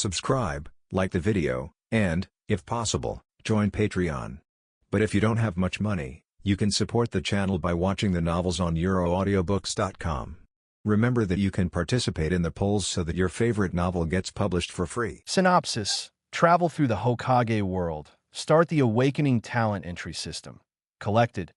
subscribe, like the video, and, if possible, join Patreon. But if you don't have much money, you can support the channel by watching the novels on euroaudiobooks.com. Remember that you can participate in the polls so that your favorite novel gets published for free. Synopsis. Travel through the Hokage world. Start the Awakening Talent Entry System. Collected.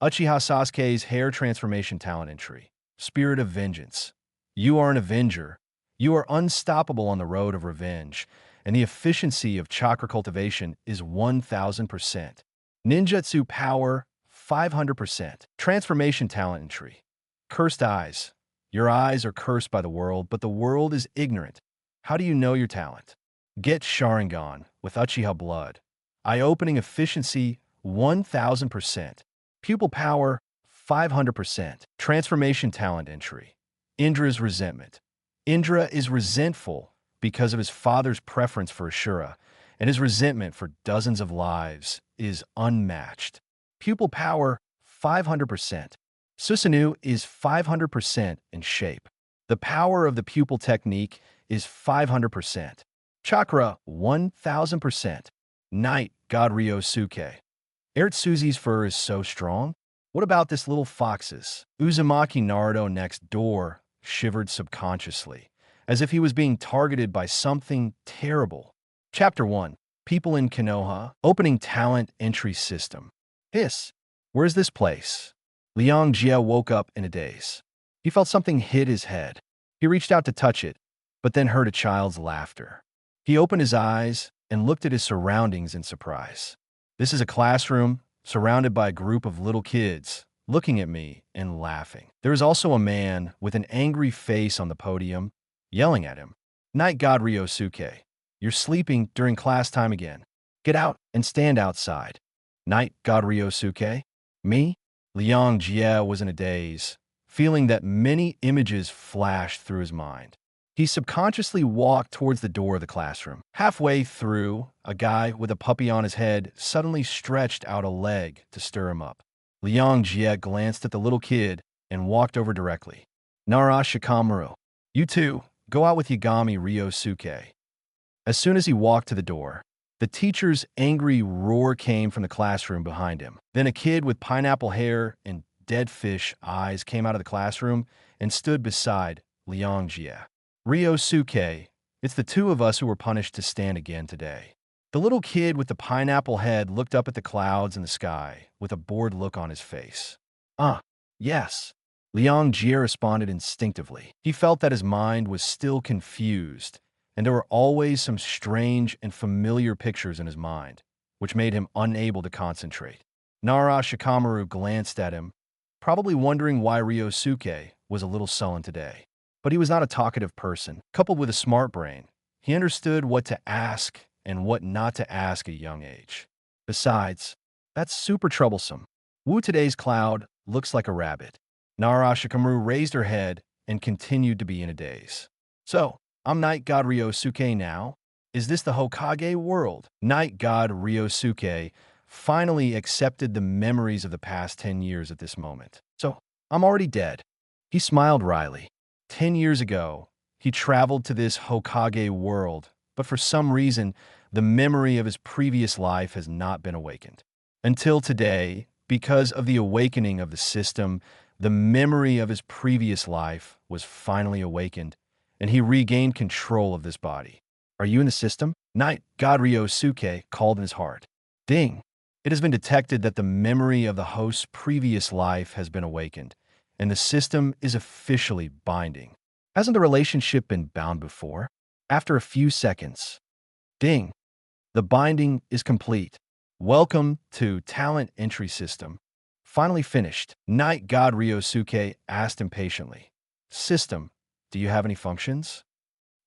Uchiha Sasuke's Hair Transformation Talent Entry. Spirit of Vengeance. You are an avenger. You are unstoppable on the road of revenge, and the efficiency of chakra cultivation is 1000%. Ninjutsu power, 500%. Transformation talent entry. Cursed eyes. Your eyes are cursed by the world, but the world is ignorant. How do you know your talent? Get Sharingan with Uchiha blood. Eye-opening efficiency, 1000%. Pupil power, 500%. Transformation talent entry. Indra's resentment. Indra is resentful because of his father's preference for Ashura, and his resentment for dozens of lives is unmatched. Pupil power, 500%. Susanoo is 500% in shape. The power of the pupil technique is 500%. Chakra, 1000%. Night, God Ryosuke. Ertsuzi's fur is so strong. What about this little fox's? Uzumaki Naruto next door shivered subconsciously, as if he was being targeted by something terrible. Chapter 1. People in Konoha. Opening Talent Entry System. Where's this place? Liang Jia woke up in a daze. He felt something hit his head. He reached out to touch it, but then heard a child's laughter. He opened his eyes and looked at his surroundings in surprise. This is a classroom surrounded by a group of little kids, looking at me and laughing. There is also a man with an angry face on the podium, yelling at him. Night God Ryosuke, you're sleeping during class time again. Get out and stand outside. Night God Ryosuke? Me? Liang Jie was in a daze, feeling that many images flashed through his mind. He subconsciously walked towards the door of the classroom. Halfway through, a guy with a puppy on his head suddenly stretched out a leg to stir him up. Liang Jie glanced at the little kid and walked over directly. Nara Shikamaru, you two, go out with Yagami Ryosuke. As soon as he walked to the door, the teacher's angry roar came from the classroom behind him. Then a kid with pineapple hair and dead fish eyes came out of the classroom and stood beside Liang Jie. Ryosuke, it's the two of us who were punished to stand again today. The little kid with the pineapple head looked up at the clouds in the sky with a bored look on his face. Yes. Liang Jie responded instinctively. He felt that his mind was still confused, and there were always some strange and familiar pictures in his mind, which made him unable to concentrate. Nara Shikamaru glanced at him, probably wondering why Ryosuke was a little sullen today. But he was not a talkative person. Coupled with a smart brain, he understood what to ask and what not to ask at a young age. Besides, that's super troublesome. Wu today's cloud looks like a rabbit. Nara Shikamaru raised her head and continued to be in a daze. So, I'm Night God Ryosuke now. Is this the Hokage world? Night God Ryosuke finally accepted the memories of the past 10 years at this moment. So, I'm already dead. He smiled wryly. 10 years ago, he traveled to this Hokage world, but for some reason, the memory of his previous life has not been awakened. Until today, because of the awakening of the system, the memory of his previous life was finally awakened, and he regained control of this body. Are you in the system? Night God Ryosuke called in his heart. Ding! It has been detected that the memory of the host's previous life has been awakened, and the system is officially binding. Hasn't the relationship been bound before? After a few seconds, ding! The binding is complete. Welcome to Talent Entry System. Finally finished. Night God Ryosuke asked impatiently. System, do you have any functions?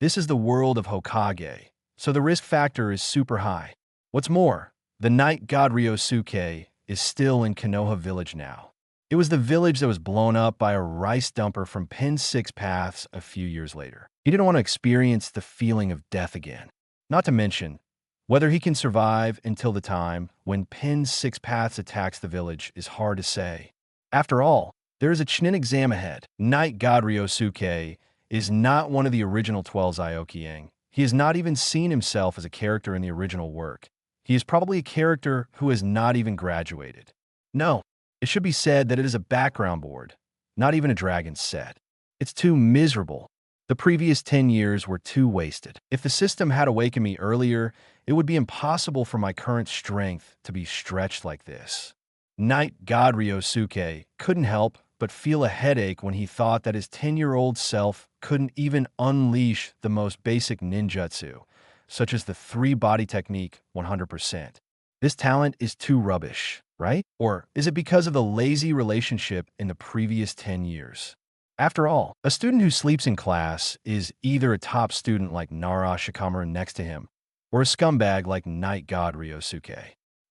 This is the world of Hokage, so the risk factor is super high. What's more, the Night God Ryosuke is still in Konoha village now. It was the village that was blown up by a rice dumper from Pin 6 Paths a few years later. He didn't want to experience the feeling of death again. Not to mention, whether he can survive until the time when Pin 6 Paths attacks the village is hard to say. After all, there is a Chunin exam ahead. Night God Ryosuke is not one of the original 12 Zyokyang. He has not even seen himself as a character in the original work. He is probably a character who has not even graduated. No, it should be said that it is a background board, not even a dragon set. It's too miserable. The previous 10 years were too wasted. If the system had awakened me earlier, it would be impossible for my current strength to be stretched like this. Knight God Ryosuke couldn't help but feel a headache when he thought that his 10-year-old self couldn't even unleash the most basic ninjutsu, such as the 3-body technique 100%. This talent is too rubbish, right? Or is it because of the lazy relationship in the previous 10 years? After all, a student who sleeps in class is either a top student like Nara Shikamaru next to him, or a scumbag like Knight God Ryosuke.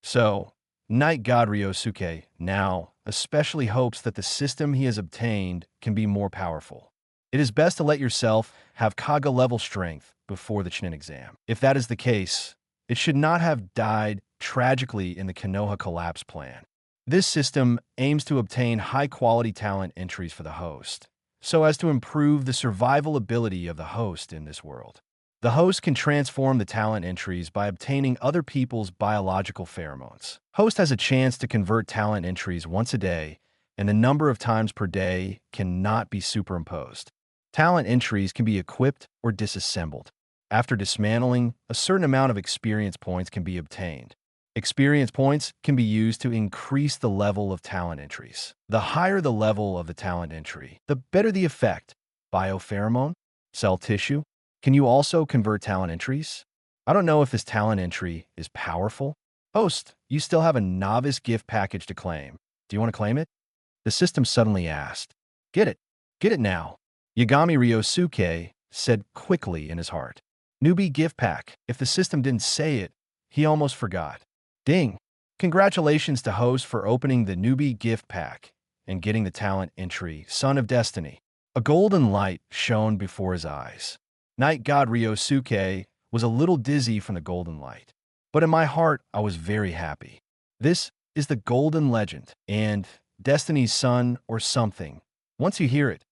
So, Knight God Ryosuke now especially hopes that the system he has obtained can be more powerful. It is best to let yourself have Kaga-level strength before the Chunin exam. If that is the case, it should not have died tragically in the Konoha collapse plan. This system aims to obtain high-quality talent entries for the host, so as to improve the survival ability of the host in this world. The host can transform the talent entries by obtaining other people's biological pheromones. Host has a chance to convert talent entries once a day, and the number of times per day cannot be superimposed. Talent entries can be equipped or disassembled. After dismantling, a certain amount of experience points can be obtained. Experience points can be used to increase the level of talent entries. The higher the level of the talent entry, the better the effect. Biopheromone? Cell tissue? Can you also convert talent entries? I don't know if this talent entry is powerful. Host, you still have a novice gift package to claim. Do you want to claim it? The system suddenly asked. Get it. Get it now. Yagami Ryosuke said quickly in his heart. Newbie gift pack. If the system didn't say it, he almost forgot. Ding. Congratulations to host for opening the newbie gift pack and getting the talent entry, Son of Destiny. A golden light shone before his eyes. Knight God Ryosuke was a little dizzy from the golden light, but in my heart, I was very happy. This is the golden legend and Destiny's son or something. Once you hear it,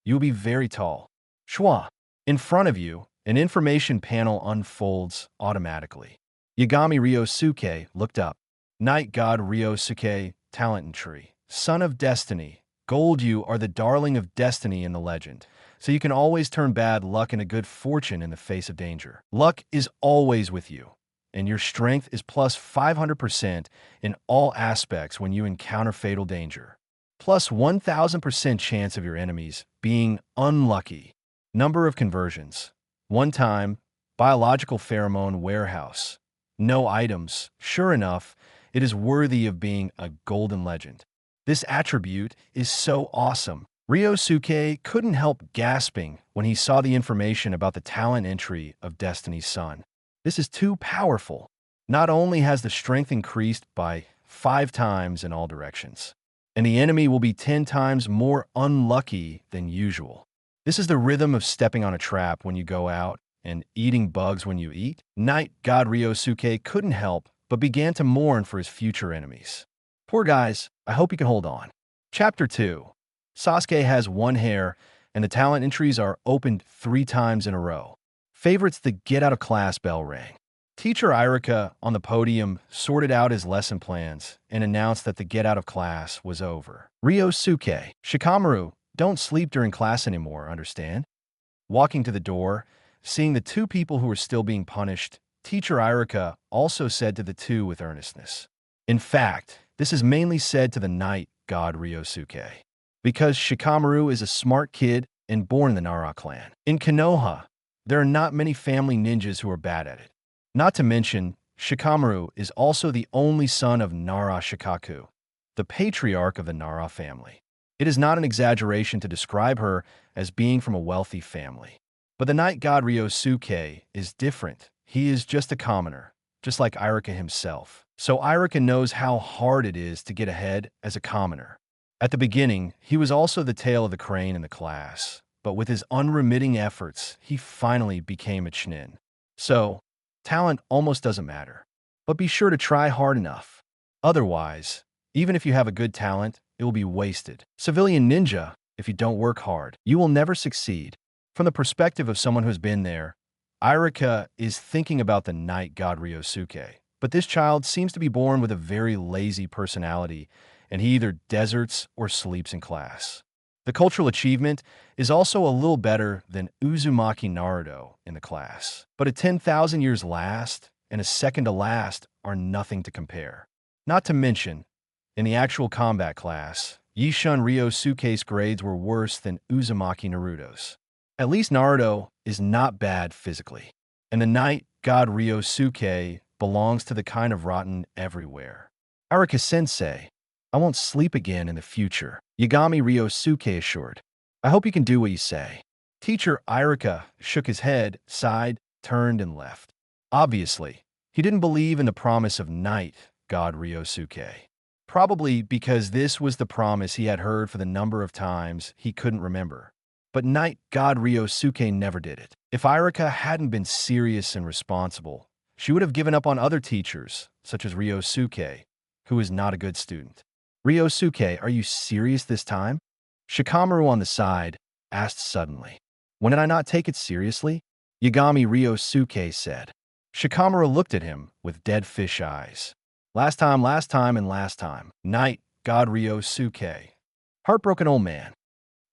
you'll be very tall. Schwa. In front of you, an information panel unfolds automatically. Yagami Ryosuke looked up. Knight God Ryosuke, talent entry. Son of Destiny. Gold, you are the darling of destiny in the legend, so you can always turn bad luck into good fortune in the face of danger. Luck is always with you, and your strength is plus 500% in all aspects when you encounter fatal danger. Plus 1000% chance of your enemies being unlucky. Number of conversions. 1 time, biological pheromone warehouse. No items. Sure enough, it is worthy of being a golden legend. This attribute is so awesome. Ryosuke couldn't help gasping when he saw the information about the talent entry of Destiny's son. This is too powerful. Not only has the strength increased by 5 times in all directions, and the enemy will be 10 times more unlucky than usual. This is the rhythm of stepping on a trap when you go out and eating bugs when you eat. Knight God Ryosuke couldn't help but began to mourn for his future enemies. Poor guys, I hope you can hold on. Chapter 2. Sasuke has 1 hair, and the talent entries are opened 3 times in a row. Favorites, the get out of class bell rang. Teacher Irika on the podium sorted out his lesson plans and announced that the get out of class was over. Ryosuke, Shikamaru, don't sleep during class anymore, understand? Walking to the door, seeing the 2 people who were still being punished, Teacher Irika also said to the 2 with earnestness. In fact, this is mainly said to the Knight God Ryosuke, because Shikamaru is a smart kid and born in the Nara clan. In Konoha, there are not many family ninjas who are bad at it. Not to mention, Shikamaru is also the only son of Nara Shikaku, the patriarch of the Nara family. It is not an exaggeration to describe her as being from a wealthy family. But the Knight God Ryosuke is different. He is just a commoner, just like Irika himself. So Irika knows how hard it is to get ahead as a commoner. At the beginning, he was also the tail of the crane in the class, but with his unremitting efforts, he finally became a Chunin. So, talent almost doesn't matter. But be sure to try hard enough. Otherwise, even if you have a good talent, it will be wasted. Civilian ninja, if you don't work hard, you will never succeed. From the perspective of someone who's been there, Irika is thinking about the night god Ryosuke, but this child seems to be born with a very lazy personality, and he either deserts or sleeps in class. The cultural achievement is also a little better than Uzumaki Naruto in the class, but a 10,000 years last and a second to last are nothing to compare. Not to mention, in the actual combat class, Yishun Ryosuke's grades were worse than Uzumaki Naruto's. At least Naruto is not bad physically, and the night god Ryosuke belongs to the kind of rotten everywhere. Arika-sensei, I won't sleep again in the future, Yagami Ryosuke assured. I hope you can do what you say. Teacher Irika shook his head, sighed, turned, and left. Obviously, he didn't believe in the promise of night god Ryosuke. Probably because this was the promise he had heard for the number of times he couldn't remember. But night god Ryosuke never did it. If Irika hadn't been serious and responsible, she would have given up on other teachers, such as Ryosuke, who is not a good student. Ryosuke, are you serious this time? Shikamaru on the side asked suddenly. When did I not take it seriously? Yagami Ryosuke said. Shikamaru looked at him with dead fish eyes. Last time, and last time. Night, god Ryosuke. Heartbroken old man.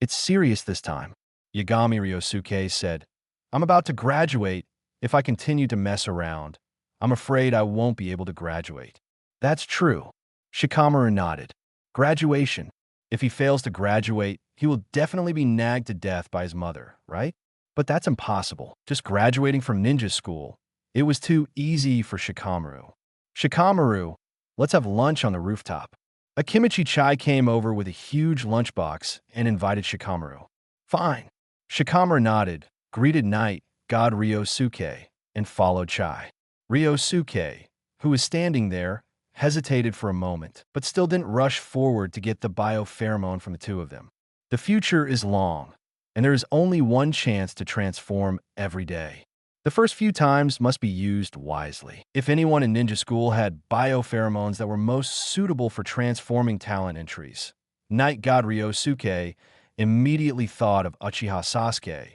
It's serious this time, Yagami Ryosuke said. I'm about to graduate. If I continue to mess around, I'm afraid I won't be able to graduate. That's true. Shikamaru nodded. Graduation. If he fails to graduate, he will definitely be nagged to death by his mother, right? But that's impossible. Just graduating from ninja school. It was too easy for Shikamaru. Shikamaru, let's have lunch on the rooftop. A kimchi chai came over with a huge lunchbox and invited Shikamaru. Fine. Shikamaru nodded, greeted night god Ryosuke, and followed chai. Ryosuke, who was standing there, hesitated for a moment, but still didn't rush forward to get the biopheromone from the two of them. The future is long, and there is only one chance to transform every day. The first few times must be used wisely. If anyone in ninja school had biopheromones that were most suitable for transforming talent entries, night god Ryosuke immediately thought of Uchiha Sasuke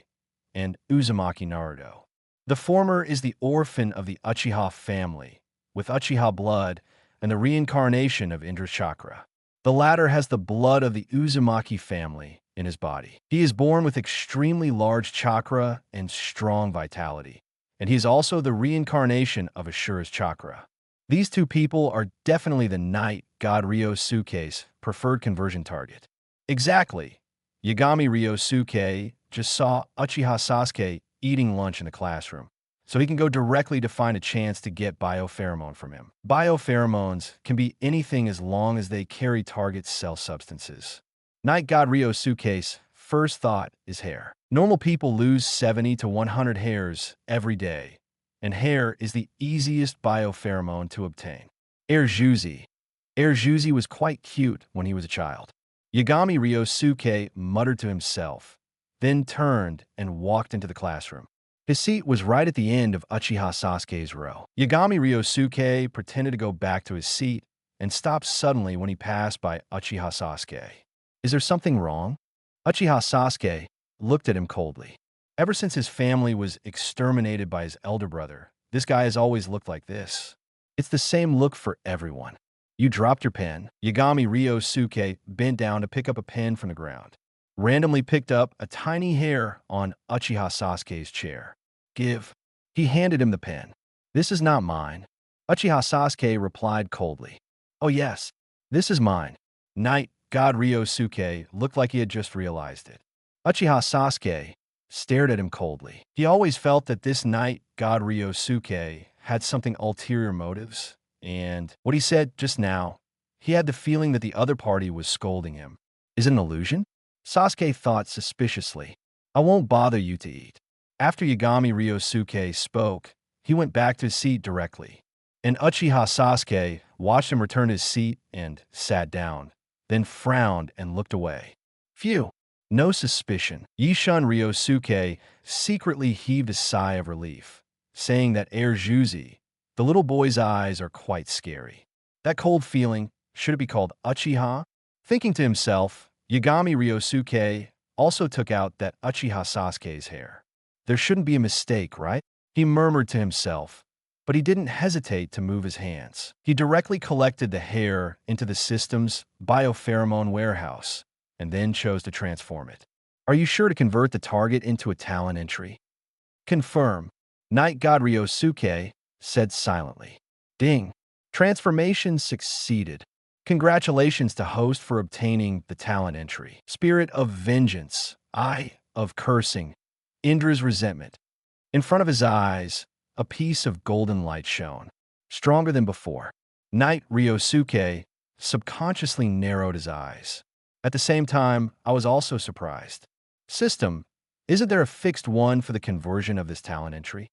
and Uzumaki Naruto. The former is the orphan of the Uchiha family, with Uchiha blood and the reincarnation of Indra's chakra. The latter has the blood of the Uzumaki family in his body. He is born with extremely large chakra and strong vitality, and he is also the reincarnation of Ashura's chakra. These two people are definitely the night god Ryosuke's preferred conversion target. Exactly. Yagami Ryosuke just saw Uchiha Sasuke eating lunch in the classroom, so he can go directly to find a chance to get biopheromone from him. Biopheromones can be anything as long as they carry target cell substances. Night god Ryosuke's first thought is hair. Normal people lose 70 to 100 hairs every day, and hair is the easiest biopheromone to obtain. Erjuzi. Erjuzi was quite cute when he was a child. Yagami Ryosuke muttered to himself, then turned and walked into the classroom. His seat was right at the end of Uchiha Sasuke's row. Yagami Ryosuke pretended to go back to his seat and stopped suddenly when he passed by Uchiha Sasuke. Is there something wrong? Uchiha Sasuke looked at him coldly. Ever since his family was exterminated by his elder brother, this guy has always looked like this. It's the same look for everyone. You dropped your pen. Yagami Ryosuke bent down to pick up a pen from the ground. Randomly picked up a tiny hair on Uchiha Sasuke's chair. Give. He handed him the pen. This is not mine. Uchiha Sasuke replied coldly. Oh yes, this is mine. Night god Ryosuke looked like he had just realized it. Uchiha Sasuke stared at him coldly. He always felt that this night god Ryosuke had something ulterior motives, and what he said just now, he had the feeling that the other party was scolding him. Is it an illusion? Sasuke thought suspiciously. I won't bother you to eat. After Yagami Ryosuke spoke, he went back to his seat directly, and Uchiha Sasuke watched him return to his seat and sat down, then frowned and looked away. Phew, no suspicion. Yishun Ryosuke secretly heaved a sigh of relief, saying that Erjuzi, the little boy's eyes are quite scary. That cold feeling, should it be called Uchiha? Thinking to himself, Yagami Ryosuke also took out that Uchiha Sasuke's hair. There shouldn't be a mistake, right? He murmured to himself, but he didn't hesitate to move his hands. He directly collected the hair into the system's biopheromone warehouse, and then chose to transform it. Are you sure to convert the target into a talent entry? Confirm. Night God Ryosuke said silently. Ding. Transformation succeeded. Congratulations to host for obtaining the talent entry. Spirit of vengeance. Eye of cursing. Indra's resentment. In front of his eyes, a piece of golden light shone, stronger than before. Knight Ryosuke subconsciously narrowed his eyes. At the same time, I was also surprised. System, isn't there a fixed one for the conversion of this talent entry?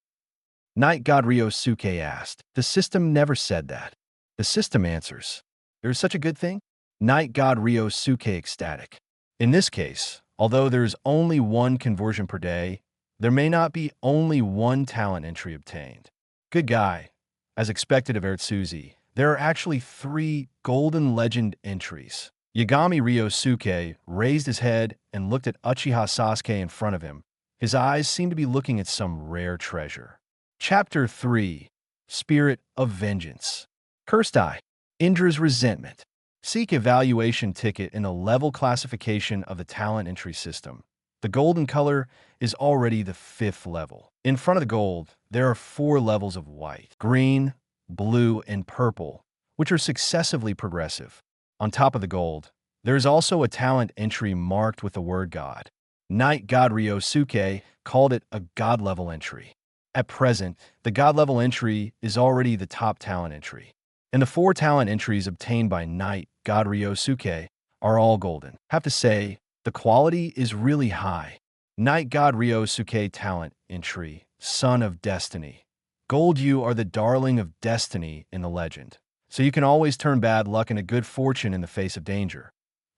Knight God Ryosuke asked. The system never said that. The system answers. There is such a good thing? Knight God Ryosuke ecstatic. In this case, although there is only one conversion per day, there may not be only one talent entry obtained. Good guy. As expected of Ertsuzi, there are actually 3 golden legend entries. Yagami Ryosuke raised his head and looked at Uchiha Sasuke in front of him. His eyes seemed to be looking at some rare treasure. Chapter 3. Spirit of Vengeance. Cursed Eye. Indra's Resentment. Seek evaluation ticket in a level classification of the talent entry system. The golden color is already the 5th level. In front of the gold, there are 4 levels of white, green, blue, and purple, which are successively progressive. On top of the gold, there is also a talent entry marked with the word God. Knight God Ryosuke called it a God level entry. At present, the God level entry is already the top talent entry, and the 4 talent entries obtained by Knight God Ryosuke are all golden. Have to say, the quality is really high. Knight God Ryosuke talent entry, Son of Destiny. Gold, you are the darling of destiny in the legend, so you can always turn bad luck into good fortune in the face of danger.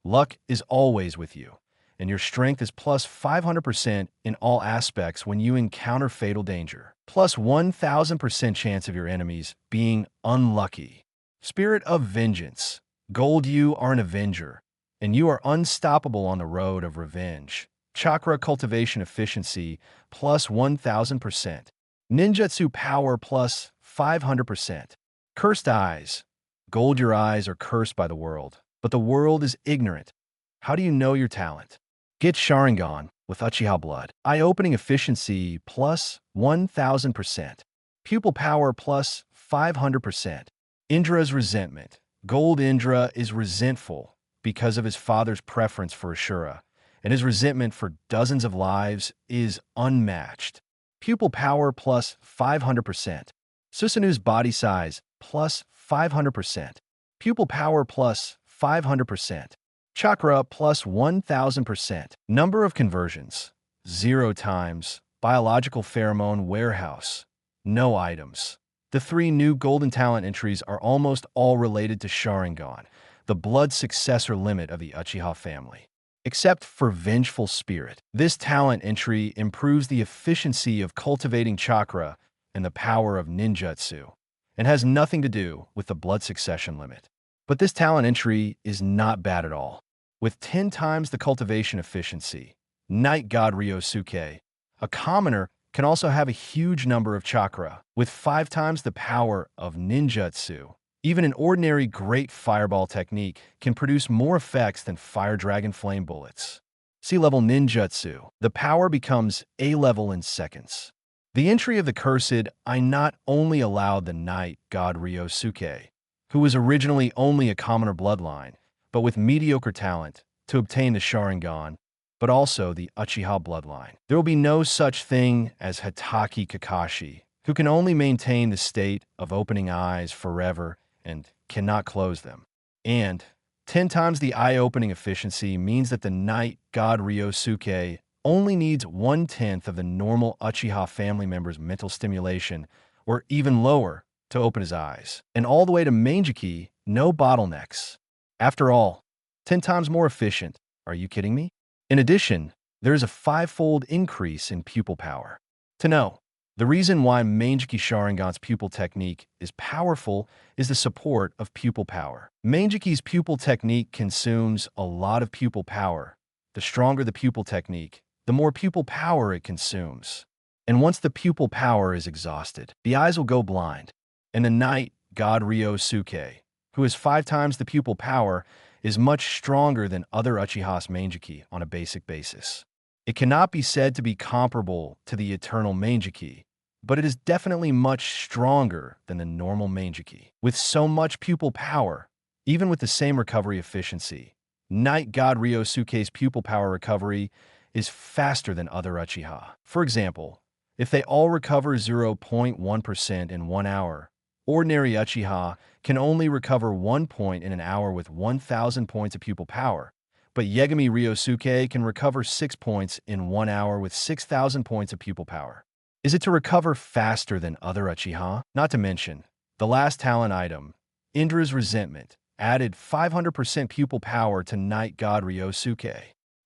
Luck is always with you, and your strength is plus 500% in all aspects when you encounter fatal danger. Plus 1000% chance of your enemies being unlucky. Spirit of Vengeance. Gold, you are an avenger, and you are unstoppable on the road of revenge. Chakra cultivation efficiency plus 1000%. Ninjutsu power plus 500%. Cursed eyes. Gold, your eyes are cursed by the world, but the world is ignorant. How do you know your talent? Get Sharingan with Uchiha blood. Eye-opening efficiency plus 1000%. Pupil power plus 500%. Indra's resentment. Gold, Indra is resentful because of his father's preference for Ashura, and his resentment for dozens of lives is unmatched. Pupil power plus 500%. Susanoo's body size plus 500%. Pupil power plus 500%. Chakra plus 1000%. Number of conversions 0 times. Biological pheromone warehouse. No items. The 3 new golden talent entries are almost all related to Sharingan, the blood successor limit of the Uchiha family. Except for Vengeful Spirit. This talent entry improves the efficiency of cultivating chakra and the power of ninjutsu, and has nothing to do with the blood succession limit. But this talent entry is not bad at all. With 10 times the cultivation efficiency, Knight God Ryosuke, a commoner, can also have a huge number of chakra. With 5 times the power of ninjutsu, even an ordinary great fireball technique can produce more effects than fire dragon flame bullets. C-level ninjutsu. The power becomes A-level in seconds. The entry of the cursed eye not only allowed the Knight God Ryosuke, who was originally only a commoner bloodline, but with mediocre talent, to obtain the Sharingan, but also the Uchiha bloodline. There will be no such thing as Hatake Kakashi, who can only maintain the state of opening eyes forever and cannot close them. And 10 times the eye-opening efficiency means that the Knight God Ryosuke only needs 1/10 of the normal Uchiha family member's mental stimulation, or even lower, to open his eyes. And all the way to Mangeki, no bottlenecks. After all, 10 times more efficient. Are you kidding me? In addition, there is a 5-fold increase in pupil power. To know, the reason why Mangeki Sharingan's pupil technique is powerful is the support of pupil power. Mangeki's pupil technique consumes a lot of pupil power. The stronger the pupil technique, the more pupil power it consumes. And once the pupil power is exhausted, the eyes will go blind. And the Night God Ryosuke, who has 5 times the pupil power, is much stronger than other Uchiha's Manjiki on a basic basis. It cannot be said to be comparable to the eternal Manjiki, but it is definitely much stronger than the normal Manjiki. With so much pupil power, even with the same recovery efficiency, Night God Ryosuke's pupil power recovery is faster than other Uchiha. For example, if they all recover 0.1% in 1 hour, ordinary Uchiha can only recover 1 point in an hour with 1,000 points of pupil power, but Yagami Ryosuke can recover 6 points in 1 hour with 6,000 points of pupil power. Is it to recover faster than other Uchiha? Not to mention, the last talent item, Indra's resentment, added 500% pupil power to Night God Ryosuke.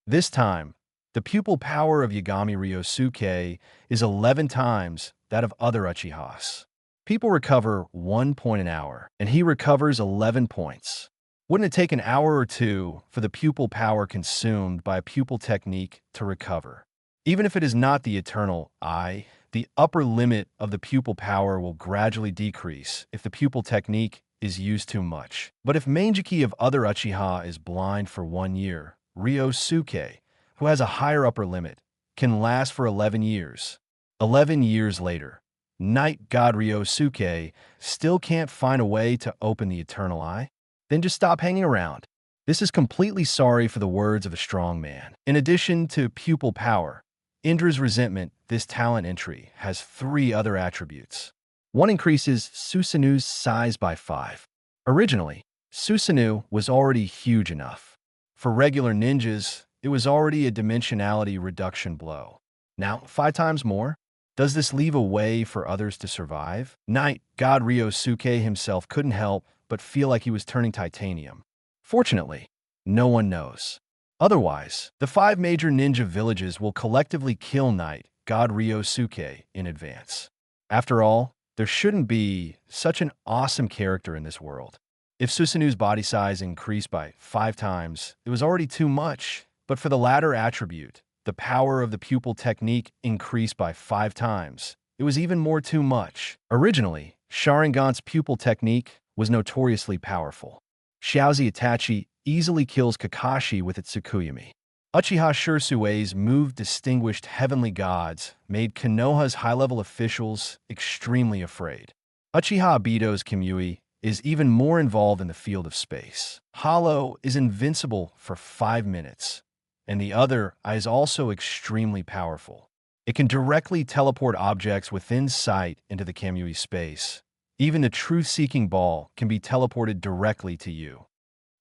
This time, the pupil power of Yagami Ryosuke is 11 times that of other Uchihas. People recover 1 point an hour, and he recovers 11 points. Wouldn't it take an hour or two for the pupil power consumed by a pupil technique to recover? Even if it is not the eternal eye, the upper limit of the pupil power will gradually decrease if the pupil technique is used too much. But if Manjiki of other Uchiha is blind for 1 year, Ryosuke, who has a higher upper limit, can last for 11 years. 11 years later, Night God Ryosuke still can't find a way to open the eternal eye? Then just stop hanging around. This is completely sorry for the words of a strong man. In addition to pupil power, Indra's resentment, this talent entry, has 3 other attributes. 1 increases Susanoo's size by 5. Originally, Susanoo was already huge enough. For regular ninjas, it was already a dimensionality reduction blow. Now, 5 times more? Does this leave a way for others to survive? Night God Ryosuke himself couldn't help but feel like he was turning titanium. Fortunately, no one knows. Otherwise, the 5 major ninja villages will collectively kill Night God Ryosuke in advance. After all, there shouldn't be such an awesome character in this world. If Susanoo's body size increased by 5 times, it was already too much. But for the latter attribute, the power of the pupil technique increased by 5 times. It was even more too much. Originally, Sharingan's pupil technique was notoriously powerful. Xiaozi Itachi easily kills Kakashi with its Tsukuyomi. Uchiha Shursue's move distinguished heavenly gods made Konoha's high-level officials extremely afraid. Uchiha Obito's Kamui is even more involved in the field of space. Hollow is invincible for 5 minutes, and the other is also extremely powerful. It can directly teleport objects within sight into the Kamui space. Even the truth-seeking ball can be teleported directly to you.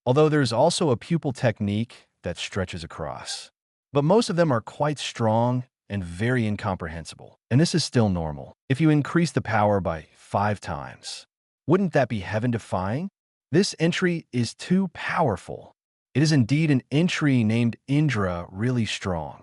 Although there's also a pupil technique that stretches across. But most of them are quite strong and very incomprehensible. And this is still normal. If you increase the power by 5 times, wouldn't that be heaven-defying? This entry is too powerful. It is indeed an entry named Indra really strong.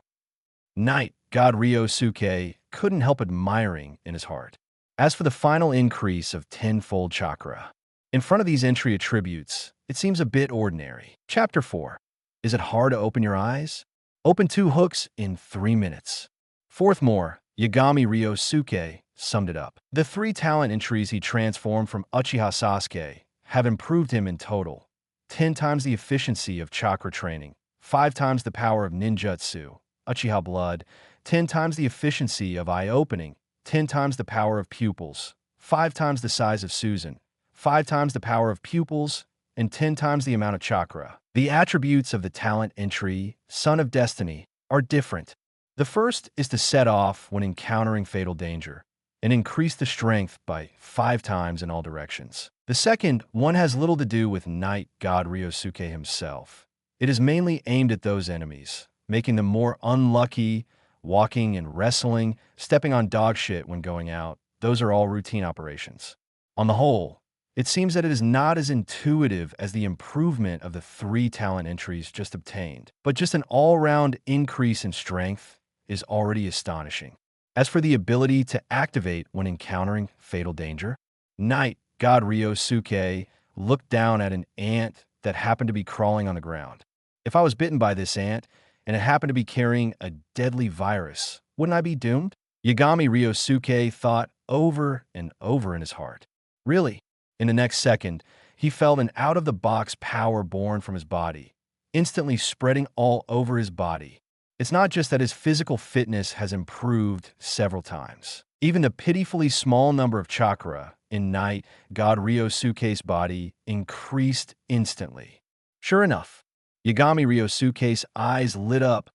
Night God Ryosuke couldn't help admiring in his heart. As for the final increase of 10-fold chakra, in front of these entry attributes, it seems a bit ordinary. Chapter 4. Is it hard to open your eyes? Open 2 hooks in 3 minutes. Fourth more, Yagami Ryosuke summed it up. The 3 talent entries he transformed from Uchiha Sasuke have improved him in total. 10 times the efficiency of chakra training, 5 times the power of ninjutsu, Uchiha blood, 10 times the efficiency of eye-opening, 10 times the power of pupils, 5 times the size of Susan, 5 times the power of pupils, and 10 times the amount of chakra. The attributes of the talent entry, Son of Destiny, are different. The first is to set off when encountering fatal danger and increase the strength by 5 times in all directions. The second one has little to do with Night God Ryosuke himself. It is mainly aimed at those enemies, making them more unlucky, walking and wrestling, stepping on dog shit when going out. Those are all routine operations. On the whole, it seems that it is not as intuitive as the improvement of the 3 talent entries just obtained, but just an all-round increase in strength is already astonishing. As for the ability to activate when encountering fatal danger, Night God Ryosuke looked down at an ant that happened to be crawling on the ground. If I was bitten by this ant and it happened to be carrying a deadly virus, wouldn't I be doomed? Yagami Ryosuke thought over and over in his heart. Really? In the next second, he felt an out-of-the-box power born from his body, instantly spreading all over his body. It's not just that his physical fitness has improved several times. Even the pitifully small number of chakra in Night God Ryosuke's body increased instantly. Sure enough, Yagami Ryosuke's eyes lit up,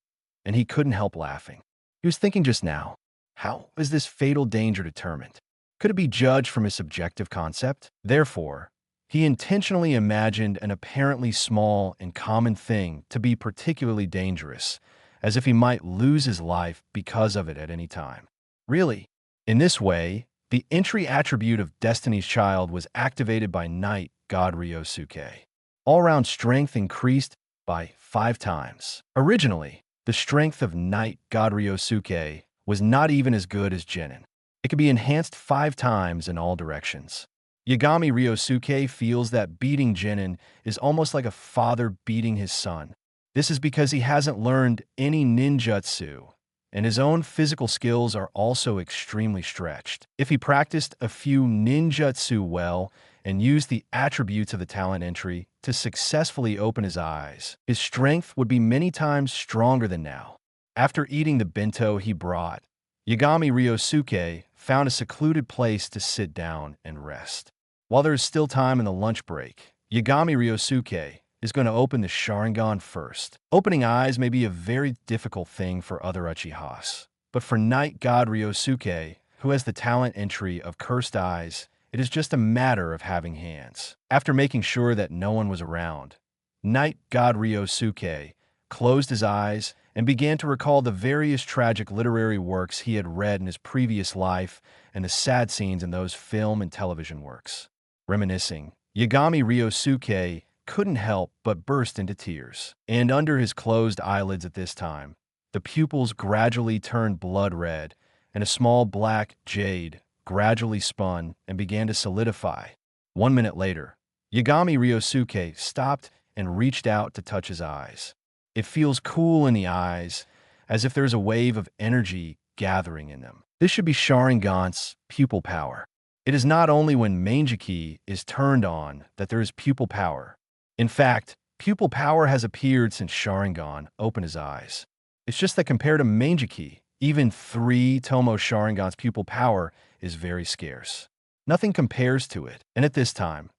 and he couldn't help laughing. He was thinking just now, how is this fatal danger determined? Could it be judged from his subjective concept? Therefore, he intentionally imagined an apparently small and common thing to be particularly dangerous, as if he might lose his life because of it at any time. Really? In this way, the entry attribute of Destiny's Child was activated by Night God Ryosuke. All-round strength increased by 5 times. Originally, the strength of Night God Ryosuke was not even as good as Genin. It could be enhanced 5 times in all directions. Yagami Ryosuke feels that beating Genin is almost like a father beating his son. This is because he hasn't learned any ninjutsu, and his own physical skills are also extremely stretched. If he practiced a few ninjutsu well and used the attributes of the talent entry to successfully open his eyes, his strength would be many times stronger than now. After eating the bento he brought, Yagami Ryosuke found a secluded place to sit down and rest. While there is still time in the lunch break, Yagami Ryosuke is going to open the Sharingan first. Opening eyes may be a very difficult thing for other Uchihas, but for Night God Ryosuke, who has the talent entry of Cursed Eyes, it is just a matter of having hands. After making sure that no one was around, Night God Ryosuke closed his eyes and began to recall the various tragic literary works he had read in his previous life and the sad scenes in those film and television works. Reminiscing, Yagami Ryosuke couldn't help but burst into tears. And under his closed eyelids at this time, the pupils gradually turned blood red, and a small black jade gradually spun and began to solidify. 1 minute later, Yagami Ryosuke stopped and reached out to touch his eyes. It feels cool in the eyes, as if there's a wave of energy gathering in them. This should be Sharingan's pupil power. It is not only when Manjiki is turned on that there is pupil power. In fact, pupil power has appeared since Sharingan opened his eyes. It's just that compared to Manjiki, even 3 Tomo Sharingan's pupil power is very scarce. Nothing compares to it, and at this time,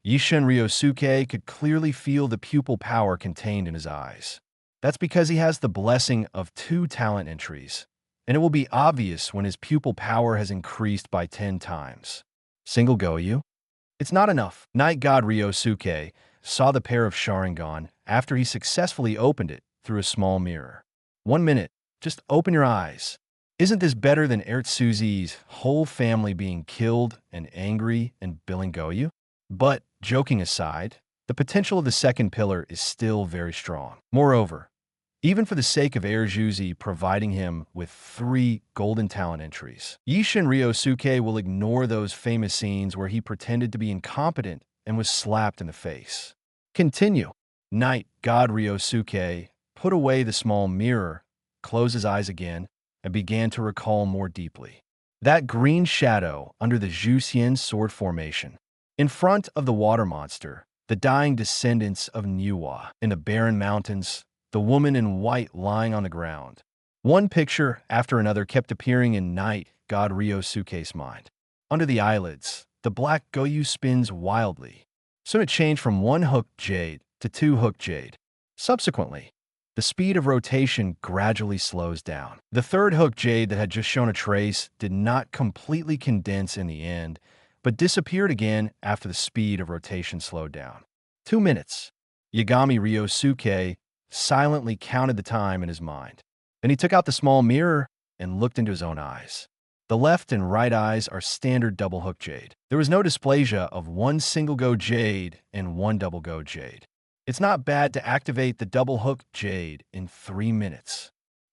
Yishin Ryosuke could clearly feel the pupil power contained in his eyes. That's because he has the blessing of 2 talent entries, and it will be obvious when his pupil power has increased by 10 times. Single Goyu? It's not enough. Night God Ryosuke saw the pair of Sharingan after he successfully opened it through a small mirror. 1 minute, just open your eyes. Isn't this better than Ertsuzi's whole family being killed and angry and billing Goyu? But, joking aside, the potential of the second pillar is still very strong. Moreover, even for the sake of Erzuzi providing him with 3 golden talent entries, Yishin Ryosuke will ignore those famous scenes where he pretended to be incompetent and was slapped in the face. Continue. Night God Ryosuke put away the small mirror, closed his eyes again, and began to recall more deeply. That green shadow under the Jusien sword formation. In front of the water monster, the dying descendants of Niwa. In the barren mountains, the woman in white lying on the ground. One picture after another kept appearing in Night God Ryosuke's mind. Under the eyelids, the black Goyu spins wildly. Soon it changed from 1 hook jade to 2 hook jade. Subsequently, the speed of rotation gradually slows down. The 3rd hook jade that had just shown a trace did not completely condense in the end, but disappeared again after the speed of rotation slowed down. 2 minutes. Yagami Ryosuke silently counted the time in his mind. Then he took out the small mirror and looked into his own eyes. The left and right eyes are standard double hook jade. There was no dysplasia of 1 single go jade and 1 double go jade. It's not bad to activate the double hook jade in 3 minutes.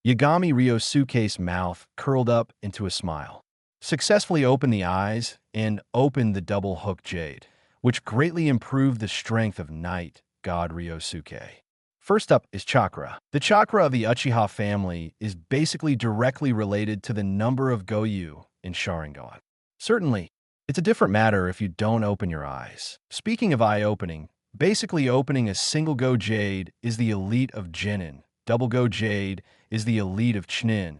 Yagami Ryosuke's mouth curled up into a smile. Successfully opened the eyes and opened the double hook jade, which greatly improved the strength of Night God Ryosuke. First up is Chakra. The chakra of the Uchiha family is basically directly related to the number of Goyu in Sharingan. Certainly, it's a different matter if you don't open your eyes. Speaking of eye-opening, basically opening a single Go Jade is the elite of Jinin, double Go Jade is the elite of Chunin,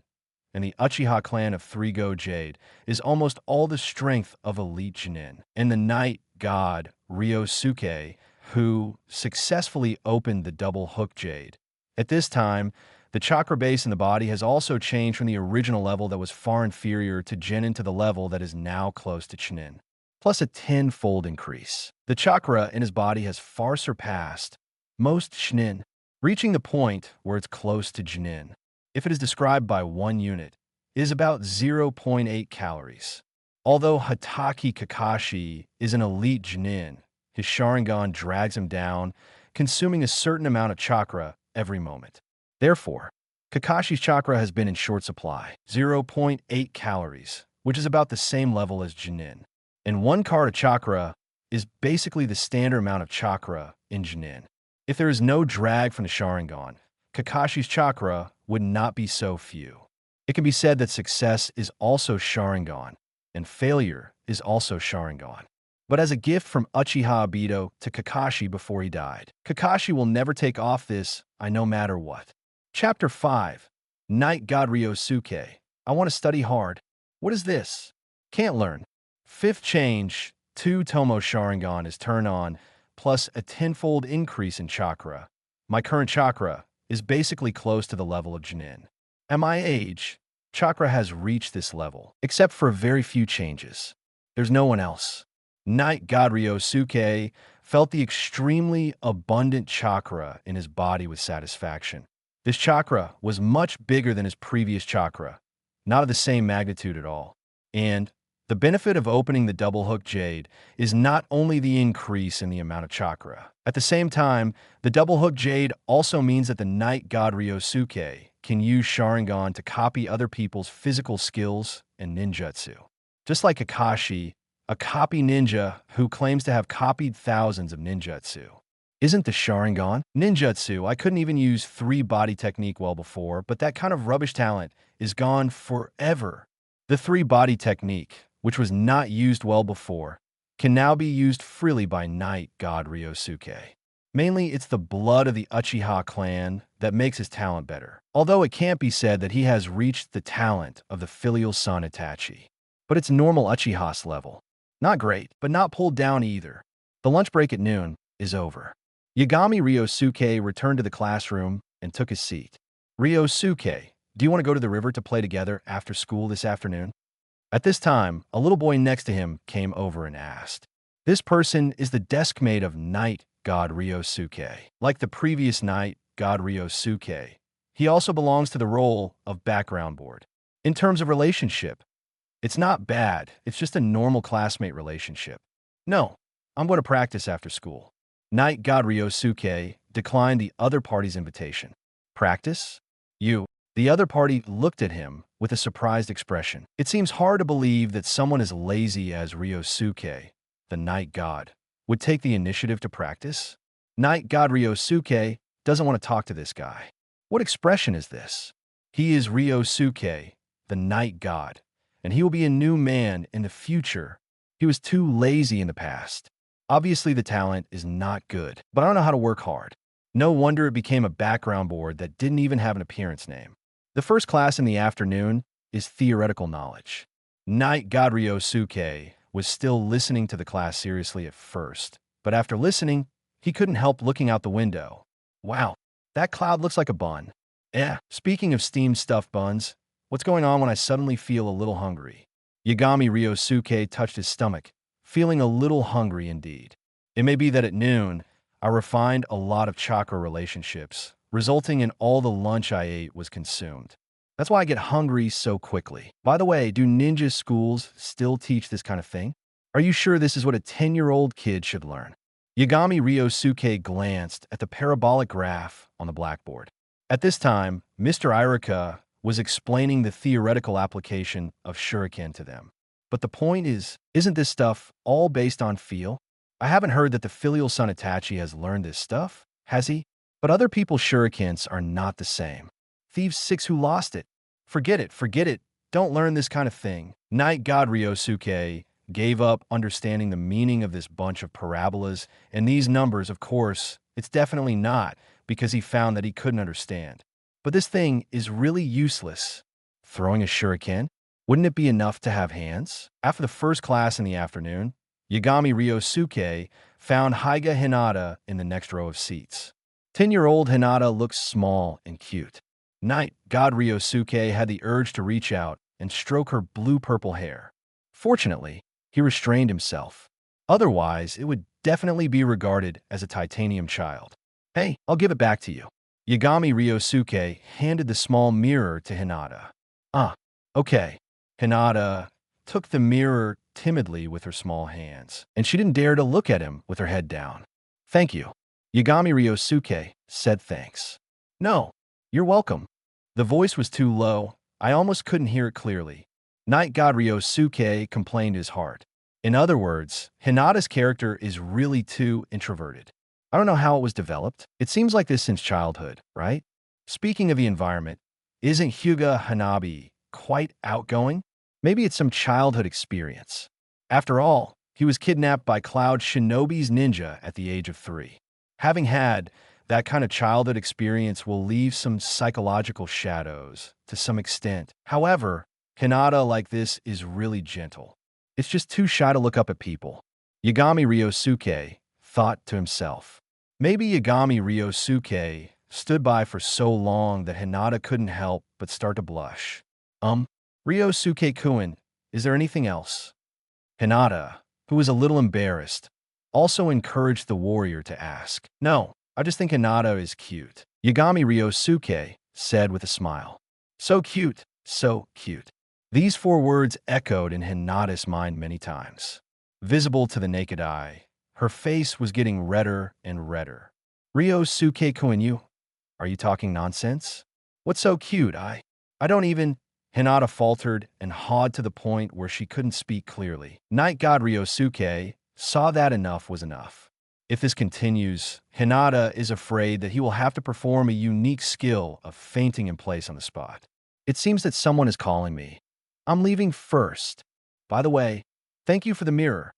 and the Uchiha clan of 3 Go Jade is almost all the strength of elite Chunin. And the night god Ryosuke, who successfully opened the double hook Jade. At this time, the chakra base in the body has also changed from the original level that was far inferior to Jinin to the level that is now close to Chunin, plus a 10-fold increase. The chakra in his body has far surpassed most Chunin, reaching the point where it's close to Jinin. If it is described by 1 unit, it is about 0.8 calories. Although Hatake Kakashi is an elite Jinin, his Sharingan drags him down, consuming a certain amount of chakra every moment. Therefore, Kakashi's chakra has been in short supply, 0.8 calories, which is about the same level as Jinin. And 1 card of chakra is basically the standard amount of chakra in Jinin. If there is no drag from the Sharingan, Kakashi's chakra would not be so few. It can be said that success is also Sharingan, and failure is also Sharingan. But as a gift from Uchiha Obito to Kakashi before he died, Kakashi will never take off this, no matter what. Chapter 5. Night God Ryosuke. I want to study hard. What is this? Can't learn. 5th change, 2 Tomo Sharingan is turned on, plus a 10-fold increase in chakra. My current chakra is basically close to the level of Jinin. At my age, chakra has reached this level, except for very few changes. There's no one else. Night God Ryosuke felt the extremely abundant chakra in his body with satisfaction. This chakra was much bigger than his previous chakra, not of the same magnitude at all. And the benefit of opening the double hook Jade is not only the increase in the amount of chakra. At the same time, the double hook Jade also means that the Night God Ryosuke can use Sharingan to copy other people's physical skills and ninjutsu. Just like Kakashi, a copy ninja who claims to have copied thousands of ninjutsu. Isn't the Sharingan? Ninjutsu, I couldn't even use 3-body technique well before, but that kind of rubbish talent is gone forever. The 3-body technique, which was not used well before, can now be used freely by Night God Ryosuke. Mainly, it's the blood of the Uchiha clan that makes his talent better. Although it can't be said that he has reached the talent of the filial son Itachi. But it's normal Uchiha's level. Not great, but not pulled down either. The lunch break at noon is over. Yagami Ryosuke returned to the classroom and took his seat. Ryosuke, do you want to go to the river to play together after school this afternoon? At this time, a little boy next to him came over and asked. This person is the deskmate of Night God Ryosuke. Like the previous Night God Ryosuke, he also belongs to the role of background board. In terms of relationship, it's not bad, it's just a normal classmate relationship. No, I'm going to practice after school. Night God Ryosuke declined the other party's invitation. Practice? You. The other party looked at him with a surprised expression. It seems hard to believe that someone as lazy as Ryosuke, the Night God, would take the initiative to practice. Night God Ryosuke doesn't want to talk to this guy. What expression is this? He is Ryosuke, the Night God, and he will be a new man in the future. He was too lazy in the past. Obviously, the talent is not good, but I don't know how to work hard. No wonder it became a background board that didn't even have an appearance name. The first class in the afternoon is theoretical knowledge. Night God Ryosuke was still listening to the class seriously at first, but after listening, he couldn't help looking out the window. Wow, that cloud looks like a bun. Speaking of steamed stuffed buns, what's going on when I suddenly feel a little hungry? Yagami Ryosuke touched his stomach, feeling a little hungry indeed. It may be that at noon, I refined a lot of chakra relationships, resulting in all the lunch I ate was consumed. That's why I get hungry so quickly. By the way, do ninja schools still teach this kind of thing? Are you sure this is what a 10-year-old kid should learn? Yagami Ryosuke glanced at the parabolic graph on the blackboard. At this time, Mr. Irika was explaining the theoretical application of shuriken to them. But the point is, isn't this stuff all based on feel? I haven't heard that the filial son Itachi has learned this stuff, has he? But other people's shurikens are not the same. Thieves 6 who lost it. Forget it, forget it. Don't learn this kind of thing. Night God Ryosuke gave up understanding the meaning of this bunch of parabolas, and these numbers, of course, it's definitely not, because he found that he couldn't understand. But this thing is really useless. Throwing a shuriken? Wouldn't it be enough to have hands? After the first class in the afternoon, Yagami Ryosuke found Haiga Hinata in the next row of seats. 10-year-old Hinata looked small and cute. Night God Ryosuke had the urge to reach out and stroke her blue-purple hair. Fortunately, he restrained himself. Otherwise, it would definitely be regarded as a titanium child. Hey, I'll give it back to you. Yagami Ryosuke handed the small mirror to Hinata. Okay. Hinata took the mirror timidly with her small hands, and she didn't dare to look at him with her head down. Thank you. Yagami Ryosuke said thanks. No, you're welcome. The voice was too low. I almost couldn't hear it clearly. Night God Ryosuke complained his heart. In other words, Hinata's character is really too introverted. I don't know how it was developed. It seems like this since childhood, right? Speaking of the environment, isn't Hyuga Hanabi quite outgoing? Maybe it's some childhood experience. After all, he was kidnapped by Cloud Shinobi's ninja at the age of 3. Having had that kind of childhood experience will leave some psychological shadows to some extent. However, Hinata like this is really gentle. It's just too shy to look up at people. Yagami Ryosuke thought to himself. Maybe Yagami Ryosuke stood by for so long that Hinata couldn't help but start to blush. Ryosuke-kun, is there anything else? Hinata, who was a little embarrassed, also encouraged the warrior to ask. No, I just think Hinata is cute. Yagami Ryosuke said with a smile. So cute, so cute. These 4 words echoed in Hinata's mind many times. Visible to the naked eye, her face was getting redder and redder. Ryosuke-kun, are you talking nonsense? What's so cute? I don't even... Hinata faltered and hawed to the point where she couldn't speak clearly. Night God Ryosuke saw that enough was enough. If this continues, Hinata is afraid that he will have to perform a unique skill of fainting in place on the spot. It seems that someone is calling me. I'm leaving first. By the way, thank you for the mirror.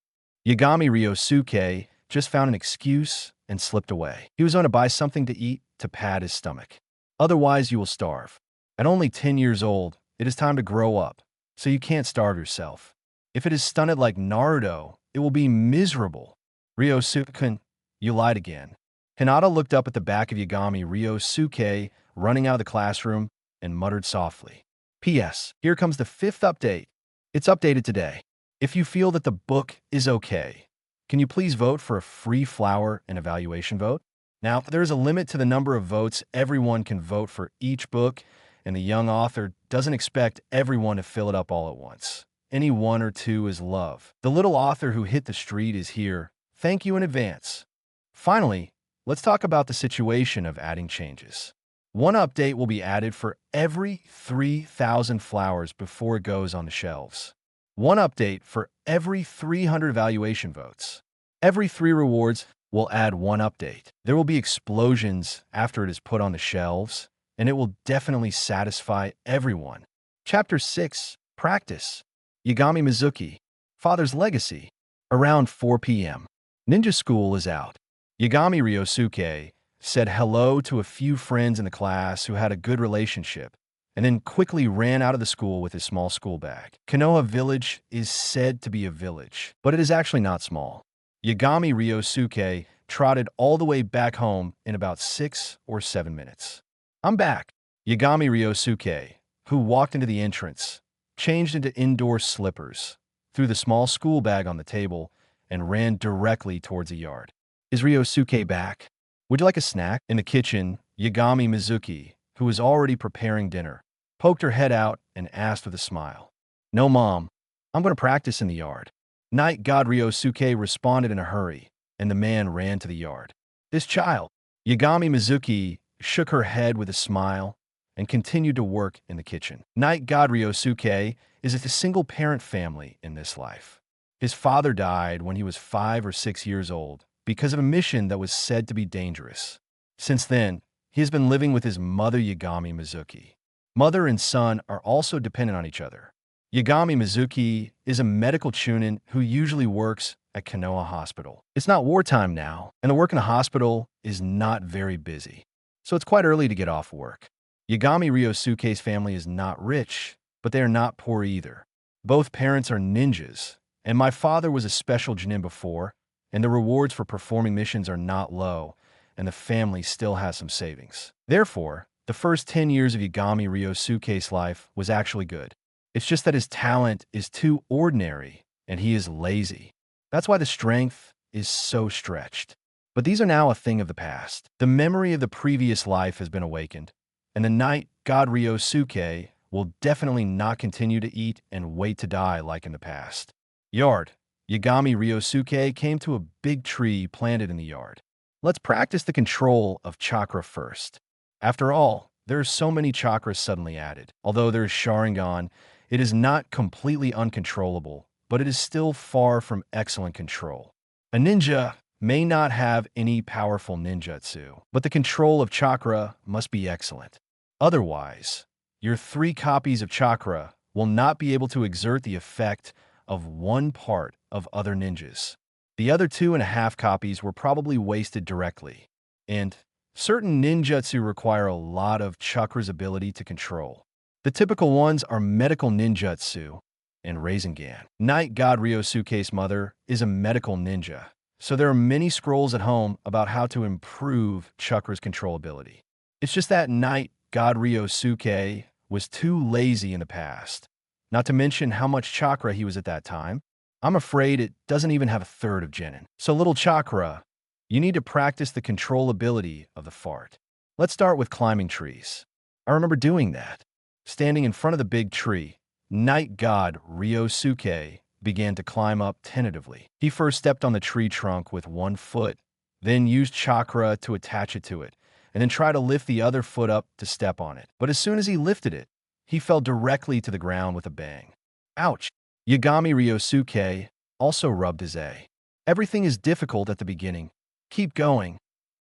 Yagami Ryosuke just found an excuse and slipped away. He was going to buy something to eat to pad his stomach. Otherwise, you will starve. At only 10 years old, it is time to grow up, so you can't starve yourself. If it is stunted like Naruto, it will be miserable. Ryosuke, you lied again. Hinata looked up at the back of Yagami Ryosuke running out of the classroom and muttered softly. P.S. Here comes the 5th update. It's updated today. If you feel that the book is okay, can you please vote for a free flower and evaluation vote? Now, there is a limit to the number of votes everyone can vote for each book, and the young author doesn't expect everyone to fill it up all at once. Any 1 or 2 is love. The little author who hit the street is here. Thank you in advance. Finally, let's talk about the situation of adding changes. 1 update will be added for every 3,000 flowers before it goes on the shelves. 1 update for every 300 evaluation votes. Every 3 rewards will add 1 update. There will be explosions after it is put on the shelves, and it will definitely satisfy everyone. Chapter 6, Practice. Yagami Mizuki, Father's Legacy. Around 4 p.m. Ninja school is out. Yagami Ryosuke said hello to a few friends in the class who had a good relationship, and then quickly ran out of the school with his small school bag. Konoha Village is said to be a village, but it is actually not small. Yagami Ryosuke trotted all the way back home in about 6 or 7 minutes. I'm back. Yagami Ryosuke, who walked into the entrance, changed into indoor slippers, threw the small school bag on the table, and ran directly towards the yard. Is Ryosuke back? Would you like a snack? In the kitchen, Yagami Mizuki, who was already preparing dinner, poked her head out and asked with a smile. No, Mom. I'm going to practice in the yard. Night God Ryosuke responded in a hurry, and the man ran to the yard. This child. Yagami Mizuki shook her head with a smile and continued to work in the kitchen. Night God Ryosuke is a single-parent family in this life. His father died when he was 5 or 6 years old because of a mission that was said to be dangerous. Since then, he has been living with his mother Yagami Mizuki. Mother and son are also dependent on each other. Yagami Mizuki is a medical chunin who usually works at Konoha Hospital. It's not wartime now, and the work in the hospital is not very busy, so it's quite early to get off work. Yagami Ryosuke's family is not rich, but they are not poor either. Both parents are ninjas, and my father was a special genin before, and the rewards for performing missions are not low, and the family still has some savings. Therefore, the first 10 years of Yagami Ryosuke's life was actually good. It's just that his talent is too ordinary, and he is lazy. That's why the strength is so stretched. But these are now a thing of the past. The memory of the previous life has been awakened, and the night god Ryosuke will definitely not continue to eat and wait to die like in the past. Yard. Yagami Ryosuke came to a big tree planted in the yard. Let's practice the control of chakra first. After all, there are so many chakras suddenly added. Although there is Sharingan, it is not completely uncontrollable, but it is still far from excellent control. A ninja may not have any powerful ninjutsu, but the control of chakra must be excellent. Otherwise, your 3 copies of chakra will not be able to exert the effect of one part of other ninjas. The other 2.5 copies were probably wasted directly, and certain ninjutsu require a lot of chakra's ability to control. The typical ones are medical ninjutsu and Rasengan. Night god Ryosuke's mother is a medical ninja, so there are many scrolls at home about how to improve chakra's controllability. It's just that Night god Ryosuke was too lazy in the past, not to mention how much chakra he was at that time. I'm afraid it doesn't even have a third of genin. So little chakra, you need to practice the controllability of the fart. Let's start with climbing trees. I remember doing that. Standing in front of the big tree, Night god Ryosuke began to climb up tentatively. He first stepped on the tree trunk with one foot, then used chakra to attach it to it, and then tried to lift the other foot up to step on it. But as soon as he lifted it, he fell directly to the ground with a bang. Ouch! Yagami Ryosuke also rubbed his A. Everything is difficult at the beginning. Keep going.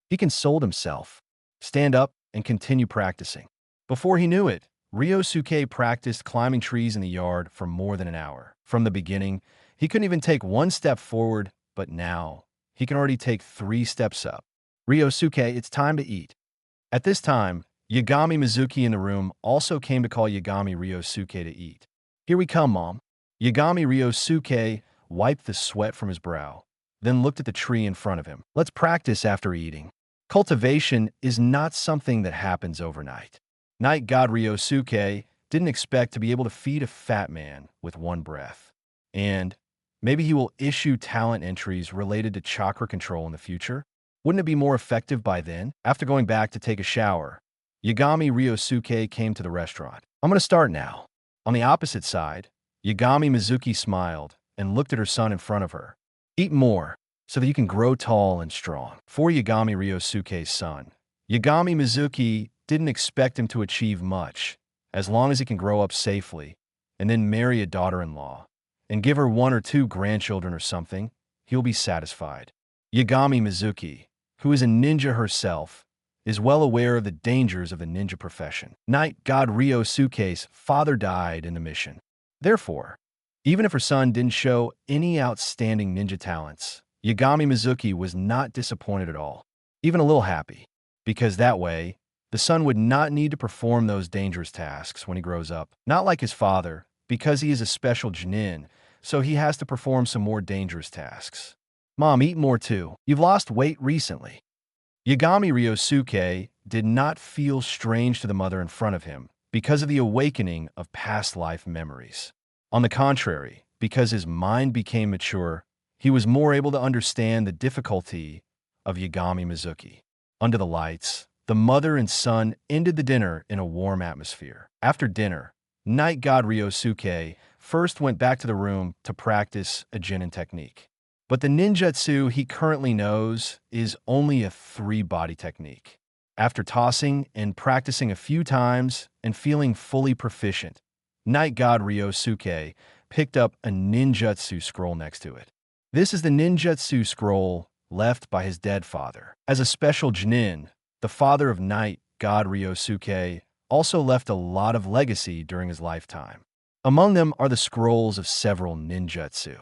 He consoled himself. Stand up and continue practicing. Before he knew it, Ryosuke practiced climbing trees in the yard for more than an hour. From the beginning, he couldn't even take one step forward, but now he can already take 3 steps up. Ryosuke, it's time to eat. At this time, Yagami Mizuki in the room also came to call Yagami Ryosuke to eat. Here we come, Mom. Yagami Ryosuke wiped the sweat from his brow, then looked at the tree in front of him. Let's practice after eating. Cultivation is not something that happens overnight. Night god Ryosuke didn't expect to be able to feed a fat man with one breath. And maybe he will issue talent entries related to chakra control in the future. Wouldn't it be more effective by then? After going back to take a shower, Yagami Ryosuke came to the restaurant. I'm going to start now. On the opposite side, Yagami Mizuki smiled and looked at her son in front of her. Eat more, so that you can grow tall and strong. For Yagami Ryosuke's son, Yagami Mizuki didn't expect him to achieve much, as long as he can grow up safely, and then marry a daughter-in-law, and give her 1 or 2 grandchildren or something, he'll be satisfied. Yagami Mizuki, who is a ninja herself, is well aware of the dangers of the ninja profession. Night god Ryosuke's father died in the mission. Therefore, even if her son didn't show any outstanding ninja talents, Yagami Mizuki was not disappointed at all, even a little happy, because that way, the son would not need to perform those dangerous tasks when he grows up. Not like his father, because he is a special genin, so he has to perform some more dangerous tasks. Mom, eat more too. You've lost weight recently. Yagami Ryosuke did not feel strange to the mother in front of him because of the awakening of past life memories. On the contrary, because his mind became mature, he was more able to understand the difficulty of Yagami Mizuki. Under the lights, the mother and son ended the dinner in a warm atmosphere. After dinner, Night god Ryosuke first went back to the room to practice a genin technique. But the ninjutsu he currently knows is only a 3-body technique. After tossing and practicing a few times and feeling fully proficient, Night god Ryosuke picked up a ninjutsu scroll next to it. This is the ninjutsu scroll left by his dead father. As a special genin, The father of night, god Ryosuke, also left a lot of legacy during his lifetime. Among them are the scrolls of several ninjutsu.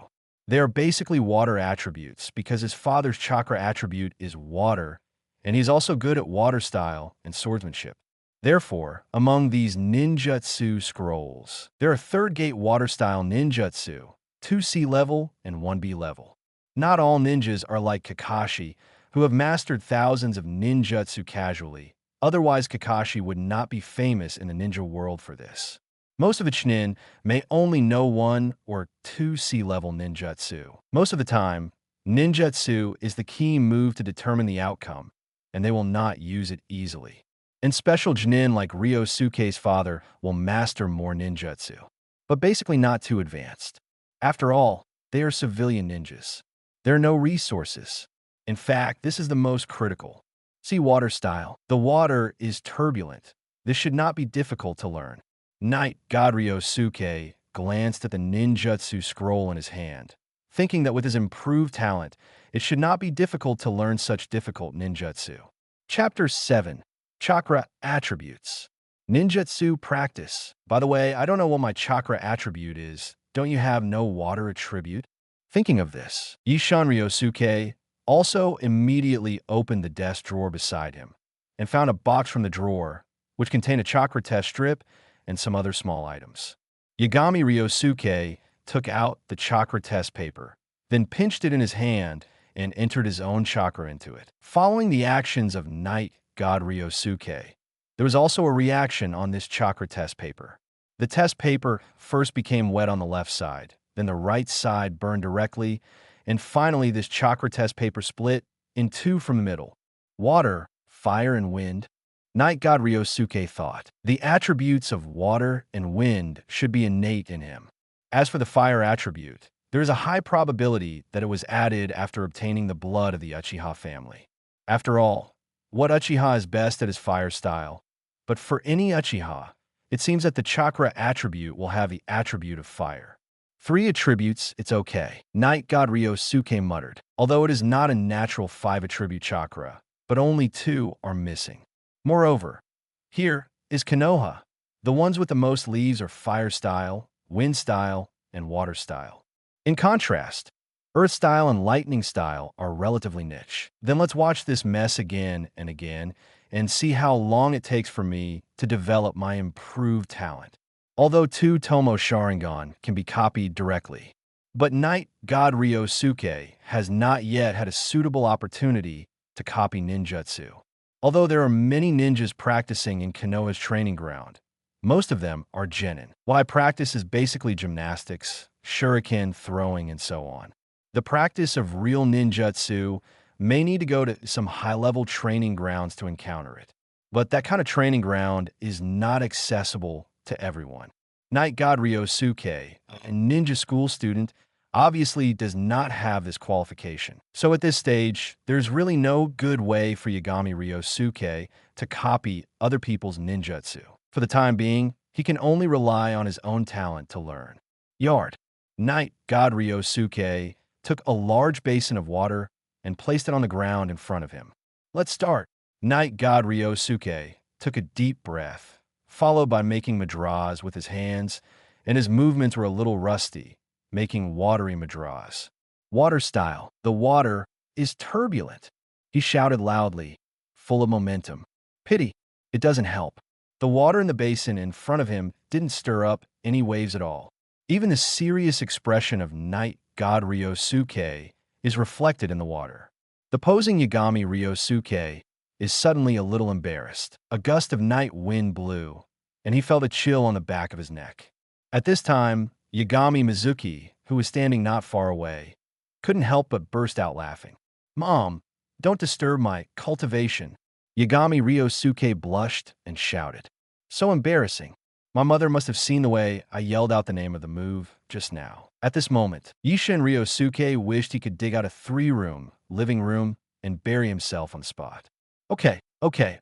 They are basically water attributes because his father's chakra attribute is water, and he's also good at water style and swordsmanship. Therefore, among these ninjutsu scrolls, there are third gate water style ninjutsu, 2C level and 1B level. Not all ninjas are like Kakashi, who have mastered thousands of ninjutsu casually. Otherwise, Kakashi would not be famous in the ninja world for this. Most of the Chunin may only know 1 or 2C level ninjutsu. Most of the time, ninjutsu is the key move to determine the outcome, and they will not use it easily. And special Chunin like Ryosuke's father will master more ninjutsu, but basically not too advanced. After all, they are civilian ninjas. There are no resources. In fact, this is the most critical. See water style. The water is turbulent. This should not be difficult to learn. Knight God Ryosuke glanced at the ninjutsu scroll in his hand, thinking that with his improved talent, it should not be difficult to learn such difficult ninjutsu. Chapter 7. Chakra Attributes. Ninjutsu Practice. By the way, I don't know what my chakra attribute is. Don't you have no water attribute? Thinking of this, Ishan Ryosuke also immediately opened the desk drawer beside him and found a box from the drawer, which contained a chakra test strip and some other small items. Yagami Ryosuke took out the chakra test paper, then pinched it in his hand and entered his own chakra into it. Following the actions of Knight God Ryosuke, there was also a reaction on this chakra test paper. The test paper first became wet on the left side, then the right side burned directly, and finally this chakra test paper split in two from the middle. Water, fire, and wind. Knight God Ryosuke thought. The attributes of water and wind should be innate in him. As for the fire attribute, there is a high probability that it was added after obtaining the blood of the Uchiha family. After all, what Uchiha is best at is fire style, but for any Uchiha, it seems that the chakra attribute will have the attribute of fire. 3 attributes, it's okay. Knight God Ryosuke muttered, although it is not a natural 5 attribute chakra, but only 2 are missing. Moreover, here is Konoha. The ones with the most leaves are fire style, wind style, and water style. In contrast, earth style and lightning style are relatively niche. Then let's watch this mess again and again and see how long it takes for me to develop my improved talent. Although 2 Tomo Sharingan can be copied directly. But Knight God Ryosuke has not yet had a suitable opportunity to copy ninjutsu. Although there are many ninjas practicing in Konoha's training ground, most of them are genin. While practice is basically gymnastics, shuriken, throwing, and so on. The practice of real ninjutsu may need to go to some high-level training grounds to encounter it. But that kind of training ground is not accessible to everyone. Knight God Ryosuke, a ninja school student, obviously does not have this qualification. So at this stage, there's really no good way for Yagami Ryosuke to copy other people's ninjutsu. For the time being, he can only rely on his own talent to learn. Yard. Knight God Ryosuke took a large basin of water and placed it on the ground in front of him. Let's start. Knight God Ryosuke took a deep breath, followed by making madras with his hands, and his movements were a little rusty, making watery madras. Water style. The water is turbulent. He shouted loudly, full of momentum. Pity, it doesn't help. The water in the basin in front of him didn't stir up any waves at all. Even the serious expression of Knight God Ryosuke is reflected in the water. The posing Yagami Ryosuke is suddenly a little embarrassed. A gust of night wind blew, and he felt a chill on the back of his neck. At this time, Yagami Mizuki, who was standing not far away, couldn't help but burst out laughing. "Mom, don't disturb my cultivation." Yagami Ryosuke blushed and shouted. "So embarrassing. My mother must have seen the way I yelled out the name of the move just now." At this moment, Isshin Ryosuke wished he could dig out a 3-room living room and bury himself on the spot. Okay,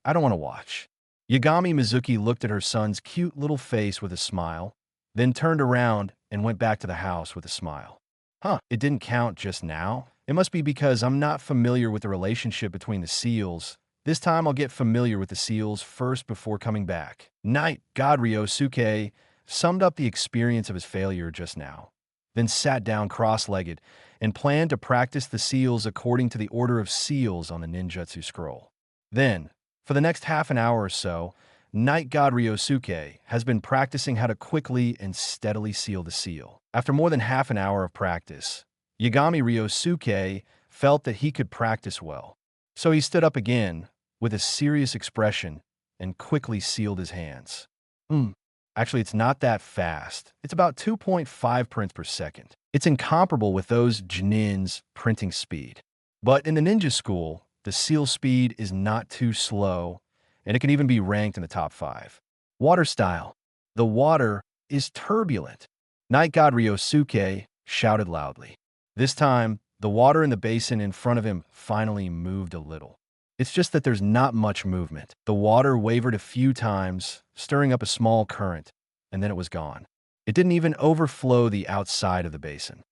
I don't want to watch." Yagami Mizuki looked at her son's cute little face with a smile, then turned around and went back to the house with a smile. It didn't count just now? It must be because I'm not familiar with the relationship between the seals This time I'll get familiar with the seals first before coming back. Knight God Ryosuke summed up the experience of his failure just now, then sat down cross-legged and planned to practice the seals according to the order of seals on the ninjutsu scroll. Then, for the next half an hour or so, Knight God Ryosuke has been practicing how to quickly and steadily seal the seal. After more than half an hour of practice, Yagami Ryosuke felt that he could practice well. So he stood up again with a serious expression and quickly sealed his hands. Actually, it's not that fast. It's about 2.5 prints per second. It's incomparable with those Junin's printing speed. But in the ninja school, the seal speed is not too slow, and it can even be ranked in the top 5. Water style. The water is turbulent. Knight God Ryosuke shouted loudly. This time, the water in the basin in front of him finally moved a little. It's just that there's not much movement. The water wavered a few times, stirring up a small current, and then it was gone. It didn't even overflow the outside of the basin.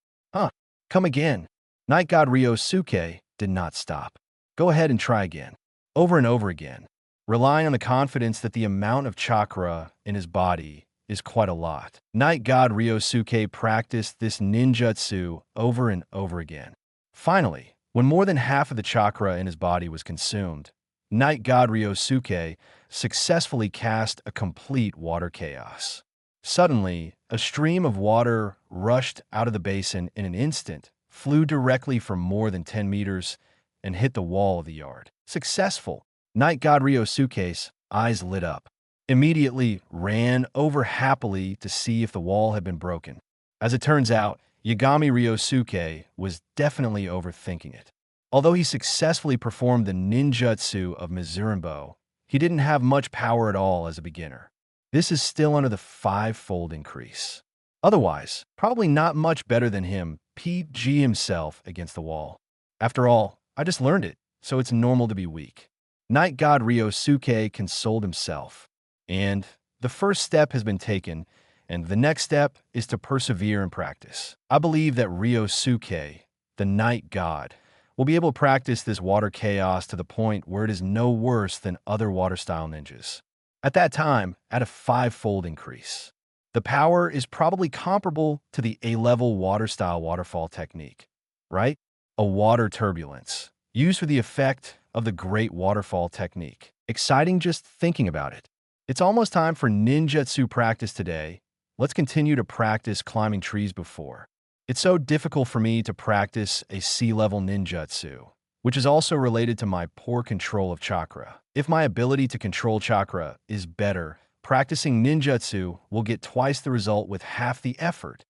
Come again. Knight God Ryosuke did not stop. Go ahead and try again. Over and over again, relying on the confidence that the amount of chakra in his body is quite a lot. Knight God Ryosuke practiced this ninjutsu over and over again. Finally, when more than half of the chakra in his body was consumed, Knight God Ryosuke successfully cast a complete water chaos. Suddenly, a stream of water rushed out of the basin in an instant, flew directly for more than 10 meters, and hit the wall of the yard. Successful! Knight God Ryosuke's eyes lit up. Immediately ran over happily to see if the wall had been broken. As it turns out, Yagami Ryosuke was definitely overthinking it. Although he successfully performed the ninjutsu of Mizurenbo, he didn't have much power at all as a beginner. This is still under the 5-fold increase. Otherwise, probably not much better than him, PG himself against the wall. After all, I just learned it, so it's normal to be weak. Knight God Ryosuke consoled himself. And the first step has been taken, and the next step is to persevere and practice. I believe that Ryosuke, the Night God, will be able to practice this water chaos to the point where it is no worse than other water-style ninjas. At that time, at a 5-fold increase. The power is probably comparable to the A-level water-style waterfall technique, right? A water turbulence, used for the effect of the great waterfall technique. Exciting just thinking about it. It's almost time for ninjutsu practice today. Let's continue to practice climbing trees before. It's so difficult for me to practice a C-level ninjutsu, which is also related to my poor control of chakra. If my ability to control chakra is better, practicing ninjutsu will get twice the result with half the effort.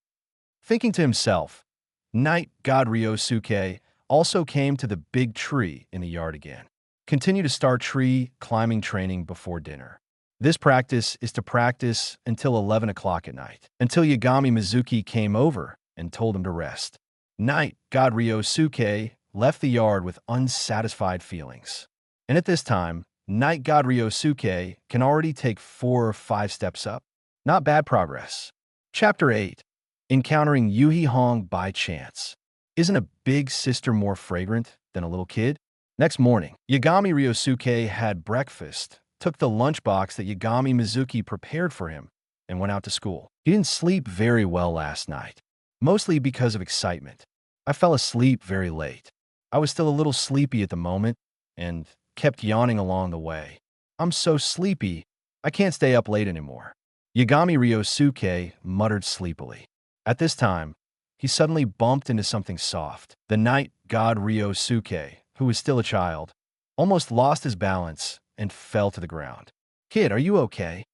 Thinking to himself, Knight God Ryosuke also came to the big tree in the yard again. Continue to start tree climbing training before dinner. This practice is to practice until 11 o'clock at night, until Yagami Mizuki came over and told him to rest. Knight God Ryosuke left the yard with unsatisfied feelings. And at this time, Knight God Ryosuke can already take 4 or 5 steps up. Not bad progress. Chapter 8. Encountering Yuhi Hong by chance. Isn't a big sister more fragrant than a little kid? Next morning, Yagami Ryosuke had breakfast, took the lunchbox that Yagami Mizuki prepared for him, and went out to school. He didn't sleep very well last night, mostly because of excitement. I fell asleep very late. I was still a little sleepy at the moment, and kept yawning along the way. I'm so sleepy, I can't stay up late anymore. Yagami Ryosuke muttered sleepily. At this time, he suddenly bumped into something soft. The Night God Ryosuke, who was still a child, almost lost his balance and fell to the ground. Kid, are you okay?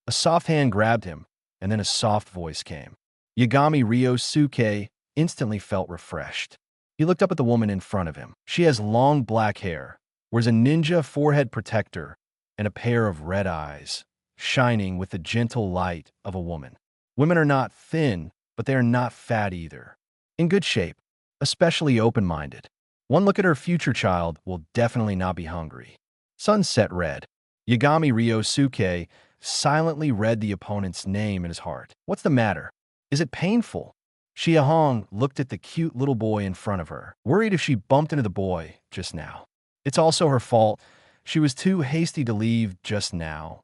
A soft hand grabbed him, and then a soft voice came. Yagami Ryosuke instantly felt refreshed. He looked up at the woman in front of him. She has long black hair, wears a ninja forehead protector, and a pair of red eyes, shining with the gentle light of a woman. Women are not thin, but they are not fat either. In good shape, especially open-minded. One look at her future child will definitely not be hungry. Sunset red. Yagami Ryosuke silently read the opponent's name in his heart. What's the matter? Is it painful? Xia Hong looked at the cute little boy in front of her, worried if she bumped into the boy just now. It's also her fault She was too hasty to leave just now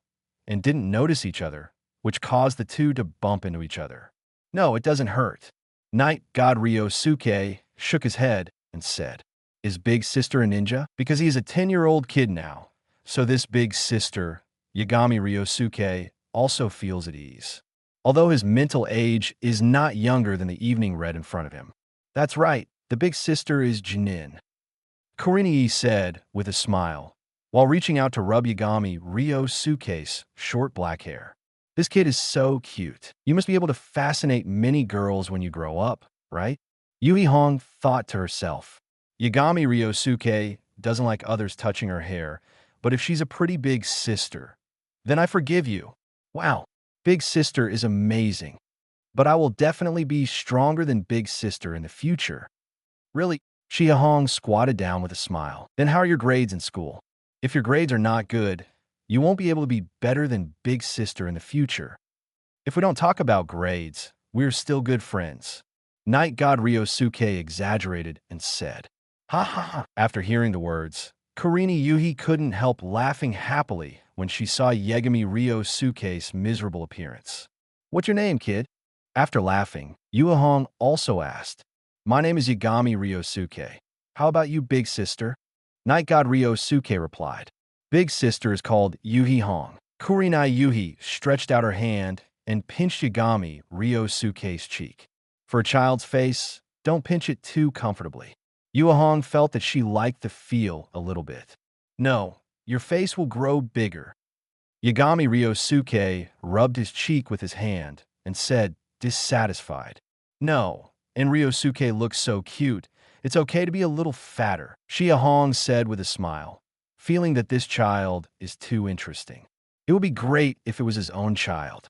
and didn't notice each other, which caused the two to bump into each other. No, it doesn't hurt. Knight God Ryosuke shook his head and said, "Is big sister a ninja?" Because he's a 10-year-old kid now. So this big sister, Yagami Ryosuke, also feels at ease. Although his mental age is not younger than the evening red in front of him. That's right, the big sister is Jinin. Kurini said with a smile, while reaching out to rub Yagami Ryosuke's short black hair. This kid is so cute. You must be able to fascinate many girls when you grow up, right? Yui Hong thought to herself. Yagami Ryosuke doesn't like others touching her hair, but if she's a pretty big sister, then I forgive you. Wow, big sister is amazing. But I will definitely be stronger than big sister in the future. Really? Shia Hong squatted down with a smile. Then how are your grades in school? If your grades are not good, you won't be able to be better than big sister in the future. If we don't talk about grades, we're still good friends. Knight God Ryosuke exaggerated and said, "Ha ha ha." After hearing the words, Kurini Yuhi couldn't help laughing happily when she saw Yagami Ryosuke's miserable appearance. "What's your name, kid?" After laughing, Yuahong also asked, "My name is Yagami Ryosuke. How about you, big sister?" Knight God Ryosuke replied, "Big sister is called Yuhi Hong." Kurinai Yuhi stretched out her hand and pinched Yagami Ryosuke's cheek. For a child's face, don't pinch it too comfortably. Yuahong felt that she liked the feel a little bit. "No, your face will grow bigger." Yagami Ryosuke rubbed his cheek with his hand and said, dissatisfied, "No, and Ryosuke looks so cute. It's okay to be a little fatter," Shia Hong said with a smile, feeling that this child is too interesting. It would be great if it was his own child.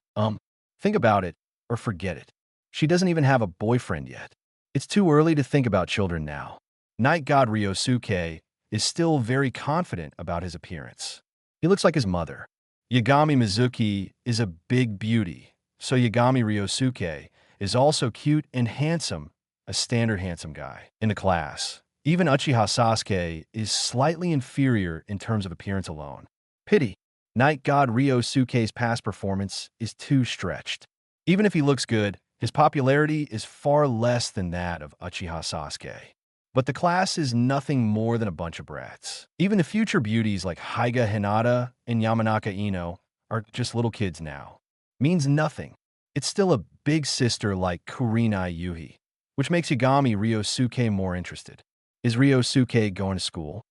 Think about it or forget it. She doesn't even have a boyfriend yet. It's too early to think about children now. Knight God Ryosuke is still very confident about his appearance. He looks like his mother. Yagami Mizuki is a big beauty, so Yagami Ryosuke is also cute and handsome, a standard handsome guy in the class. Even Uchiha Sasuke is slightly inferior in terms of appearance alone. Pity. Knight God Ryosuke's past performance is too stretched. Even if he looks good, his popularity is far less than that of Uchiha Sasuke. But the class is nothing more than a bunch of brats. Even the future beauties like Haiga Hinata and Yamanaka Ino are just little kids now. Means nothing. It's still a big sister like Kurinai Yuhi, which makes Yagami Ryosuke more interested. Is Ryosuke going to school?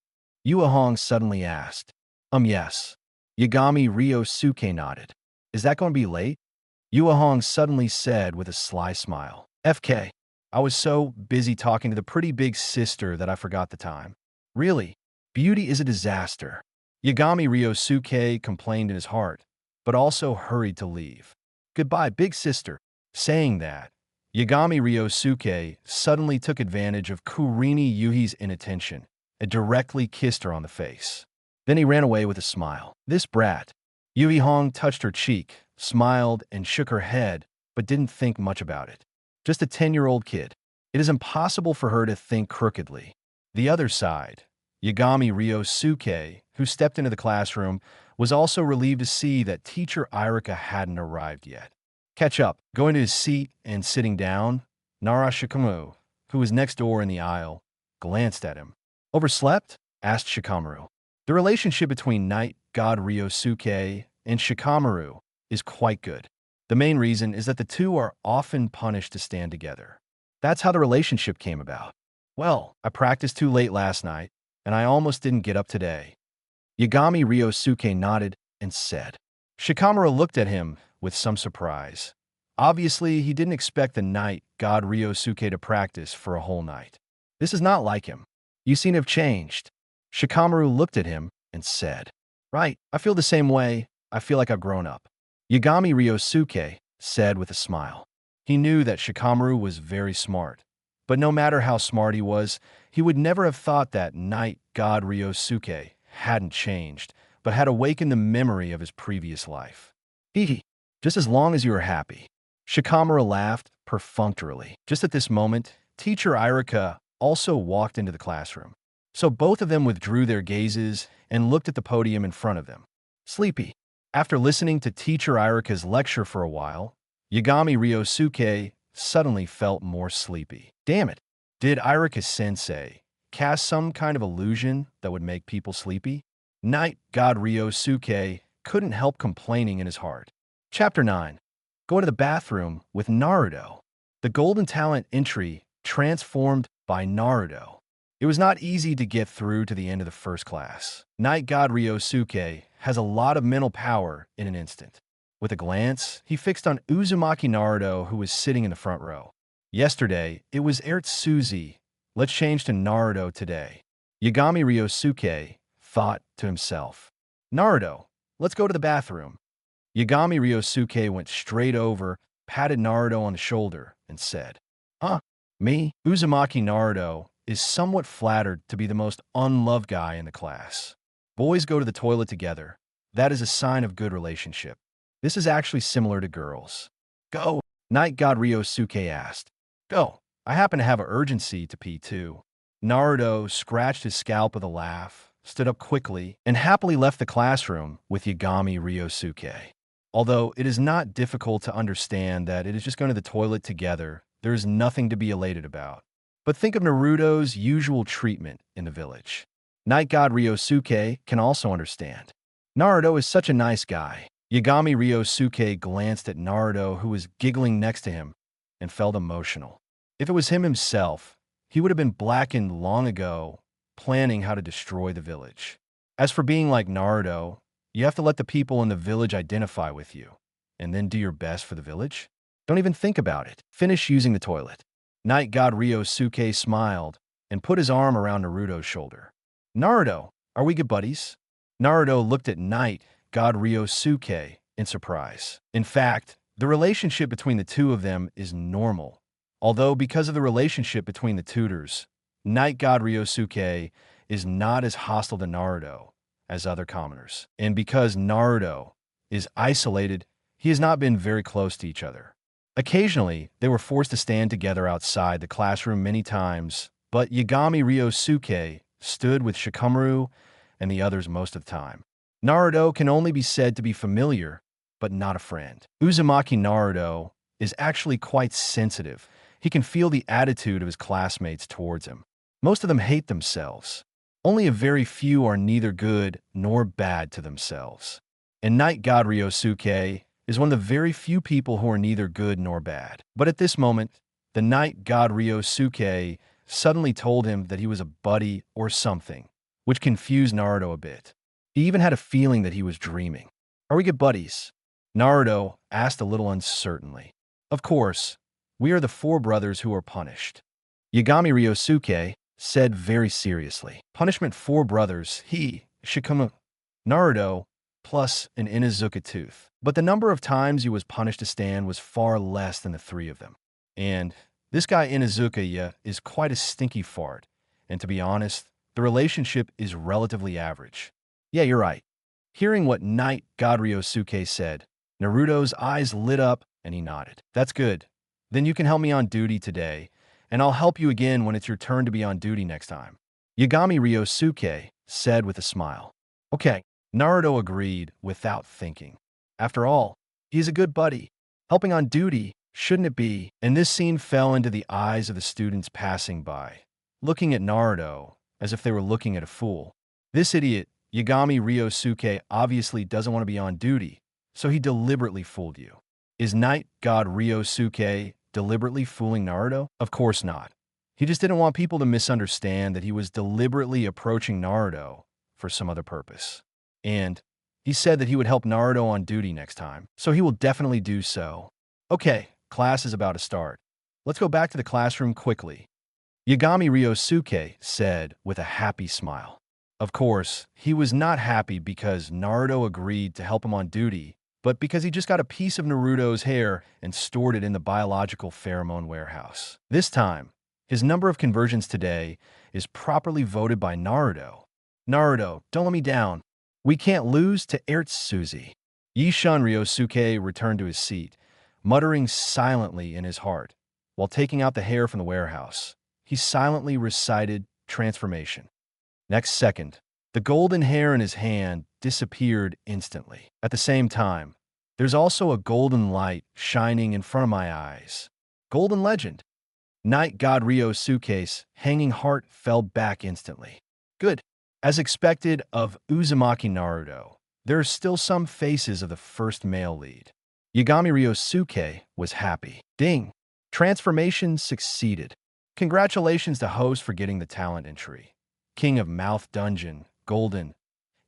Yuahong suddenly asked. Yes. Yagami Ryosuke nodded. Is that going to be late? Yuahong suddenly said with a sly smile. FK. I was so busy talking to the pretty big sister that I forgot the time. Really, beauty is a disaster. Yagami Ryosuke complained in his heart, but also hurried to leave. Goodbye, big sister. Saying that, Yagami Ryosuke suddenly took advantage of Kurini Yuhi's inattention and directly kissed her on the face. Then he ran away with a smile. This brat. Yui Hong touched her cheek, smiled, and shook her head, but didn't think much about it. Just a 10-year-old kid. It is impossible for her to think crookedly. The other side, Yagami Ryosuke, who stepped into the classroom, was also relieved to see that teacher Irika hadn't arrived yet. Catch up. Going to his seat and sitting down, Nara Shikamaru, who was next door in the aisle, glanced at him. Overslept? Asked Shikamaru. The relationship between Knight God Ryosuke and Shikamaru is quite good. The main reason is that the two are often punished to stand together. That's how the relationship came about. Well, I practiced too late last night, and I almost didn't get up today. Yagami Ryosuke nodded and said. Shikamaru looked at him with some surprise. Obviously, he didn't expect the Knight God Ryosuke to practice for a whole night. This is not like him. You seem to have changed. Shikamaru looked at him and said. Right, I feel the same way. I feel like I've grown up. Yagami Ryosuke said with a smile. He knew that Shikamaru was very smart, but no matter how smart he was, he would never have thought that Knight God Ryosuke hadn't changed, but had awakened the memory of his previous life. Hee, just as long as you are happy. Shikamaru laughed perfunctorily. Just at this moment, teacher Irika also walked into the classroom. So both of them withdrew their gazes and looked at the podium in front of them. Sleepy. After listening to teacher Irika's lecture for a while, Yagami Ryosuke suddenly felt more sleepy. Damn it. Did Irika-sensei cast some kind of illusion that would make people sleepy? Night God Ryosuke couldn't help complaining in his heart. Chapter 9. Go to the bathroom with Naruto. The Golden Talent entry transformed by Naruto. It was not easy to get through to the end of the first class. Night God Ryosuke has a lot of mental power in an instant. With a glance, he fixed on Uzumaki Naruto, who was sitting in the front row. Yesterday, it was Ertsuzi. Let's change to Naruto today. Yagami Ryosuke thought to himself. Naruto, let's go to the bathroom. Yagami Ryosuke went straight over, patted Naruto on the shoulder, and said, Huh? Me? Uzumaki Naruto is somewhat flattered to be the most unloved guy in the class. Boys go to the toilet together. That is a sign of good relationship. This is actually similar to girls. Go. Night God Ryosuke asked. Go. I happen to have an urgency to pee too. Naruto scratched his scalp with a laugh, stood up quickly, and happily left the classroom with Yagami Ryosuke. Although it is not difficult to understand that it is just going to the toilet together, there is nothing to be elated about. But think of Naruto's usual treatment in the village. Night God Ryosuke can also understand. Naruto is such a nice guy. Yagami Ryosuke glanced at Naruto, who was giggling next to him, and felt emotional. If it was him himself, he would have been blackened long ago, planning how to destroy the village. As for being like Naruto, you have to let the people in the village identify with you, and then do your best for the village. Don't even think about it. Finish using the toilet. Night God Ryosuke smiled and put his arm around Naruto's shoulder. Naruto, are we good buddies? Naruto looked at Night God Ryosuke in surprise. In fact, the relationship between the two of them is normal. Although because of the relationship between the tutors, Night God Ryosuke is not as hostile to Naruto as other commoners. And because Naruto is isolated, he has not been very close to each other. Occasionally, they were forced to stand together outside the classroom many times, but Yagami Ryosuke stood with Shikamaru and the others most of the time. Naruto can only be said to be familiar, but not a friend. Uzumaki Naruto is actually quite sensitive. He can feel the attitude of his classmates towards him. Most of them hate themselves. Only a very few are neither good nor bad to themselves. And Night God Ryosuke is one of the very few people who are neither good nor bad. But at this moment, the Night God Ryosuke suddenly told him that he was a buddy or something, which confused Naruto a bit. He even had a feeling that he was dreaming. Are we good buddies? Naruto asked a little uncertainly. Of course, we are the four brothers who are punished. Yagami Ryosuke said very seriously. Punishment four brothers, he, Shikamaru, Naruto, plus an Inuzuka tooth. But the number of times he was punished to stand was far less than the three of them. And this guy Inuzuka is quite a stinky fart. And to be honest, the relationship is relatively average. Yeah, you're right. Hearing what Night God Ryosuke said, Naruto's eyes lit up and he nodded. That's good. Then you can help me on duty today, and I'll help you again when it's your turn to be on duty next time. Yagami Ryosuke said with a smile. Okay, Naruto agreed without thinking. After all, he's a good buddy. Helping on duty, shouldn't it be? And this scene fell into the eyes of the students passing by, looking at Naruto as if they were looking at a fool. This idiot, Yagami Ryosuke, obviously doesn't want to be on duty, so he deliberately fooled you. Is Night God Ryosuke deliberately fooling Naruto? Of course not. He just didn't want people to misunderstand that he was deliberately approaching Naruto for some other purpose. And he said that he would help Naruto on duty next time, so he will definitely do so. Okay, class is about to start. Let's go back to the classroom quickly. Yagami Ryosuke said with a happy smile. Of course, he was not happy because Naruto agreed to help him on duty, but because he just got a piece of Naruto's hair and stored it in the biological pheromone warehouse. This time, his number of conversions today is properly voted by Naruto. Naruto, don't let me down. We can't lose to Ertsuzi. Yishun Ryosuke returned to his seat, muttering silently in his heart. While taking out the hair from the warehouse, he silently recited transformation. Next second, the golden hair in his hand disappeared instantly. At the same time, there's also a golden light shining in front of my eyes. Golden legend. Night God Ryosuke's hanging heart fell back instantly. Good. As expected of Uzumaki Naruto, there are still some faces of the first male lead. Yagami Ryosuke was happy. Ding! Transformation succeeded. Congratulations to host for getting the talent entry. King of Mouth Dungeon, Golden.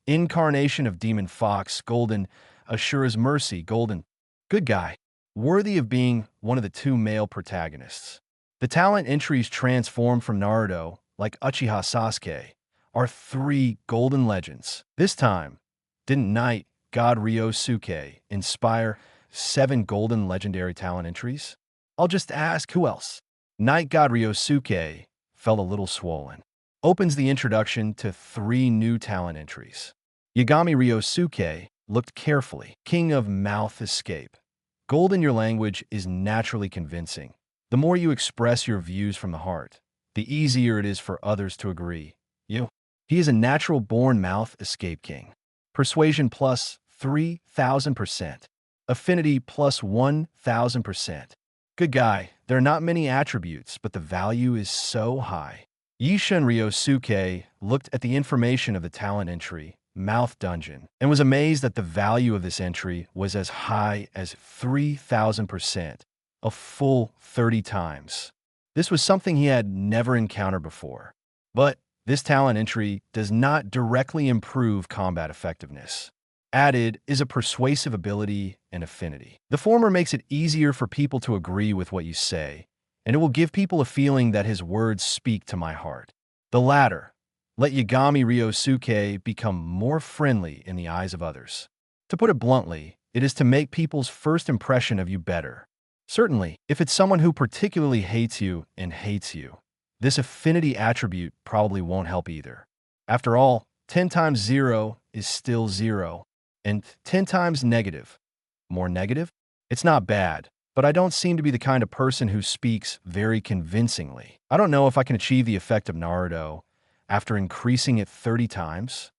Incarnation of Demon Fox, Golden. Ashura's Mercy, Golden. Good guy. Worthy of being one of the two male protagonists. The talent entries transformed from Naruto, like Uchiha Sasuke, are 3 golden legends. This time, didn't Night God Ryosuke inspire 7 golden legendary talent entries? I'll just ask, who else? Night God Ryosuke felt a little swollen. Opens the introduction to 3 new talent entries. Yagami Ryosuke looked carefully. King of Mouth Escape. Golden, your language is naturally convincing. The more you express your views from the heart, the easier it is for others to agree. He is a natural-born mouth escape king. Persuasion plus 3,000%. Affinity plus 1,000%. Good guy. There are not many attributes, but the value is so high. Yishin Ryosuke looked at the information of the talent entry, Mouth Dungeon, and was amazed that the value of this entry was as high as 3,000%, a full 30 times. This was something he had never encountered before. But this talent entry does not directly improve combat effectiveness. Added is a persuasive ability and affinity. The former makes it easier for people to agree with what you say, and it will give people a feeling that his words speak to my heart. The latter, let Yagami Ryosuke become more friendly in the eyes of others. To put it bluntly, it is to make people's first impression of you better. Certainly, if it's someone who particularly hates you and hates you, this affinity attribute probably won't help either. After all, 10 times 0 is still 0, and 10 times negative. More negative? It's not bad, but I don't seem to be the kind of person who speaks very convincingly. I don't know if I can achieve the effect of Naruto after increasing it 30 times.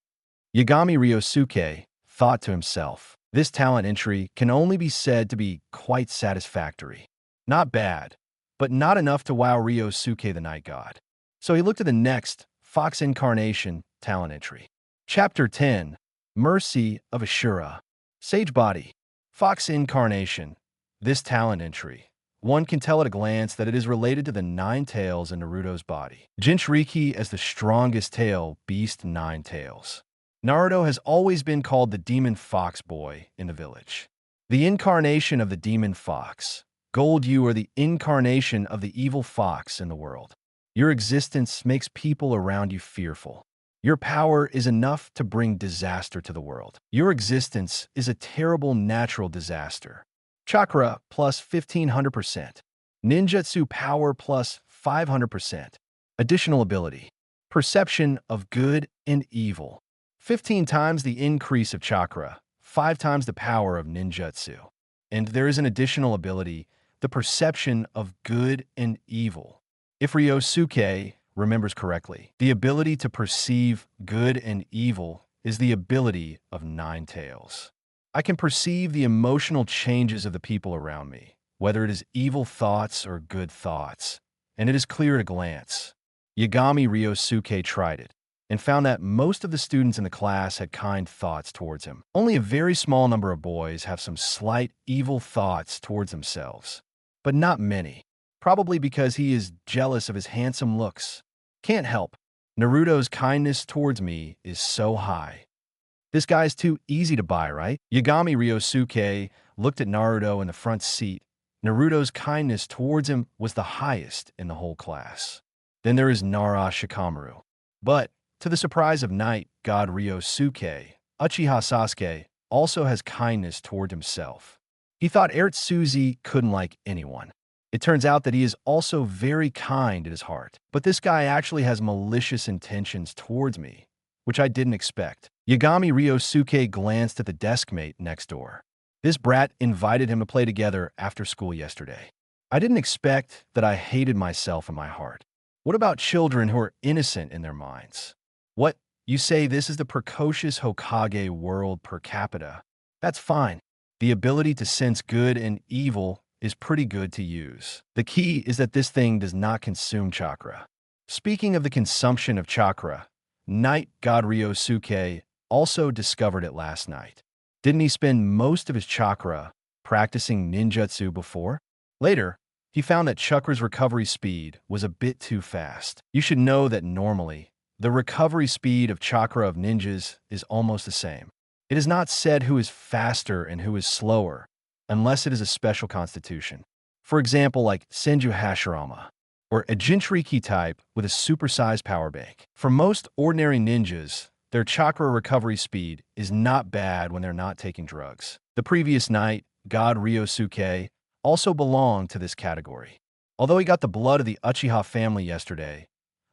Yagami Ryosuke thought to himself, this talent entry can only be said to be quite satisfactory. Not bad, but not enough to wow Ryosuke the Night God. So he looked at the next Fox Incarnation talent entry. Chapter 10, Mercy of Ashura. Sage Body. Fox Incarnation. This talent entry. One can tell at a glance that it is related to the 9 tails in Naruto's body. Jinchuriki as the strongest tail, Beast 9 Tails. Naruto has always been called the Demon Fox Boy in the village. The incarnation of the Demon Fox. Gold, you are the incarnation of the evil fox in the world. Your existence makes people around you fearful. Your power is enough to bring disaster to the world. Your existence is a terrible natural disaster. Chakra plus 1,500%. Ninjutsu power plus 500%. Additional ability. Perception of good and evil. 15 times the increase of chakra, 5 times the power of ninjutsu. And there is an additional ability, the perception of good and evil. If Ryosuke remembers correctly, the ability to perceive good and evil is the ability of 9 tails. I can perceive the emotional changes of the people around me, whether it is evil thoughts or good thoughts, and it is clear at a glance. Yagami Ryosuke tried it, and found that most of the students in the class had kind thoughts towards him. Only a very small number of boys have some slight evil thoughts towards themselves, but not many, probably because he is jealous of his handsome looks. Can't help. Naruto's kindness towards me is so high. This guy's too easy to buy, right? Yagami Ryosuke looked at Naruto in the front seat. Naruto's kindness towards him was the highest in the whole class. Then there is Nara Shikamaru. But, to the surprise of Night God Ryosuke, Uchiha Sasuke also has kindness toward himself. He thought Ertsuzi couldn't like anyone. It turns out that he is also very kind at his heart. But this guy actually has malicious intentions towards me, which I didn't expect. Yagami Ryosuke glanced at the deskmate next door. This brat invited him to play together after school yesterday. I didn't expect that I hated myself in my heart. What about children who are innocent in their minds? What? You say this is the precocious Hokage world per capita? That's fine. The ability to sense good and evil is pretty good to use. The key is that this thing does not consume chakra. Speaking of the consumption of chakra, Night God Ryosuke also discovered it last night. Didn't he spend most of his chakra practicing ninjutsu before? Later, he found that Chakra's recovery speed was a bit too fast. You should know that normally, the recovery speed of chakra of ninjas is almost the same. It is not said who is faster and who is slower, unless it is a special constitution. For example, like Senju Hashirama, or a Jinchuriki type with a supersized power bank. For most ordinary ninjas, their chakra recovery speed is not bad when they're not taking drugs. The previous night, God Ryosuke also belonged to this category. Although he got the blood of the Uchiha family yesterday,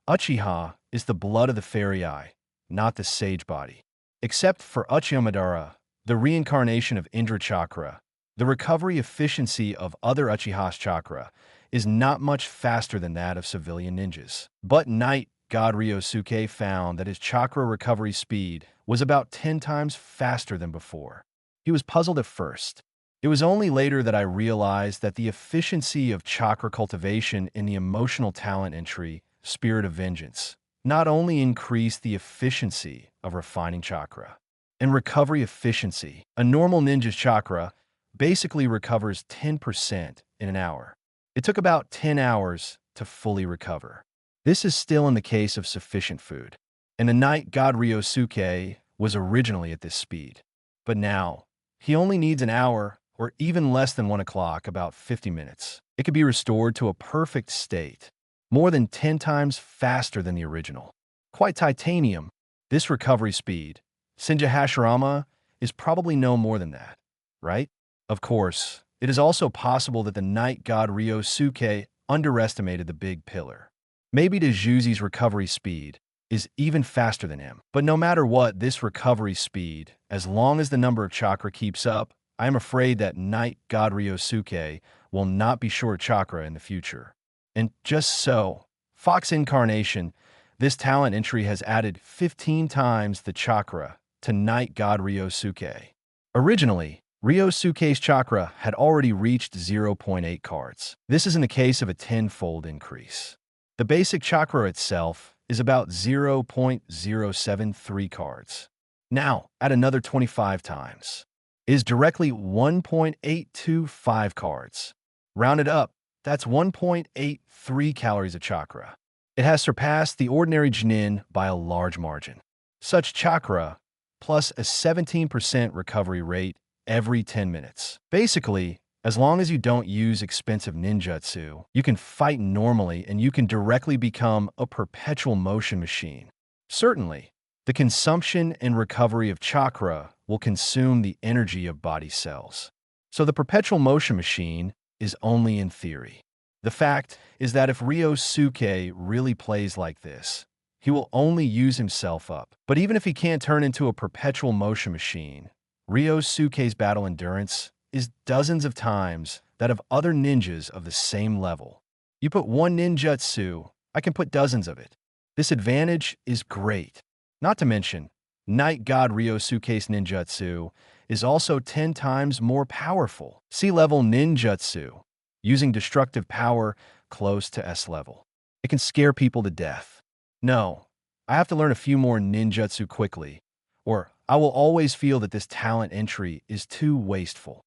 Uchiha is the blood of the fairy eye, not the sage body. Except for Uchiha Madara, the reincarnation of Indra chakra, the recovery efficiency of other Uchiha's chakra is not much faster than that of civilian ninjas. But Night God Ryosuke found that his chakra recovery speed was about 10 times faster than before. He was puzzled at first. It was only later that I realized that the efficiency of chakra cultivation in the emotional talent entry, Spirit of Vengeance, not only increased the efficiency of refining chakra. And recovery efficiency, a normal ninja's chakra basically recovers 10% in an hour. It took about 10 hours to fully recover. This is still in the case of sufficient food. And the Night God Ryosuke was originally at this speed. But now, he only needs an hour or even less than 1 o'clock, about 50 minutes. It could be restored to a perfect state, more than 10 times faster than the original. Quite titanium, this recovery speed. Senju Hashirama is probably no more than that, right? Of course, it is also possible that the Night God Ryosuke underestimated the big pillar. Maybe Dejuzi's recovery speed is even faster than him. But no matter what, this recovery speed, as long as the number of chakra keeps up, I am afraid that Night God Ryosuke will not be short chakra in the future. And just so, Fox Incarnation, this talent entry has added 15 times the chakra to Night God Ryosuke. Originally, Ryosuke's chakra had already reached 0.8 cards. This is in the case of a 10-fold increase. The basic chakra itself is about 0.073 cards. Now, add another 25 times. Is directly 1.825 cards. Rounded up, that's 1.83 calories of chakra. It has surpassed the ordinary Jinin by a large margin. Such chakra, plus a 17% recovery rate every 10 minutes. Basically, as long as you don't use expensive ninjutsu, you can fight normally and you can directly become a perpetual motion machine. Certainly, the consumption and recovery of chakra will consume the energy of body cells. So the perpetual motion machine is only in theory. The fact is that if Ryosuke really plays like this, he will only use himself up. But even if he can't turn into a perpetual motion machine, Ryosuke's battle endurance is dozens of times that of other ninjas of the same level. You put one ninjutsu, I can put dozens of it. This advantage is great. Not to mention, Night God Ryosuke's ninjutsu is also 10 times more powerful. C-level ninjutsu, using destructive power close to S-level. It can scare people to death. No, I have to learn a few more ninjutsu quickly, or I will always feel that this talent entry is too wasteful.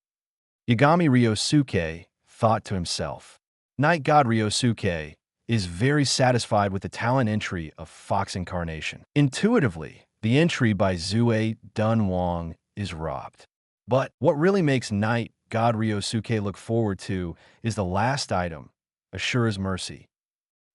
Yagami Ryosuke thought to himself. Night God Ryosuke is very satisfied with the talent entry of Fox Incarnation. Intuitively, the entry by Zue Dunwang is robbed. But what really makes Night God Ryosuke look forward to is the last item, Ashura's Mercy.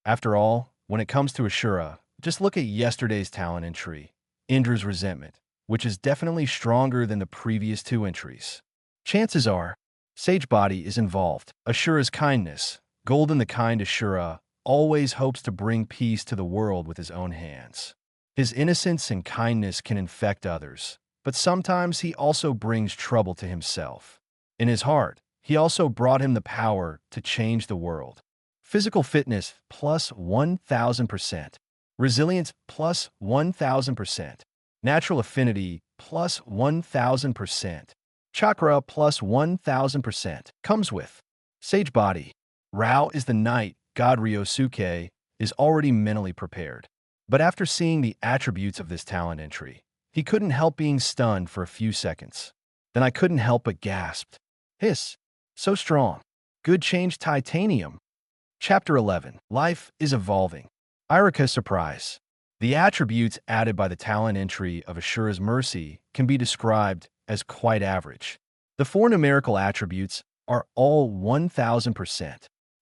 After all, when it comes to Ashura, just look at yesterday's talent entry, Indra's Resentment, which is definitely stronger than the previous two entries. Chances are, Sage Body is involved. Ashura's Kindness, Golden the Kind Ashura, always hopes to bring peace to the world with his own hands. His innocence and kindness can infect others, but sometimes he also brings trouble to himself. In his heart, he also brought him the power to change the world. Physical fitness plus 1,000%. Resilience plus 1000%. Natural affinity plus 1000%. Chakra plus 1000%. Comes with Sage Body. Rao is the knight god Ryosuke is already mentally prepared. But after seeing the attributes of this talent entry, he couldn't help being stunned for a few seconds. Then I couldn't help but gasped. Hiss. So strong. Good change titanium. Chapter 11. Life is evolving. Irika's surprise. The attributes added by the talent entry of Ashura's mercy can be described as quite average. The four numerical attributes are all 1000%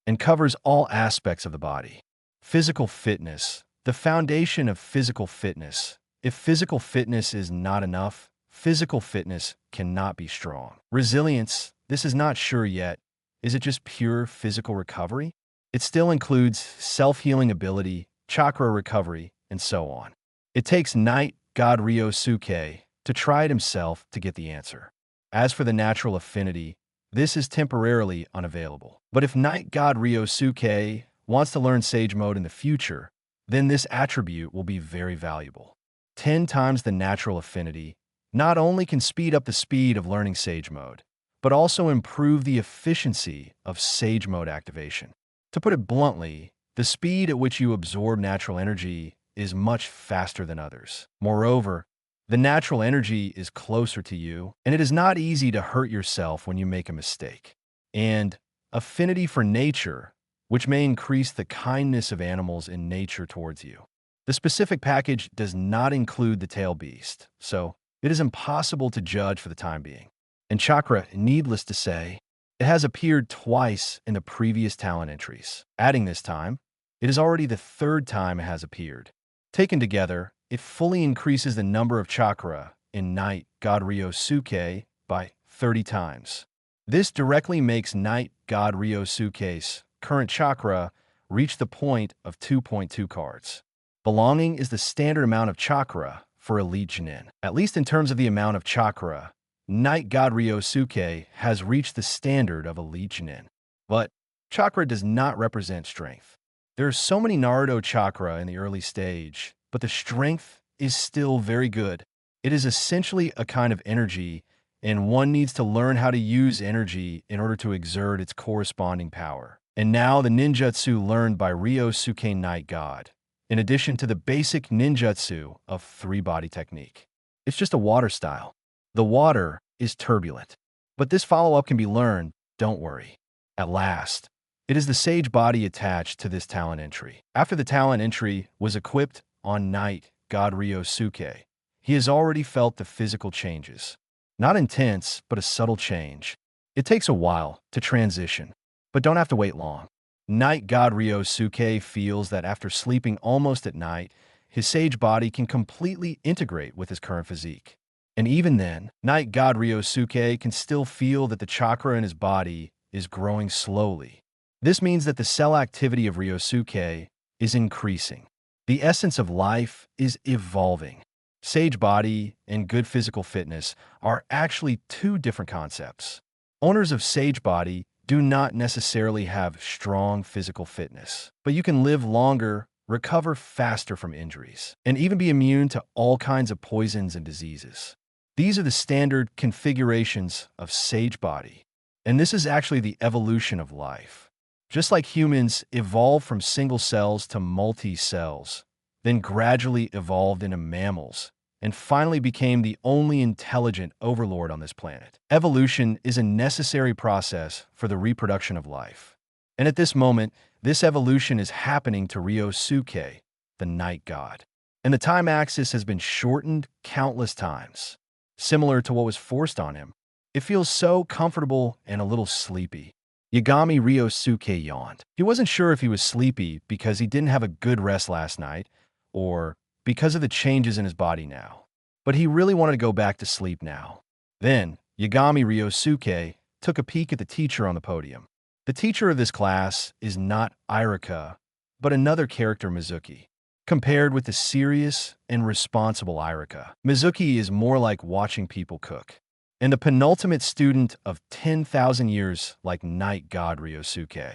and covers all aspects of the body. Physical fitness. The foundation of physical fitness. If physical fitness is not enough, physical fitness cannot be strong. Resilience. This is not sure yet. Is it just pure physical recovery? It still includes self-healing ability, chakra recovery, and so on. It takes Knight God Ryosuke to try it himself to get the answer. As for the natural affinity, this is temporarily unavailable. But if Knight God Ryosuke wants to learn Sage Mode in the future, then this attribute will be very valuable. 10 times the natural affinity not only can speed up the speed of learning Sage Mode, but also improve the efficiency of Sage Mode activation. To put it bluntly, the speed at which you absorb natural energy is much faster than others. Moreover, the natural energy is closer to you, and it is not easy to hurt yourself when you make a mistake. And affinity for nature, which may increase the kindness of animals in nature towards you. The specific package does not include the tail beast, so it is impossible to judge for the time being. And Chakra, needless to say, it has appeared twice in the previous talent entries. Adding this time, it is already the third time it has appeared. Taken together, it fully increases the number of chakra in Knight God Ryosuke by 30 times. This directly makes Knight God Ryosuke's current chakra reach the point of 2.2 cards. Belonging is the standard amount of chakra for elite Genin. At least in terms of the amount of chakra, Knight God Ryosuke has reached the standard of elite Genin. But chakra does not represent strength. There are so many Naruto chakra in the early stage, but the strength is still very good. It is essentially a kind of energy, and one needs to learn how to use energy in order to exert its corresponding power. And now the ninjutsu learned by Ryosuke Knight God, in addition to the basic ninjutsu of three-body technique. It's just a water style. The water is turbulent. But this follow-up can be learned, don't worry. At last, it is the Sage Body attached to this talent entry. After the talent entry was equipped on Knight God Ryosuke, he has already felt the physical changes. Not intense, but a subtle change. It takes a while to transition, but don't have to wait long. Knight God Ryosuke feels that after sleeping almost at night, his Sage Body can completely integrate with his current physique. And even then, Knight God Ryosuke can still feel that the chakra in his body is growing slowly. This means that the cell activity of Ryosuke is increasing. The essence of life is evolving. Sage Body and good physical fitness are actually two different concepts. Owners of Sage Body do not necessarily have strong physical fitness, but you can live longer, recover faster from injuries, and even be immune to all kinds of poisons and diseases. These are the standard configurations of Sage Body, and this is actually the evolution of life. Just like humans evolved from single cells to multi-cells, then gradually evolved into mammals, and finally became the only intelligent overlord on this planet. Evolution is a necessary process for the reproduction of life. And at this moment, this evolution is happening to Ryosuke, the Night God. And the time axis has been shortened countless times. Similar to what was forced on him, it feels so comfortable and a little sleepy. Yagami Ryosuke yawned. He wasn't sure if he was sleepy because he didn't have a good rest last night, or because of the changes in his body now. But he really wanted to go back to sleep now. Then, Yagami Ryosuke took a peek at the teacher on the podium. The teacher of this class is not Irika, but another character, Mizuki. Compared with the serious and responsible Irika, Mizuki is more like watching people cook. And the penultimate student of 10,000 years like Night God Ryosuke.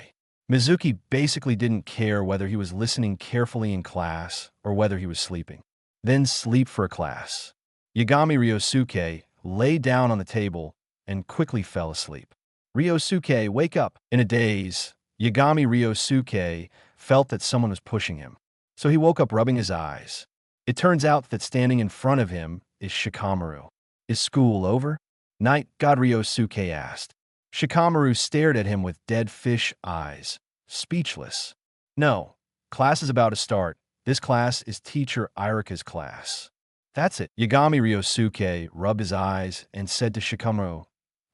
Mizuki basically didn't care whether he was listening carefully in class or whether he was sleeping. Then sleep for a class. Yagami Ryosuke lay down on the table and quickly fell asleep. Ryosuke, wake up! In a daze, Yagami Ryosuke felt that someone was pushing him. So he woke up rubbing his eyes. It turns out that standing in front of him is Shikamaru. Is school over? Night God Ryosuke asked. Shikamaru stared at him with dead fish eyes, speechless. No, class is about to start. This class is teacher Irika's class. That's it. Yagami Ryosuke rubbed his eyes and said to Shikamaru,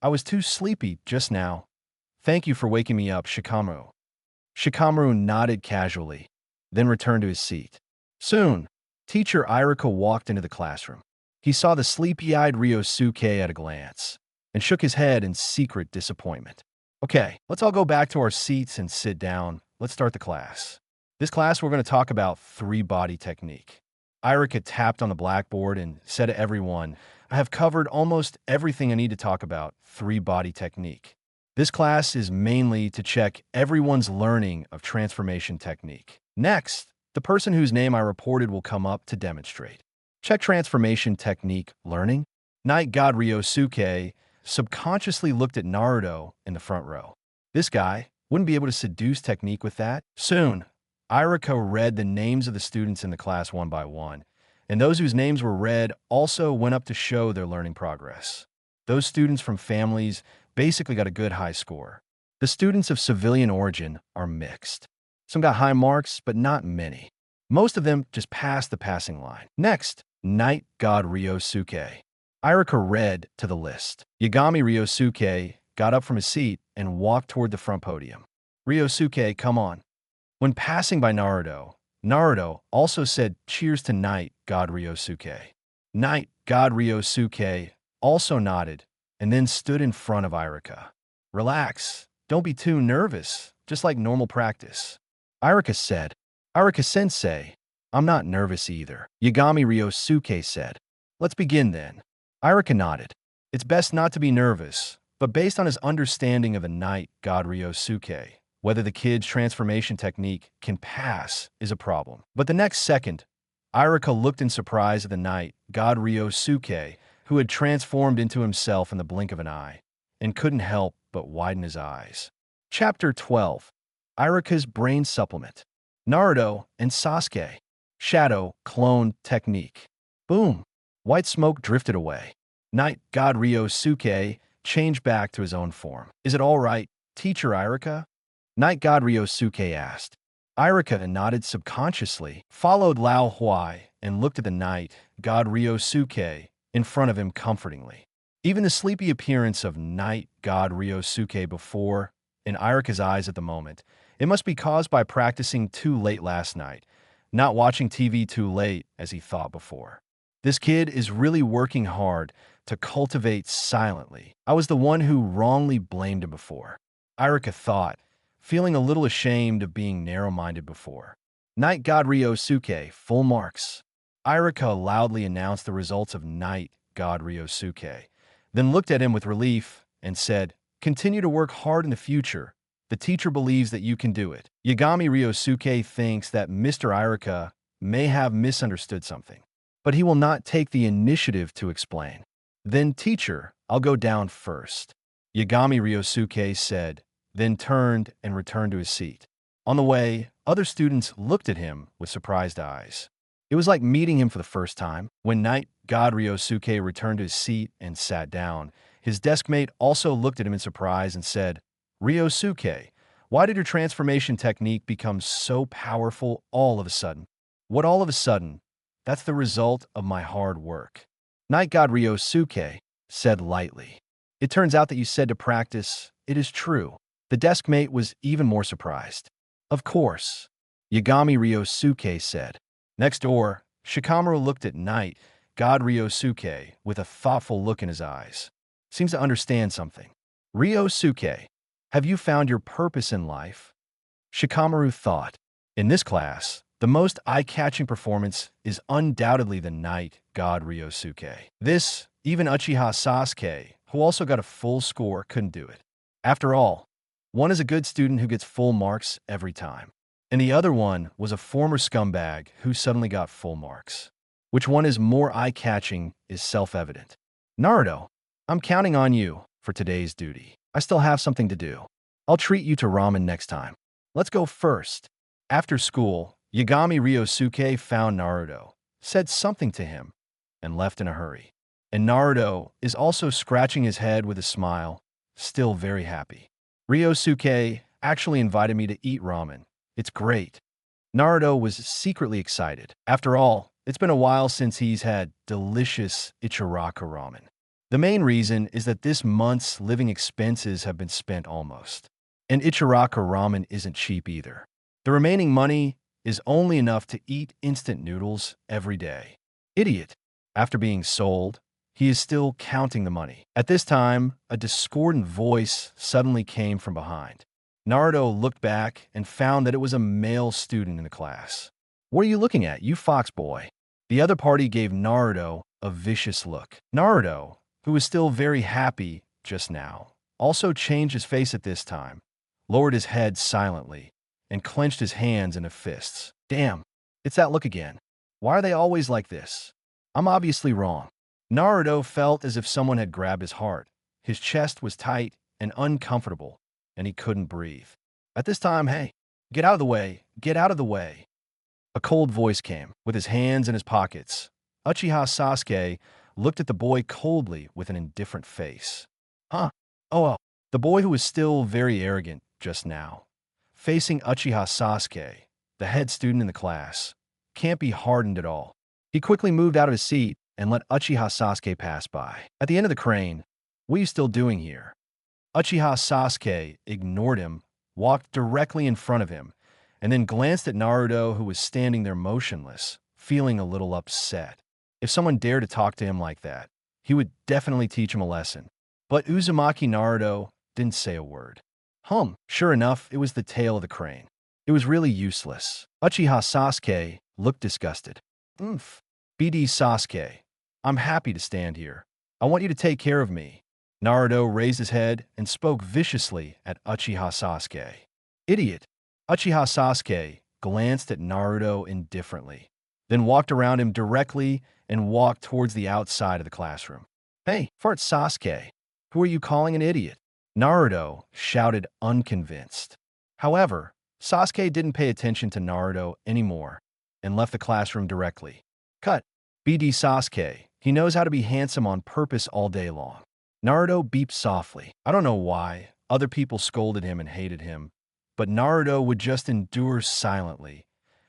I was too sleepy just now. Thank you for waking me up, Shikamaru. Shikamaru nodded casually, then returned to his seat. Soon, teacher Irika walked into the classroom. He saw the sleepy-eyed Ryosuke at a glance and shook his head in secret disappointment. Okay, let's all go back to our seats and sit down. Let's start the class. This class, we're going to talk about three-body technique. Irika tapped on the blackboard and said to everyone, I have covered almost everything I need to talk about three-body technique. This class is mainly to check everyone's learning of transformation technique. Next, the person whose name I reported will come up to demonstrate. Check transformation technique learning. Night God Ryosuke subconsciously looked at Naruto in the front row. This guy wouldn't be able to seduce technique with that. Soon, Irika read the names of the students in the class one by one, and those whose names were read also went up to show their learning progress. Those students from families basically got a good high score. The students of civilian origin are mixed. Some got high marks, but not many. Most of them just passed the passing line. Next, Night God Ryosuke. Irika read to the list. Yagami Ryosuke got up from his seat and walked toward the front podium. Ryosuke, come on. When passing by Naruto, Naruto also said cheers to Night God Ryosuke. Night God Ryosuke also nodded and then stood in front of Irika. Relax, don't be too nervous, just like normal practice. Irika said, Irika-sensei, I'm not nervous either. Yagami Ryosuke said, let's begin then. Irika nodded. It's best not to be nervous, but based on his understanding of the Night God Ryosuke, whether the kid's transformation technique can pass is a problem. But the next second, Irika looked in surprise at the Night God Ryosuke, who had transformed into himself in the blink of an eye, and couldn't help but widen his eyes. Chapter 12. Irika's Brain Supplement. Naruto and Sasuke. Shadow Clone Technique. Boom. White smoke drifted away. Night God Ryosuke changed back to his own form. Is it all right, Teacher Irika? Night God Ryosuke asked. Irika nodded subconsciously, followed Lao Huai, and looked at the Night God Ryosuke in front of him comfortingly. Even the sleepy appearance of Night God Ryosuke before, in Irika's eyes at the moment, it must be caused by practicing too late last night, not watching TV too late as he thought before. This kid is really working hard to cultivate silently. I was the one who wrongly blamed him before. Irika thought, feeling a little ashamed of being narrow-minded before. Night God Ryosuke, full marks. Irika loudly announced the results of Night God Ryosuke, then looked at him with relief and said, continue to work hard in the future. The teacher believes that you can do it. Yagami Ryosuke thinks that Mr. Irika may have misunderstood something, but he will not take the initiative to explain. Then, teacher, I'll go down first. Yagami Ryosuke said, then turned and returned to his seat. On the way, other students looked at him with surprised eyes. It was like meeting him for the first time. When Night God Ryosuke returned to his seat and sat down, his desk mate also looked at him in surprise and said, Ryosuke, why did your transformation technique become so powerful all of a sudden? What all of a sudden? That's the result of my hard work. Night God Ryosuke said lightly. It turns out that you said to practice. It is true. The desk mate was even more surprised. Of course, Yagami Ryosuke said. Next door, Shikamaru looked at Night God Ryosuke with a thoughtful look in his eyes. Seems to understand something. Ryosuke, have you found your purpose in life? Shikamaru thought. In this class, the most eye-catching performance is undoubtedly the Night God Ryosuke. This, even Uchiha Sasuke, who also got a full score, couldn't do it. After all, One is a good student who gets full marks every time, and the other one was a former scumbag who suddenly got full marks. Which one is more eye-catching is self-evident. Naruto, I'm counting on you for today's duty. I still have something to do. I'll treat you to ramen next time. Let's go first. After school, Yagami Ryosuke found Naruto, said something to him, and left in a hurry. And Naruto is also scratching his head with a smile, still very happy. Ryosuke actually invited me to eat ramen. It's great. Naruto was secretly excited. After all, it's been a while since he's had delicious Ichiraka ramen. The main reason is that this month's living expenses have been spent almost. And Ichiraka ramen isn't cheap either. The remaining money is only enough to eat instant noodles every day. Idiot. After being sold, he is still counting the money. At this time, a discordant voice suddenly came from behind. Naruto looked back and found that it was a male student in the class. What are you looking at, you fox boy? The other party gave Naruto a vicious look. Naruto, who was still very happy just now, also changed his face at this time, lowered his head silently, and clenched his hands into fists. Damn, it's that look again. Why are they always like this? I'm obviously wrong. Naruto felt as if someone had grabbed his heart. His chest was tight and uncomfortable, and he couldn't breathe. At this time, hey, get out of the way, get out of the way. A cold voice came, with his hands in his pockets. Uchiha Sasuke looked at the boy coldly with an indifferent face. Huh? Oh well. The boy who was still very arrogant just now, facing Uchiha Sasuke, the head student in the class, can't be hardened at all. He quickly moved out of his seat and let Uchiha Sasuke pass by. At the end of the crane, what are you still doing here? Uchiha Sasuke ignored him, walked directly in front of him, and then glanced at Naruto, who was standing there motionless, feeling a little upset. If someone dared to talk to him like that, he would definitely teach him a lesson. But Uzumaki Naruto didn't say a word. Sure enough, it was the tail of the crane. It was really useless. Uchiha Sasuke looked disgusted. BD Sasuke, I'm happy to stand here. I want you to take care of me. Naruto raised his head and spoke viciously at Uchiha Sasuke. Idiot. Uchiha Sasuke glanced at Naruto indifferently, then walked around him directly and walked towards the outside of the classroom. Hey, fart Sasuke, who are you calling an idiot? Naruto shouted unconvinced. However, Sasuke didn't pay attention to Naruto anymore and left the classroom directly. Cut. BD Sasuke, he knows how to be handsome on purpose all day long. Naruto beeped softly. I don't know why. Other people scolded him and hated him, but Naruto would just endure silently,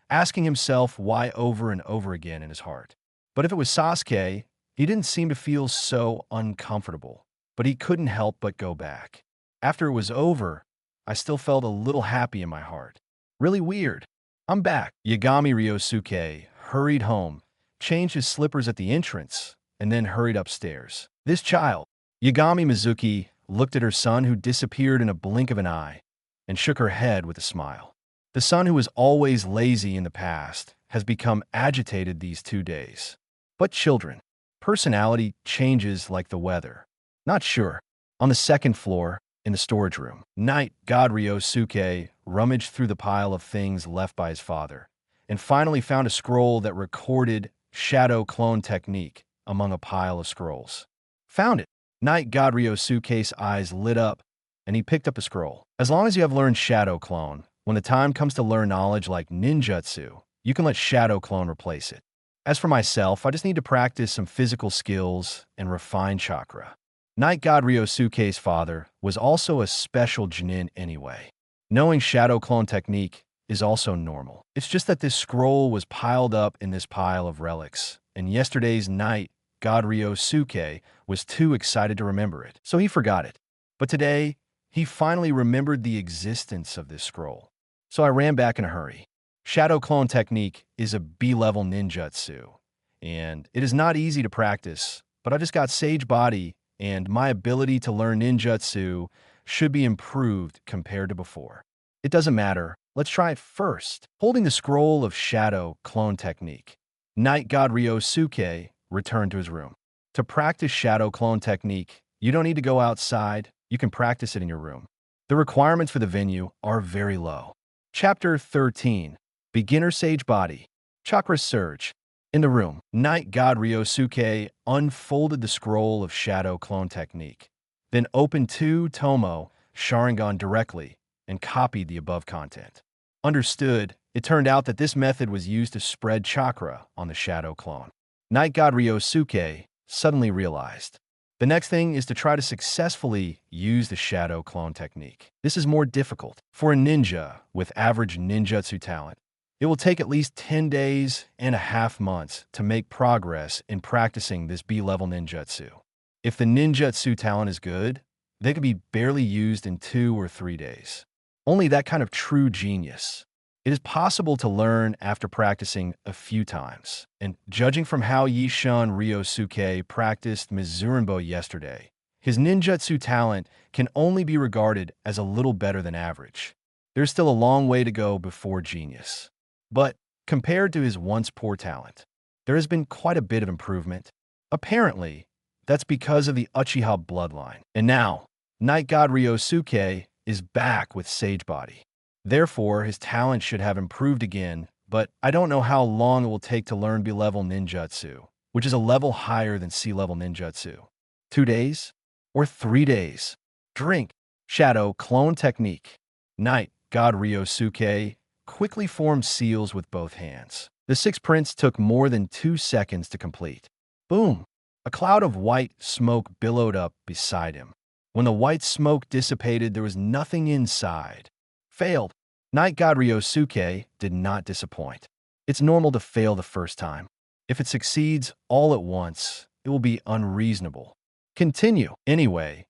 asking himself why over and over again in his heart. But if it was Sasuke, he didn't seem to feel so uncomfortable, but he couldn't help but go back. After it was over, I still felt a little happy in my heart. Really weird. I'm back. Yagami Ryosuke hurried home, changed his slippers at the entrance, and then hurried upstairs. This child, Yagami Mizuki, looked at her son, who disappeared in a blink of an eye, and shook her head with a smile. The son, who was always lazy in the past, has become agitated these 2 days. But children, personality changes like the weather. Not sure. On the second floor, in the storage room, Knight God Ryosuke rummaged through the pile of things left by his father, and finally found a scroll that recorded shadow clone technique among a pile of scrolls. Found it. Knight God Ryosuke's eyes lit up, and he picked up a scroll. As long as you have learned shadow clone, when the time comes to learn knowledge like ninjutsu, you can let shadow clone replace it. As for myself, I just need to practice some physical skills and refine chakra. Knight God Ryosuke's father was also a special Junin anyway. Knowing shadow clone technique is also normal. It's just that this scroll was piled up in this pile of relics, and yesterday's Knight God Ryosuke was too excited to remember it, so he forgot it. But today, he finally remembered the existence of this scroll. So I ran back in a hurry. Shadow clone technique is a B-level ninjutsu, and it is not easy to practice, but I just got sage body, and my ability to learn ninjutsu should be improved compared to before. It doesn't matter. Let's try it first. Holding the scroll of shadow clone technique, Knight God Ryosuke returned to his room. To practice shadow clone technique, you don't need to go outside. You can practice it in your room. The requirements for the venue are very low. Chapter 13. Beginner Sage Body. Chakra Surge. In the room, Night God Ryosuke unfolded the scroll of Shadow Clone Technique, then opened 2 Tomo Sharingan directly and copied the above content. Understood, it turned out that this method was used to spread chakra on the Shadow Clone. Night God Ryosuke suddenly realized. The next thing is to try to successfully use the Shadow Clone Technique. This is more difficult. For a ninja with average ninjutsu talent, it will take at least 10 days and a half months to make progress in practicing this B-level ninjutsu. If the ninjutsu talent is good, they can be barely used in 2 or 3 days. Only that kind of true genius. It is possible to learn after practicing a few times. And judging from how Yishun Ryosuke practiced Mizurenbo yesterday, his ninjutsu talent can only be regarded as a little better than average. There's still a long way to go before genius. But compared to his once poor talent, there has been quite a bit of improvement. Apparently, that's because of the Uchiha bloodline. And now, Night God Ryosuke is back with Sage Body. Therefore, his talent should have improved again, but I don't know how long it will take to learn B-level ninjutsu, which is a level higher than C-level ninjutsu. 2 days? Or 3 days? Drink. Shadow Clone Technique. Night God Ryosuke quickly formed seals with both hands. The 6 prints took more than 2 seconds to complete. Boom! A cloud of white smoke billowed up beside him. When the white smoke dissipated, there was nothing inside. Failed. Night God Ryosuke did not disappoint. It's normal to fail the first time. If it succeeds all at once, it will be unreasonable. Continue. Anyway,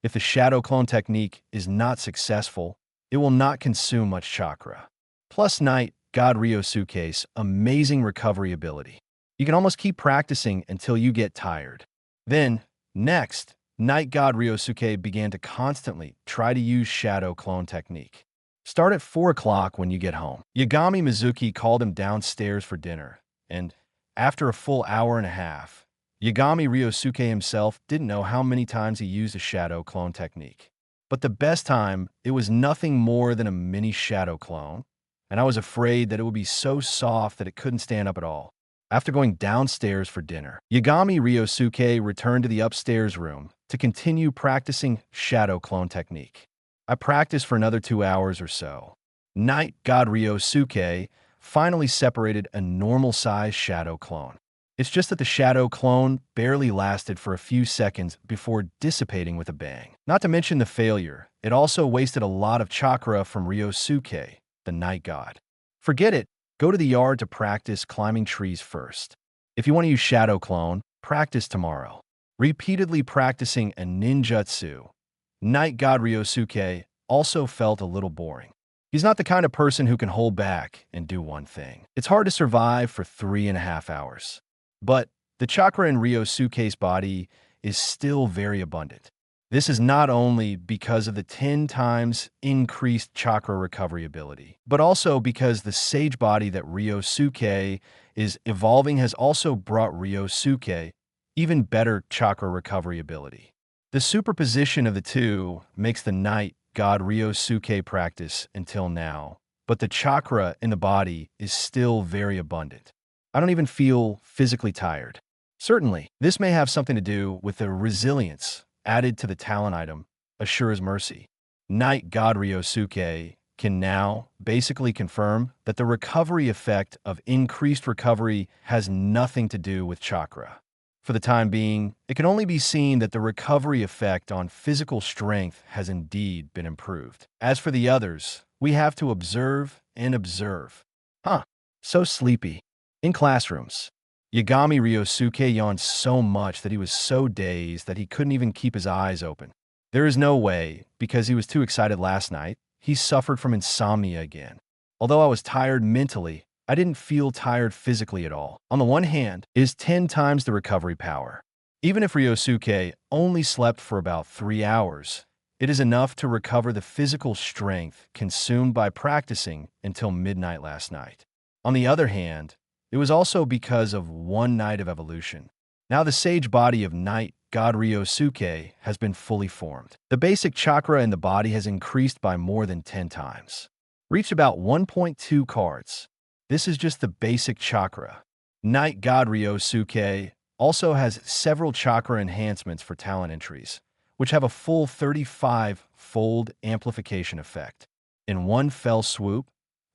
if the Shadow Clone Technique is not successful, it will not consume much chakra. Plus Night God Ryosuke's amazing recovery ability. You can almost keep practicing until you get tired. Then, next, Night God Ryosuke began to constantly try to use Shadow Clone Technique. Start at 4 o'clock when you get home. Yagami Mizuki called him downstairs for dinner, and after a full hour and a half, Yagami Ryosuke himself didn't know how many times he used a Shadow Clone Technique. But the best time, it was nothing more than a mini Shadow Clone, and I was afraid that it would be so soft that it couldn't stand up at all. After going downstairs for dinner, Yagami Ryosuke returned to the upstairs room to continue practicing Shadow Clone Technique. I practiced for another 2 hours or so. Night God Ryosuke finally separated a normal-sized Shadow Clone. It's just that the Shadow Clone barely lasted for a few seconds before dissipating with a bang. Not to mention the failure, it also wasted a lot of chakra from Ryosuke, the Night God. Forget it. Go to the yard to practice climbing trees first. If you want to use Shadow Clone, practice tomorrow. Repeatedly practicing a ninjutsu, Night God Ryosuke also felt a little boring. He's not the kind of person who can hold back and do one thing. It's hard to survive for 3.5 hours. But the chakra in Ryosuke's body is still very abundant. This is not only because of the 10 times increased chakra recovery ability, but also because the sage body that Ryosuke is evolving has also brought Ryosuke even better chakra recovery ability. The superposition of the two makes the Night God Ryosuke practice until now, but the chakra in the body is still very abundant. I don't even feel physically tired. Certainly, this may have something to do with the resilience added to the talent item, Ashura's Mercy. Night God Ryosuke can now basically confirm that the recovery effect of increased recovery has nothing to do with chakra. For the time being, it can only be seen that the recovery effect on physical strength has indeed been improved. As for the others, we have to observe and observe. So sleepy. In classrooms, Yagami Ryosuke yawned so much that he was so dazed that he couldn't even keep his eyes open. There is no way, because he was too excited last night, he suffered from insomnia again. Although I was tired mentally, I didn't feel tired physically at all. On the one hand, it is 10 times the recovery power. Even if Ryosuke only slept for about 3 hours, it is enough to recover the physical strength consumed by practicing until midnight last night. On the other hand, it was also because of one night of evolution. Now the sage body of Night God Ryosuke has been fully formed. The basic chakra in the body has increased by more than 10 times. Reached about 1.2 cards. This is just the basic chakra. Night God Ryosuke also has several chakra enhancements for talent entries, which have a full 35-fold amplification effect. In one fell swoop,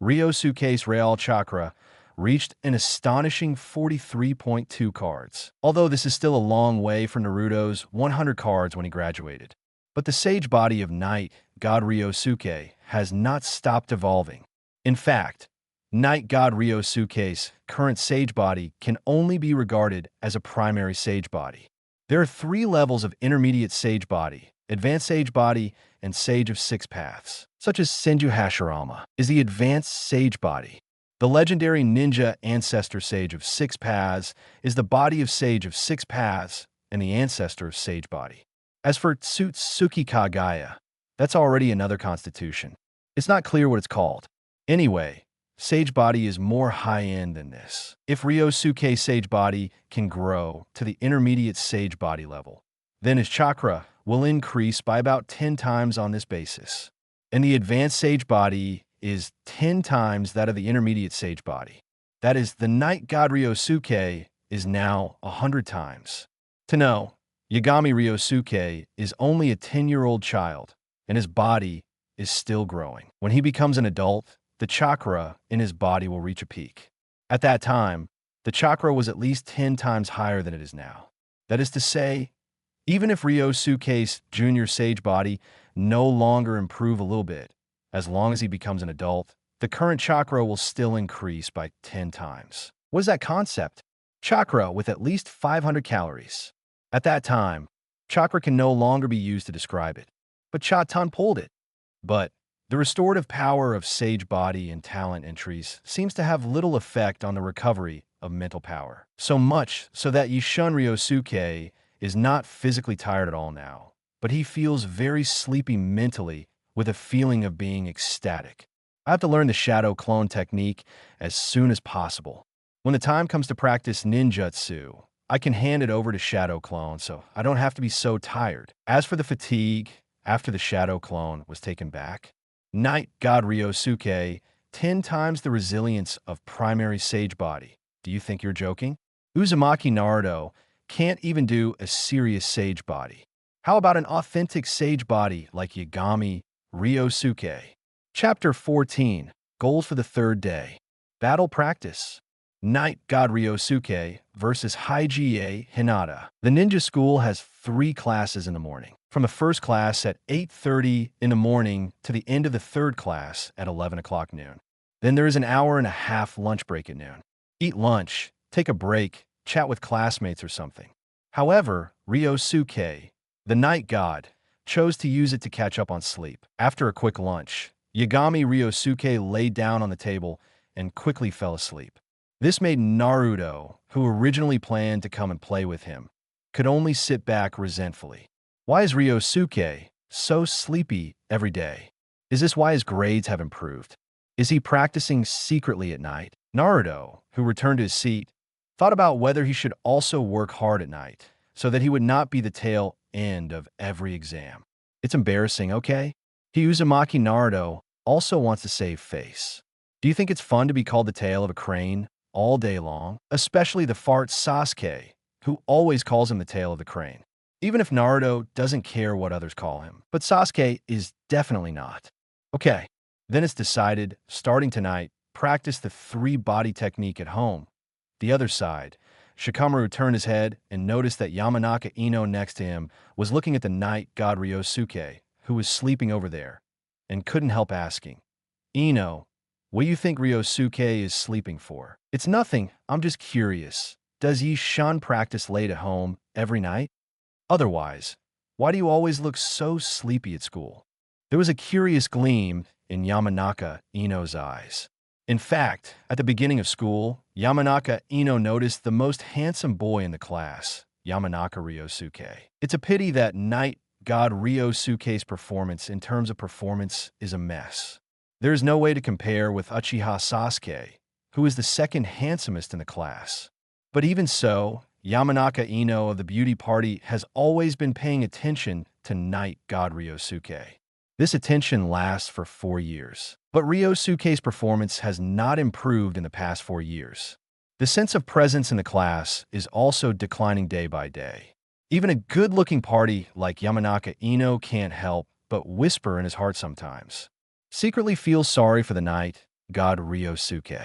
Ryosuke's Real Chakra reached an astonishing 43.2 cards, although this is still a long way from Naruto's 100 cards when he graduated. But the sage body of Night God Ryosuke has not stopped evolving. In fact, Night God Ryosuke's current sage body can only be regarded as a primary sage body. There are 3 levels of intermediate sage body: advanced sage body and sage of 6 paths, such as Senju Hashirama is the advanced sage body. The legendary ninja ancestor sage of 6 paths is the body of sage of 6 paths and the ancestor of sage body. As for Tsutsuki Kagaya, that's already another constitution. It's not clear what it's called. Anyway, sage body is more high-end than this. If Ryosuke's sage body can grow to the intermediate sage body level, then his chakra will increase by about 10 times on this basis. And the advanced sage body is 10 times that of the intermediate sage body. That is, the Night God Ryosuke is now 100 times. To know, Yagami Ryosuke is only a 10-year-old child, and his body is still growing. When he becomes an adult, the chakra in his body will reach a peak. At that time, the chakra was at least 10 times higher than it is now. That is to say, even if Ryosuke's junior sage body no longer improve a little bit, as long as he becomes an adult, the current chakra will still increase by 10 times. What is that concept? Chakra with at least 500 calories. At that time, chakra can no longer be used to describe it, but Chatan pulled it. But the restorative power of sage body and talent entries seems to have little effect on the recovery of mental power. So much so that Yishun Ryosuke is not physically tired at all now, but he feels very sleepy mentally with a feeling of being ecstatic. I have to learn the shadow clone technique as soon as possible. When the time comes to practice ninjutsu, I can hand it over to shadow clone so I don't have to be so tired. As for the fatigue, after the shadow clone was taken back, Night God Ryosuke 10 times the resilience of primary sage body. Do you think you're joking? Uzumaki Naruto can't even do a serious sage body. How about an authentic sage body like Yagami Ryosuke? Chapter 14, Goals for the Third Day. Battle Practice. Night God Ryosuke versus Hajie Hinata. The ninja school has 3 classes in the morning. From the first class at 8:30 in the morning to the end of the third class at 11 o'clock noon. Then there is an hour and a half lunch break at noon. Eat lunch, take a break, chat with classmates or something. However, Ryosuke, the night god, chose to use it to catch up on sleep. After a quick lunch, Yagami Ryosuke laid down on the table and quickly fell asleep. This made Naruto, who originally planned to come and play with him, could only sit back resentfully. Why is Ryosuke so sleepy every day? Is this why his grades have improved? Is he practicing secretly at night? Naruto, who returned to his seat, thought about whether he should also work hard at night so that he would not be the tail end of every exam. It's embarrassing, okay? Uzumaki Naruto also wants to save face. Do you think it's fun to be called the tail of a crane all day long? Especially the fart Sasuke, who always calls him the tail of the crane. Even if Naruto doesn't care what others call him. But Sasuke is definitely not. Okay, then it's decided, starting tonight, practice the 3-body technique at home. The other side, Shikamaru turned his head and noticed that Yamanaka Ino next to him was looking at the night god Ryosuke, who was sleeping over there, and couldn't help asking, Ino, what do you think Ryosuke is sleeping for? It's nothing, I'm just curious. Does Yishan practice late at home every night? Otherwise, why do you always look so sleepy at school? There was a curious gleam in Yamanaka Ino's eyes. In fact, at the beginning of school, Yamanaka Ino noticed the most handsome boy in the class, Yamanaka Ryosuke. It's a pity that night god Ryosuke's performance in terms of performance is a mess. There is no way to compare with Uchiha Sasuke, who is the second handsomest in the class. But even so, Yamanaka Ino of the beauty party has always been paying attention to Night God Ryosuke. This attention lasts for 4 years. But Ryosuke's performance has not improved in the past 4 years. The sense of presence in the class is also declining day by day. Even a good-looking party like Yamanaka Ino can't help but whisper in his heart sometimes. Secretly feels sorry for the Night God Ryosuke.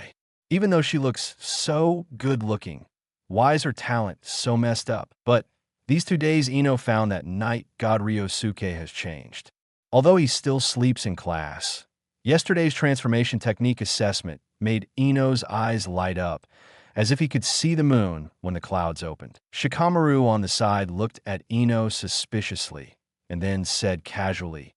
Even though she looks so good-looking, why is her talent so messed up? But these 2 days, Ino found that Night God Ryosuke has changed. Although he still sleeps in class, yesterday's transformation technique assessment made Ino's eyes light up, as if he could see the moon when the clouds opened. Shikamaru on the side looked at Ino suspiciously, and then said casually,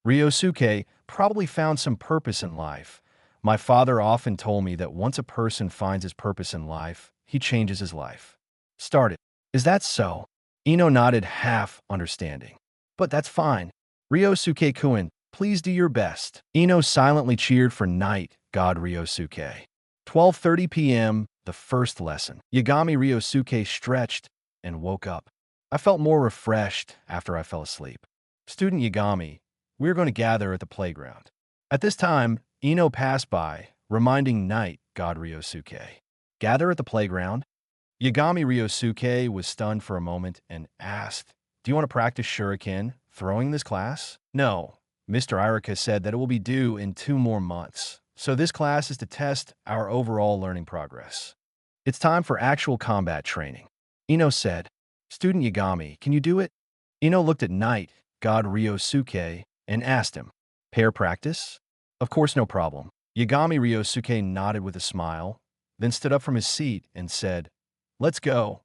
"Ryosuke probably found some purpose in life. My father often told me that once a person finds his purpose in life, he changes his life." Started. Is that so? Ino nodded, half understanding. But that's fine. Ryosuke-kun, please do your best. Ino silently cheered for Night God Ryosuke. 12:30 p.m., the first lesson. Yagami Ryosuke stretched and woke up. I felt more refreshed after I fell asleep. Student Yagami, we're going to gather at the playground. At this time, Ino passed by, reminding Night God Ryosuke. Gather at the playground? Yagami Ryosuke was stunned for a moment and asked, "Do you want to practice shuriken throwing this class?" "No. Mr. Irika said that it will be due in 2 more months, so this class is to test our overall learning progress. It's time for actual combat training." Ino said, "Student Yagami, can you do it?" Ino looked at Night God Ryosuke and asked him, "Pair practice?" "Of course, no problem." Yagami Ryosuke nodded with a smile, then stood up from his seat and said, "Let's go.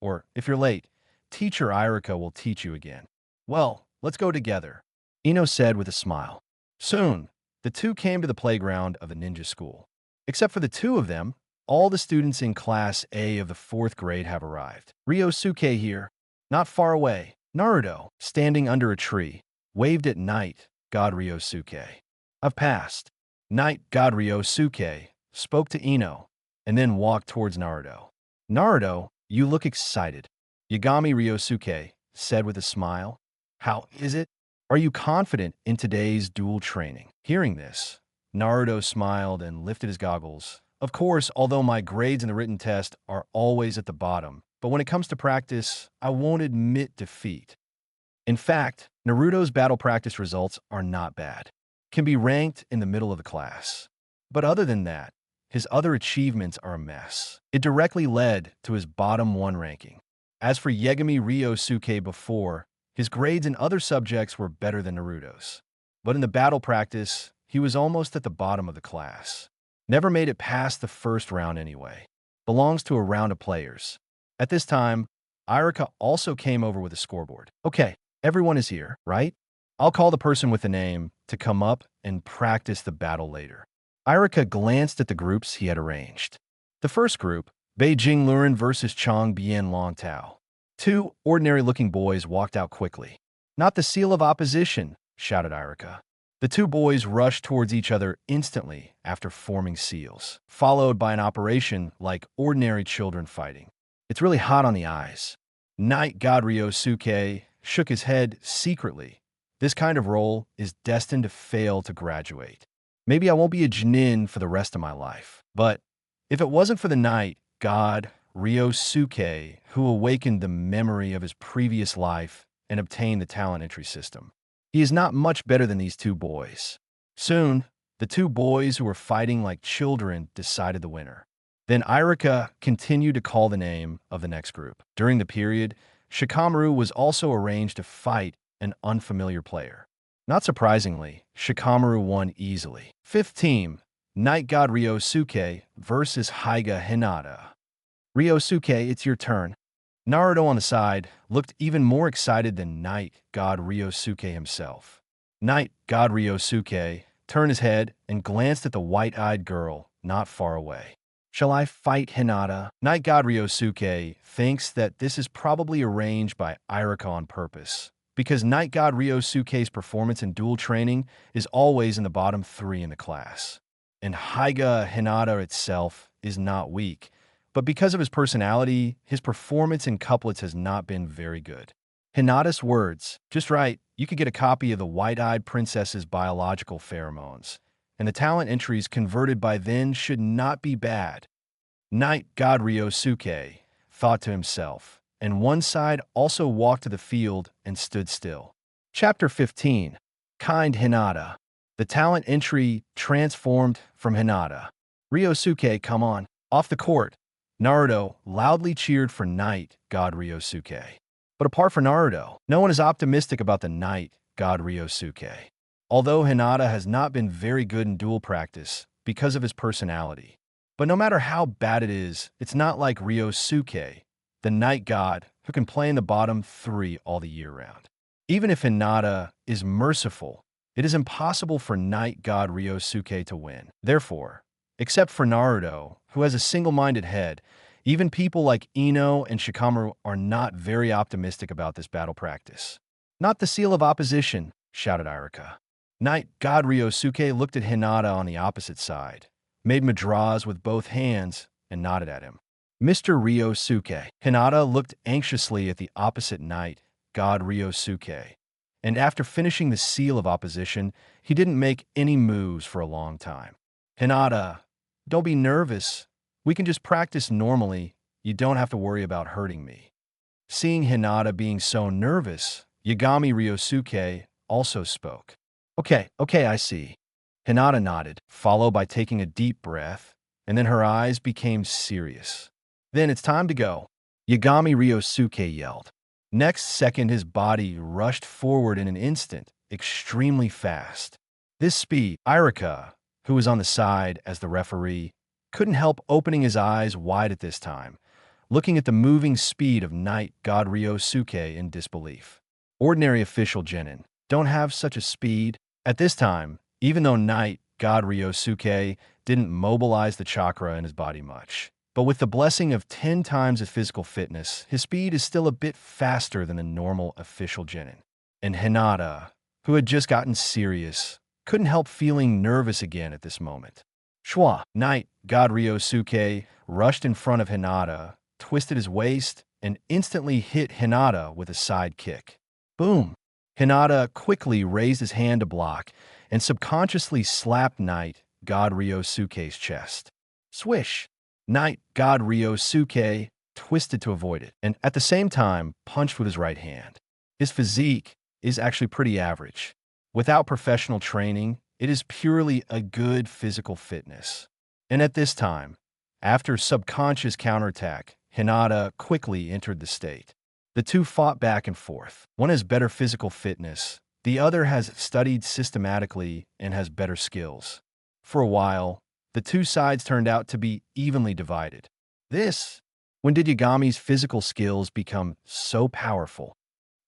Or, if you're late, Teacher Irika will teach you again." "Well, let's go together," Ino said with a smile. Soon, the two came to the playground of the ninja school. Except for the 2 of them, all the students in Class A of the 4th grade have arrived. Ryosuke here, not far away. Naruto, standing under a tree, waved at Night God Ryosuke. "I've passed." Night God Ryosuke spoke to Ino, and then walked towards Naruto. "Naruto, you look excited," Yagami Ryosuke said with a smile. "How is it? Are you confident in today's duel training?" Hearing this, Naruto smiled and lifted his goggles. "Of course, although my grades in the written test are always at the bottom, but when it comes to practice, I won't admit defeat." In fact, Naruto's battle practice results are not bad. Can be ranked in the middle of the class. But other than that, his other achievements are a mess. It directly led to his bottom 1 ranking. As for Yagami Ryosuke before, his grades in other subjects were better than Naruto's. But in the battle practice, he was almost at the bottom of the class. Never made it past the first round anyway. Belongs to a round of players. At this time, Irika also came over with a scoreboard. "Okay, everyone is here, right? I'll call the person with the name to come up and practice the battle later." Irika glanced at the groups he had arranged. The first group, Beijing Lurin versus Chong Bien Long Tao. 2 ordinary-looking boys walked out quickly. "Not the seal of opposition," shouted Irika. The 2 boys rushed towards each other instantly after forming seals, followed by an operation like ordinary children fighting. "It's really hot on the eyes." Night God Ryosuke shook his head secretly. This kind of role is destined to fail to graduate. Maybe I won't be a Jnin for the rest of my life. But if it wasn't for the Night God Ryosuke, who awakened the memory of his previous life and obtained the talent entry system, he is not much better than these 2 boys. Soon, the 2 boys who were fighting like children decided the winner. Then Irika continued to call the name of the next group. During the period, Shikamaru was also arranged to fight an unfamiliar player. Not surprisingly, Shikamaru won easily. 5th team, Night God Ryosuke versus Hyuga Hinata. "Ryosuke, it's your turn." Naruto on the side looked even more excited than Night God Ryosuke himself. Night God Ryosuke turned his head and glanced at the white-eyed girl not far away. "Shall I fight Hinata?" Night God Ryosuke thinks that this is probably arranged by Irika on purpose, because Night God Ryosuke's performance in duel training is always in the bottom 3 in the class. And Hyuga Hinata itself is not weak, But because of his personality, his performance in couplets has not been very good. Hinata's words, just right, you could get a copy of the White-Eyed Princess's biological pheromones, and the talent entries converted by then should not be bad. Night God Ryosuke thought to himself, and one side also walked to the field and stood still. Chapter 15. Kind Hinata. The talent entry transformed from Hinata. Ryosuke, come on. Off the court. Naruto loudly cheered for Night God Ryosuke. But apart from Naruto, no one is optimistic about the Night God Ryosuke. Although Hinata has not been very good in duel practice because of his personality. But no matter how bad it is, it's not like Ryosuke, the Night God, who can play in the bottom three all the year round. Even if Hinata is merciful, it is impossible for Night God Ryosuke to win. Therefore, except for Naruto, who has a single-minded head, even people like Ino and Shikamaru are not very optimistic about this battle practice. Not the seal of opposition, shouted Iruka. Night God Ryosuke looked at Hinata on the opposite side, made madras with both hands, and nodded at him. Mr. Ryosuke. Hinata looked anxiously at the opposite Night God Ryosuke, and after finishing the seal of opposition, he didn't make any moves for a long time. Hinata, don't be nervous. We can just practice normally. You don't have to worry about hurting me. Seeing Hinata being so nervous, Yagami Ryosuke also spoke. Okay, I see. Hinata nodded, followed by taking a deep breath, and then her eyes became serious. Then it's time to go, Yagami Ryosuke yelled. Next second, his body rushed forward in an instant, extremely fast. This speed, Iruka, who was on the side as the referee, couldn't help opening his eyes wide at this time, looking at the moving speed of Night God Ryosuke in disbelief. Ordinary official genin don't have such a speed. At this time, even though Night God Ryosuke didn't mobilize the chakra in his body much, but with the blessing of 10 times his physical fitness, his speed is still a bit faster than the normal official genin. And Hinata, who had just gotten serious, couldn't help feeling nervous again at this moment. Shwa, Night God Ryosuke rushed in front of Hinata, twisted his waist, and instantly hit Hinata with a side kick. Boom! Hinata quickly raised his hand to block and subconsciously slapped Night God Ryosuke's chest. Swish! Night God Ryosuke twisted to avoid it, and at the same time punched with his right hand. His physique is actually pretty average. Without professional training, it is purely a good physical fitness. And at this time, after subconscious counterattack, Hinata quickly entered the state. The two fought back and forth. One has better physical fitness, the other has studied systematically and has better skills. For a while, the two sides turned out to be evenly divided. When did Yagami's physical skills become so powerful?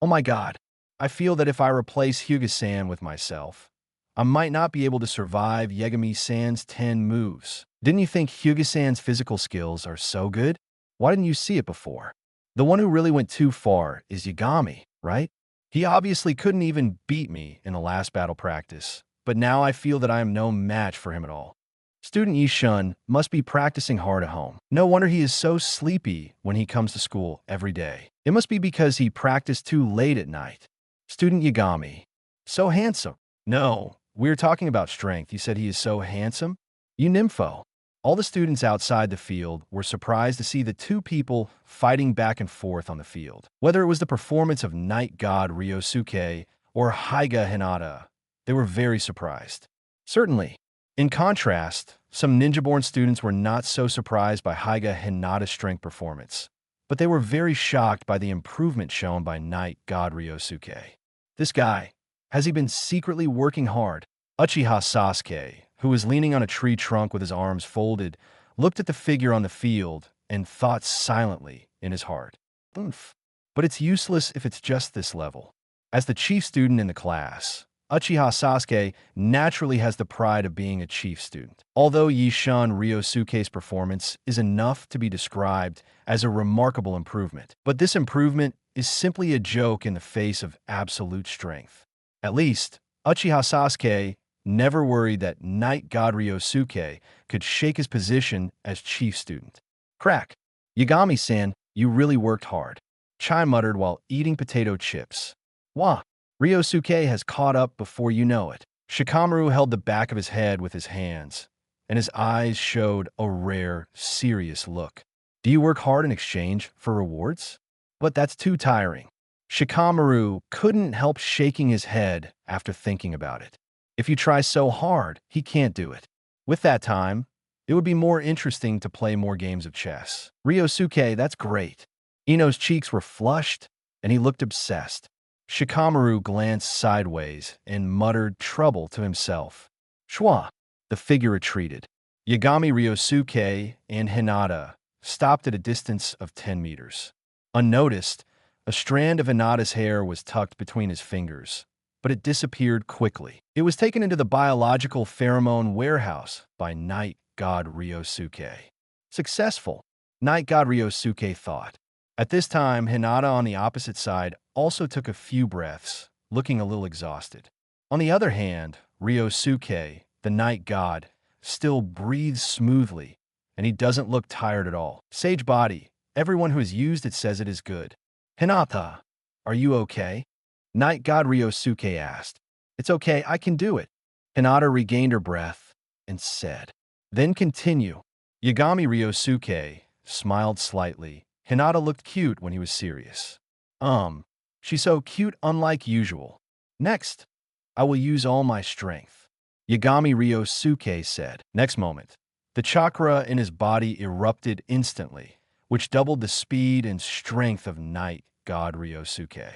Oh my god, I feel that if I replace Hyuga-san with myself, I might not be able to survive Yagami-san's 10 moves. Didn't you think Hyuga-san's physical skills are so good? Why didn't you see it before? The one who really went too far is Yagami, right? He obviously couldn't even beat me in the last battle practice, but now I feel that I am no match for him at all. Student Yishun must be practicing hard at home. No wonder he is so sleepy when he comes to school every day. It must be because he practiced too late at night. Student Yagami. So handsome. No, we're talking about strength. You said he is so handsome? You nympho. All the students outside the field were surprised to see the two people fighting back and forth on the field. Whether it was the performance of Night God Ryosuke or Haiga Hinata, they were very surprised. Certainly. In contrast, some ninja-born students were not so surprised by Haiga Hinata's strength performance, but they were very shocked by the improvement shown by Night God Ryosuke. This guy, has he been secretly working hard? Uchiha Sasuke, who was leaning on a tree trunk with his arms folded, looked at the figure on the field and thought silently in his heart. Oomph. But it's useless if it's just this level. As the chief student in the class, Uchiha Sasuke naturally has the pride of being a chief student. Although Yishun Ryosuke's performance is enough to be described as a remarkable improvement, but this improvement is simply a joke in the face of absolute strength. At least, Uchiha Sasuke never worried that Night God Ryosuke could shake his position as chief student. Crack. Yagami-san, you really worked hard. Chai muttered while eating potato chips. Wah. Ryosuke has caught up before you know it. Shikamaru held the back of his head with his hands, and his eyes showed a rare, serious look. Do you work hard in exchange for rewards? But that's too tiring. Shikamaru couldn't help shaking his head after thinking about it. If you try so hard, he can't do it. With that time, it would be more interesting to play more games of chess. Ryosuke, that's great. Ino's cheeks were flushed, and he looked obsessed. Shikamaru glanced sideways and muttered trouble to himself. Shwa. The figure retreated. Yagami Ryosuke and Hinata stopped at a distance of 10 meters. Unnoticed, a strand of Hinata's hair was tucked between his fingers, but it disappeared quickly. It was taken into the biological pheromone warehouse by Night God Ryosuke. Successful, Night God Ryosuke thought. At this time, Hinata on the opposite side also took a few breaths, looking a little exhausted. On the other hand, Ryosuke, the night god, still breathes smoothly, and he doesn't look tired at all. Sage body, everyone who has used it says it is good. Hinata, are you okay? Night god Ryosuke asked. It's okay, I can do it. Hinata regained her breath and said. Then continue. Yagami Ryosuke smiled slightly. Hinata looked cute when he was serious. She's so cute unlike usual. Next, I will use all my strength. Yagami Ryosuke said. Next moment, the chakra in his body erupted instantly, which doubled the speed and strength of Night God Ryosuke.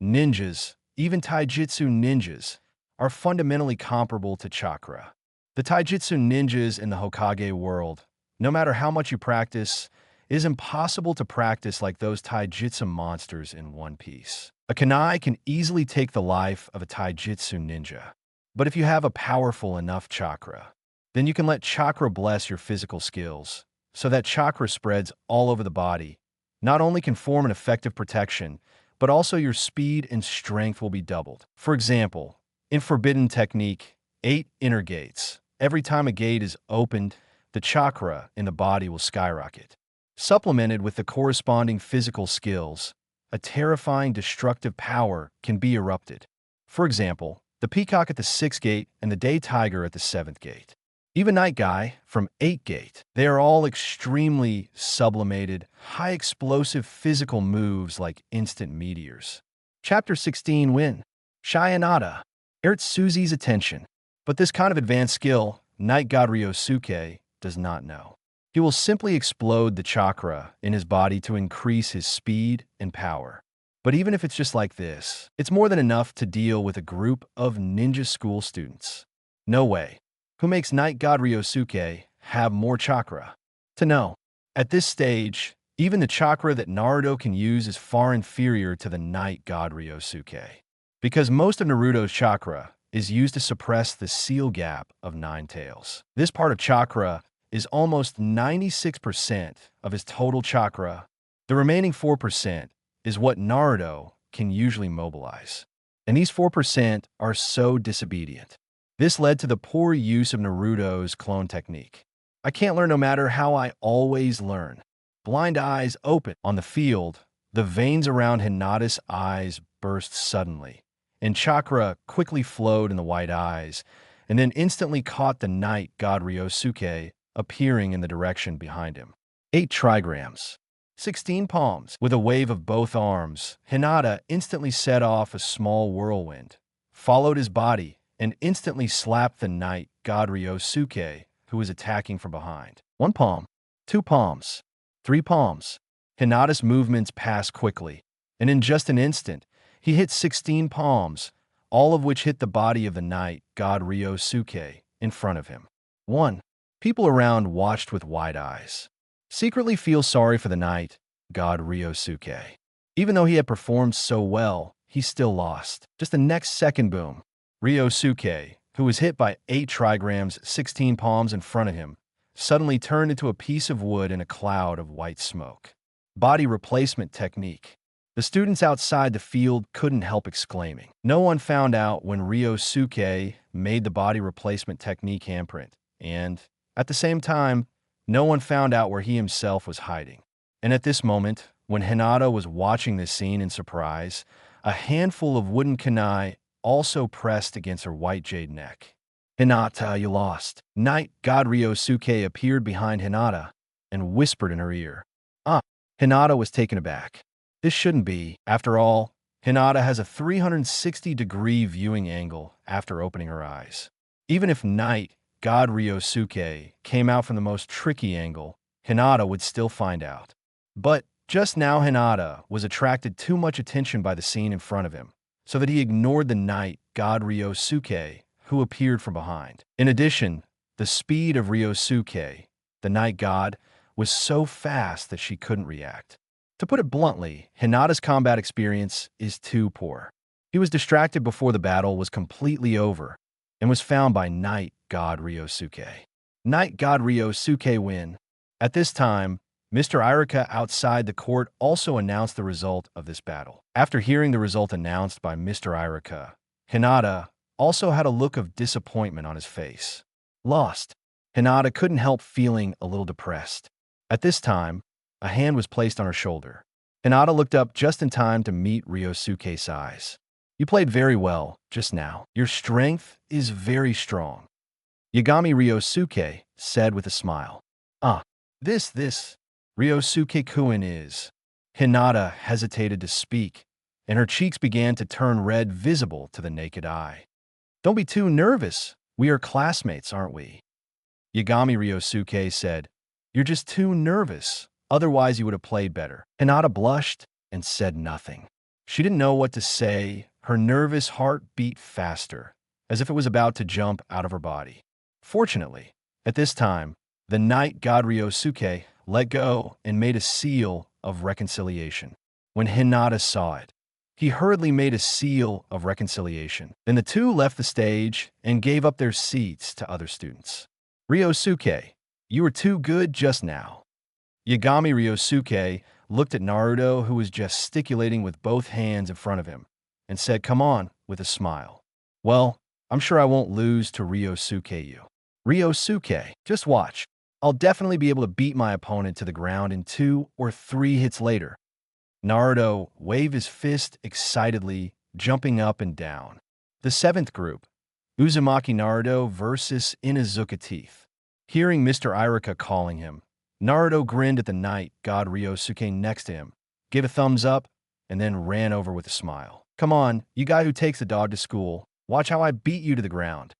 Ninjas, even taijutsu ninjas, are fundamentally comparable to chakra. The taijutsu ninjas in the Hokage world, no matter how much you practice, it is impossible to practice like those taijutsu monsters in One Piece. A kunai can easily take the life of a taijutsu ninja. But if you have a powerful enough chakra, then you can let chakra bless your physical skills, so that chakra spreads all over the body. Not only can form an effective protection, but also your speed and strength will be doubled. For example, in Forbidden Technique, 8 inner gates. Every time a gate is opened, the chakra in the body will skyrocket. Supplemented with the corresponding physical skills, a terrifying destructive power can be erupted. For example, the peacock at the 6th gate and the day tiger at the 7th gate. Even Night Guy from 8th gate. They are all extremely sublimated, high explosive physical moves like instant meteors. Chapter 16 Win. Shayanada. Aired Suzy's attention. But this kind of advanced skill, Night God Ryosuke does not know. He will simply explode the chakra in his body to increase his speed and power. But even if it's just like this, it's more than enough to deal with a group of ninja school students. No way. Who makes Night God Ryosuke have more chakra? To know. At this stage, even the chakra that Naruto can use is far inferior to the Night God Ryosuke. Because most of Naruto's chakra is used to suppress the seal gap of 9 tails. This part of chakra is almost 96% of his total chakra. The remaining 4% is what Naruto can usually mobilize. And these 4% are so disobedient. This led to the poor use of Naruto's clone technique. I can't learn no matter how I always learn. Blind eyes open. On the field, the veins around Hinata's eyes burst suddenly, and chakra quickly flowed in the white eyes, and then instantly caught the Night God Ryosuke appearing in the direction behind him. 8 trigrams. 16 palms. With a wave of both arms, Hinata instantly set off a small whirlwind, followed his body, and instantly slapped the Night God Ryosuke, who was attacking from behind. 1 palm. 2 palms. 3 palms. Hinata's movements passed quickly, and in just an instant, he hit 16 palms, all of which hit the body of the Night God Ryosuke in front of him. 1. People around watched with wide eyes. Secretly feel sorry for the Night God Ryosuke. Even though he had performed so well, he still lost. Just the next second boom. Ryosuke, who was hit by 8 trigrams 16 palms in front of him, suddenly turned into a piece of wood in a cloud of white smoke. Body replacement technique. The students outside the field couldn't help exclaiming. No one found out when Ryosuke made the body replacement technique handprint, and, at the same time, No one found out where he himself was hiding. And at this moment, when Hinata was watching this scene in surprise, a handful of wooden kunai also pressed against her white jade neck. "Hinata, you lost." Night God Ryosuke appeared behind Hinata and whispered in her ear. Ah, Hinata was taken aback. This shouldn't be. After all, Hinata has a 360-degree viewing angle after opening her eyes. Even if Night God Ryosuke came out from the most tricky angle, Hinata would still find out. But just now Hinata was attracted too much attention by the scene in front of him, so that he ignored the Night God Ryosuke, who appeared from behind. In addition, the speed of Ryosuke, the Night God, was so fast that she couldn't react. To put it bluntly, Hinata's combat experience is too poor. He was distracted before the battle was completely over and was found by Night God Ryosuke. Night God Ryosuke win. At this time, Mr. Irika outside the court also announced the result of this battle. After hearing the result announced by Mr. Irika, Hinata also had a look of disappointment on his face. Lost. Hinata couldn't help feeling a little depressed. At this time, a hand was placed on her shoulder. Hinata looked up just in time to meet Ryosuke's eyes. "You played very well just now. Your strength is very strong," Yagami Ryosuke said with a smile. "Ah, this Ryosuke-kun is." Hinata hesitated to speak, and her cheeks began to turn red, visible to the naked eye. "Don't be too nervous. We are classmates, aren't we?" Yagami Ryosuke said. "You're just too nervous. Otherwise, you would have played better." Hinata blushed and said nothing. She didn't know what to say. Her nervous heart beat faster, as if it was about to jump out of her body. Fortunately, at this time, the Night God Ryosuke let go and made a seal of reconciliation. When Hinata saw it, he hurriedly made a seal of reconciliation. Then the two left the stage and gave up their seats to other students. "Ryosuke, you were too good just now." Yagami Ryosuke looked at Naruto, who was gesticulating with both hands in front of him, and said, "Come on," with a smile. "Well, I'm sure I won't lose to Ryosuke. Ryosuke, just watch. I'll definitely be able to beat my opponent to the ground in 2 or 3 hits later." Naruto waved his fist excitedly, jumping up and down. The 7th group, Uzumaki Naruto versus Inuzuka Teeth. Hearing Mr. Irika calling him, Naruto grinned at the Night God Ryosuke next to him, gave a thumbs up, and then ran over with a smile. "Come on, you guy who takes the dog to school. Watch how I beat you to the ground."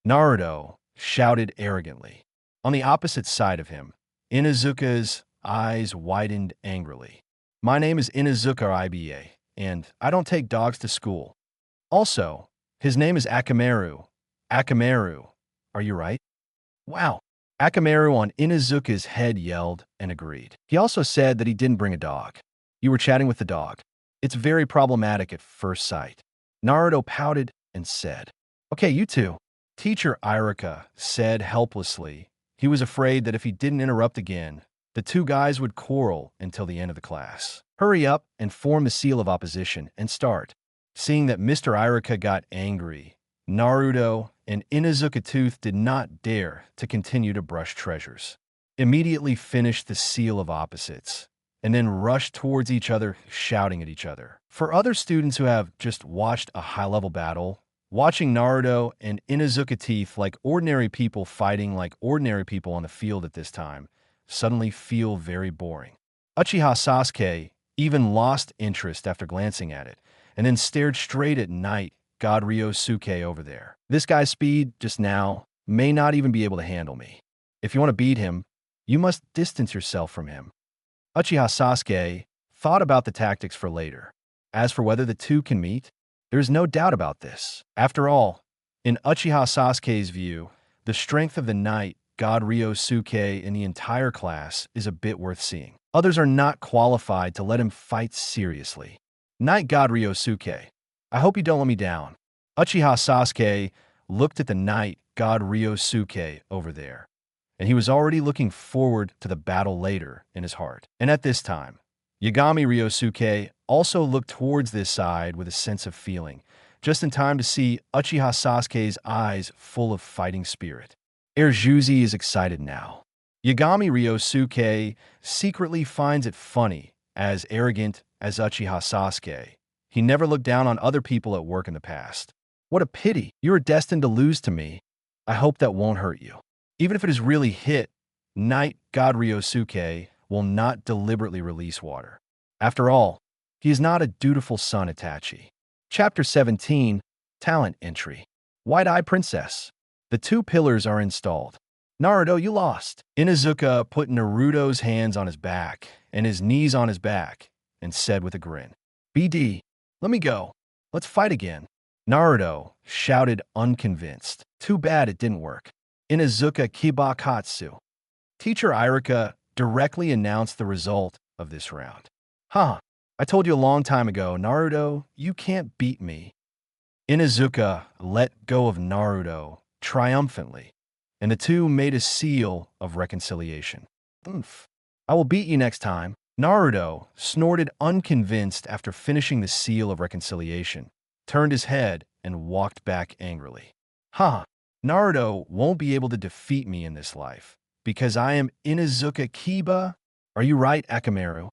Naruto shouted arrogantly. On the opposite side of him, Inuzuka's eyes widened angrily. "My name is Inuzuka Iba, and I don't take dogs to school. Also, his name is Akamaru. Akamaru, are you right?" "Wow." Akamaru on Inuzuka's head yelled and agreed. He also said that he didn't bring a dog. "You were chatting with the dog. It's very problematic at first sight." Naruto pouted and said, "Okay, you two." Teacher Irika said helplessly. He was afraid that if he didn't interrupt again, the two guys would quarrel until the end of the class. "Hurry up and form the seal of opposition and start." Seeing that Mr. Irika got angry, Naruto and Inuzuka Tooth did not dare to continue to brush treasures. Immediately finished the seal of opposites, and then rushed towards each other, shouting at each other. For other students who have just watched a high-level battle, watching Naruto and Inuzuka Teeth like ordinary people fighting like ordinary people on the field at this time suddenly feel very boring. Uchiha Sasuke even lost interest after glancing at it, and then stared straight at Night God Ryosuke over there. "This guy's speed just now may not even be able to handle me. If you want to beat him, you must distance yourself from him." Uchiha Sasuke thought about the tactics for later. As for whether the two can meet, there is no doubt about this. After all, in Uchiha Sasuke's view, the strength of the Night God Ryosuke in the entire class is a bit worth seeing. Others are not qualified to let him fight seriously. "Night God Ryosuke, I hope you don't let me down." Uchiha Sasuke looked at the Night God Ryosuke over there, and he was already looking forward to the battle later in his heart. And at this time, Yagami Ryosuke also looked towards this side with a sense of feeling, just in time to see Uchiha Sasuke's eyes full of fighting spirit. Erjuzi is excited now. Yagami Ryosuke secretly finds it funny, as arrogant as Uchiha Sasuke. He never looked down on other people at work in the past. What a pity. You are destined to lose to me. I hope that won't hurt you. Even if it is really hit, Night God Ryosuke will not deliberately release water. After all, he is not a dutiful son Itachi. Chapter 17, Talent Entry. White-Eye Princess. The two pillars are installed. Naruto, you lost. Inuzuka put Naruto's hands on his back and his knees on his back and said with a grin, BD, let me go. Let's fight again. Naruto shouted unconvinced. Too bad it didn't work. Inuzuka Kibakatsu. Teacher Irika directly announced the result of this round. Huh, I told you a long time ago, Naruto, you can't beat me. Inuzuka let go of Naruto triumphantly, and the two made a seal of reconciliation. Oomph. I will beat you next time. Naruto snorted unconvinced after finishing the seal of reconciliation, turned his head, and walked back angrily. Huh, Naruto won't be able to defeat me in this life, because I am Inuzuka Kiba? Are you right, Akamaru?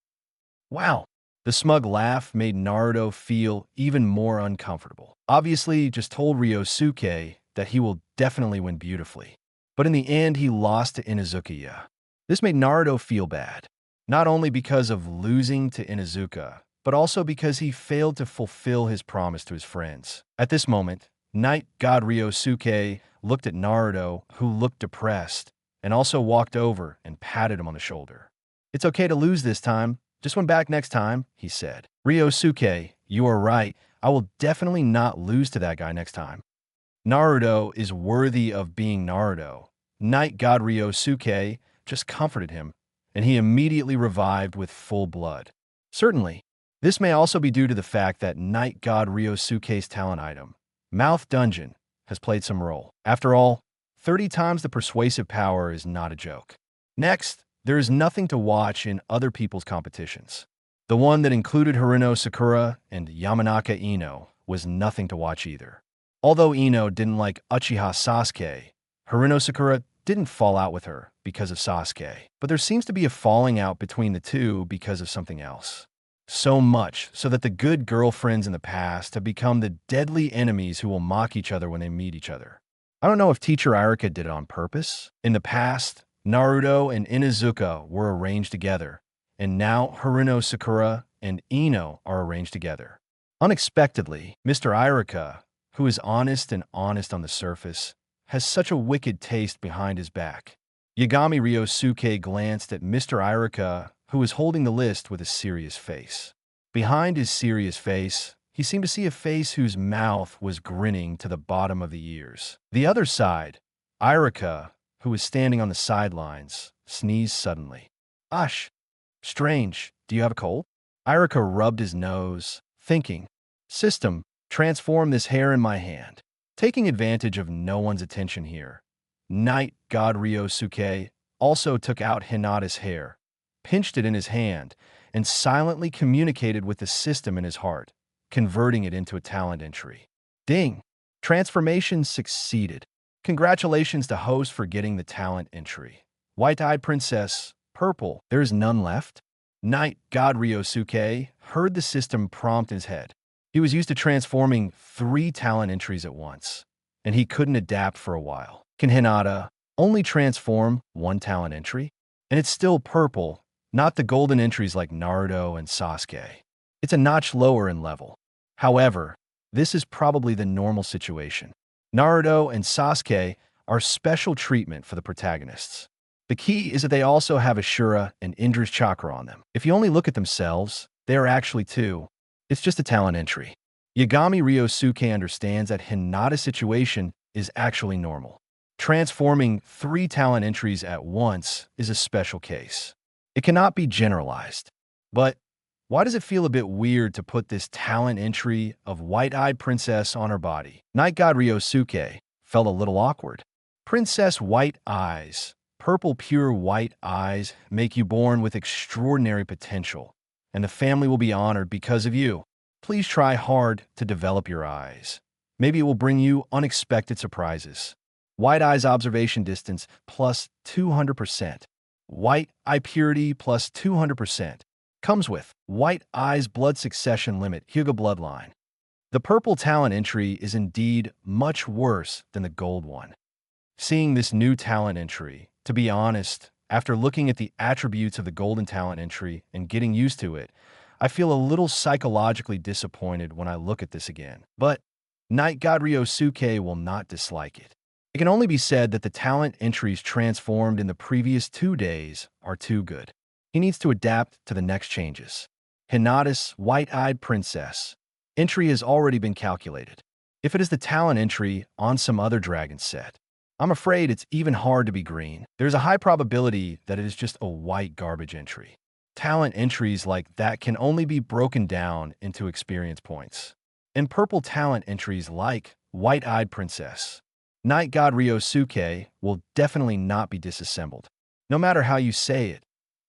Wow. The smug laugh made Naruto feel even more uncomfortable. Obviously, he just told Ryosuke that he will definitely win beautifully. But in the end, he lost to Inuzuka. This made Naruto feel bad, not only because of losing to Inuzuka, but also because he failed to fulfill his promise to his friends. At this moment, Night God Ryosuke looked at Naruto, who looked depressed, and also walked over and patted him on the shoulder. It's okay to lose this time. Just win back next time, he said. Ryosuke, you are right. I will definitely not lose to that guy next time. Naruto is worthy of being Naruto. Night God Ryosuke just comforted him, and he immediately revived with full blood. Certainly, this may also be due to the fact that Night God Ryosuke's talent item, Mouth Dungeon, has played some role. After all, 30 times the persuasive power is not a joke. Next, there is nothing to watch in other people's competitions. The one that included Haruno Sakura and Yamanaka Ino was nothing to watch either. Although Ino didn't like Uchiha Sasuke, Haruno Sakura didn't fall out with her because of Sasuke. But there seems to be a falling out between the two because of something else. So much so that the good girlfriends in the past have become the deadly enemies who will mock each other when they meet each other. I don't know if Teacher Irika did it on purpose. In the past, Naruto and Inuzuka were arranged together, and now Haruno Sakura and Ino are arranged together. Unexpectedly, Mr. Irika, who is honest on the surface, has such a wicked taste behind his back. Yagami Ryosuke glanced at Mr. Irika, who was holding the list with a serious face. Behind his serious face, he seemed to see a face whose mouth was grinning to the bottom of the ears. The other side, Irika, who was standing on the sidelines, sneezed suddenly. Ash, strange, do you have a cold? Irika rubbed his nose, thinking, System, transform this hair in my hand. Taking advantage of no one's attention here, Night God Ryosuke also took out Hinata's hair, pinched it in his hand, and silently communicated with the system in his heart, converting it into a talent entry. Ding! Transformation succeeded. Congratulations to host for getting the talent entry. White-Eyed Princess, Purple, there is none left? Night God Ryosuke heard the system prompt in his head. He was used to transforming 3 talent entries at once, and he couldn't adapt for a while. Can Hinata only transform 1 talent entry? And it's still purple, not the golden entries like Naruto and Sasuke. It's a notch lower in level. However, this is probably the normal situation. Naruto and Sasuke are special treatment for the protagonists. The key is that they also have Ashura and Indra's Chakra on them. If you only look at themselves, they are actually 2. It's just a talent entry. Yagami Ryosuke understands that Hinata's situation is actually normal. Transforming 3 talent entries at once is a special case. It cannot be generalized. But why does it feel a bit weird to put this talent entry of White-Eyed Princess on her body? Night God Ryosuke felt a little awkward. Princess White Eyes, purple pure white eyes make you born with extraordinary potential, and the family will be honored because of you. Please try hard to develop your eyes. Maybe it will bring you unexpected surprises. White Eyes observation distance plus 200%. white eye purity plus 200%. Comes with white eyes blood succession limit, Hyuga bloodline. The purple talent entry is indeed much worse than the gold one. Seeing this new talent entry, to be honest, after looking at the attributes of the golden talent entry and getting used to it, I feel a little psychologically disappointed when I look at this again. But Night God Ryosuke will not dislike it. It can only be said that the talent entries transformed in the previous 2 days are too good. He needs to adapt to the next changes. Hinata's White-Eyed Princess. Entry has already been calculated. If it is the talent entry on some other dragon set, I'm afraid it's even hard to be green. There's a high probability that it is just a white garbage entry. Talent entries like that can only be broken down into experience points. And purple talent entries like White-Eyed Princess, Night God Ryosuke will definitely not be disassembled, no matter how you say it.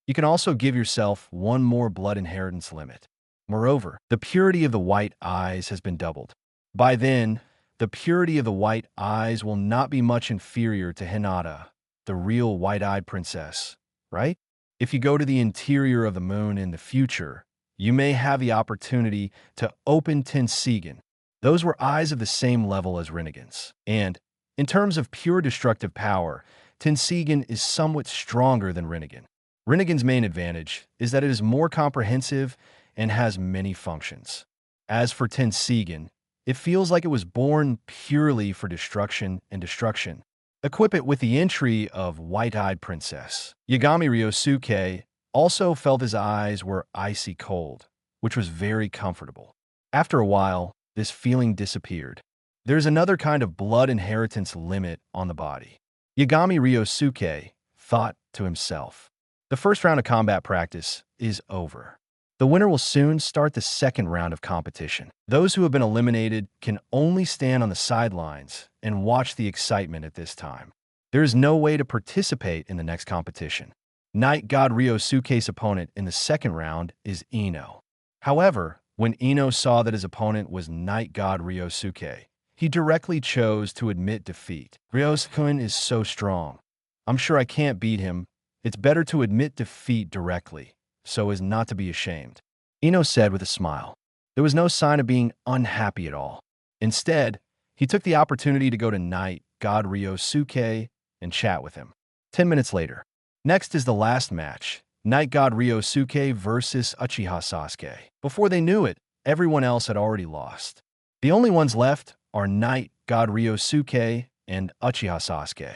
You can also give yourself one more blood inheritance limit. Moreover, the purity of the white eyes has been doubled. By then, the purity of the white eyes will not be much inferior to Hinata, the real white-eyed princess, right? If you go to the interior of the moon in the future, you may have the opportunity to open Tensigen. Those were eyes of the same level as Rinnegan's. And, in terms of pure destructive power, Tensigen is somewhat stronger than Rinnegan. Rinnegan's main advantage is that it is more comprehensive and has many functions. As for Tensigen, it feels like it was born purely for destruction and destruction. Equip it with the entry of White-Eyed Princess. Yagami Ryosuke also felt his eyes were icy cold, which was very comfortable. After a while, this feeling disappeared. There's another kind of blood inheritance limit on the body. Yagami Ryosuke thought to himself. The first round of combat practice is over. The winner will soon start the second round of competition. Those who have been eliminated can only stand on the sidelines and watch the excitement at this time. There is no way to participate in the next competition. Night God Ryosuke's opponent in the second round is Ino. However, when Ino saw that his opponent was Night God Ryosuke, he directly chose to admit defeat. Ryosuke is so strong. I'm sure I can't beat him. It's better to admit defeat directly, so as not to be ashamed. Ino said with a smile. There was no sign of being unhappy at all. Instead, he took the opportunity to go to Night God Ryosuke and chat with him. 10 minutes later. Next is the last match, Night God Ryosuke versus Uchiha Sasuke. Before they knew it, everyone else had already lost. The only ones left are Night God Ryosuke and Uchiha Sasuke.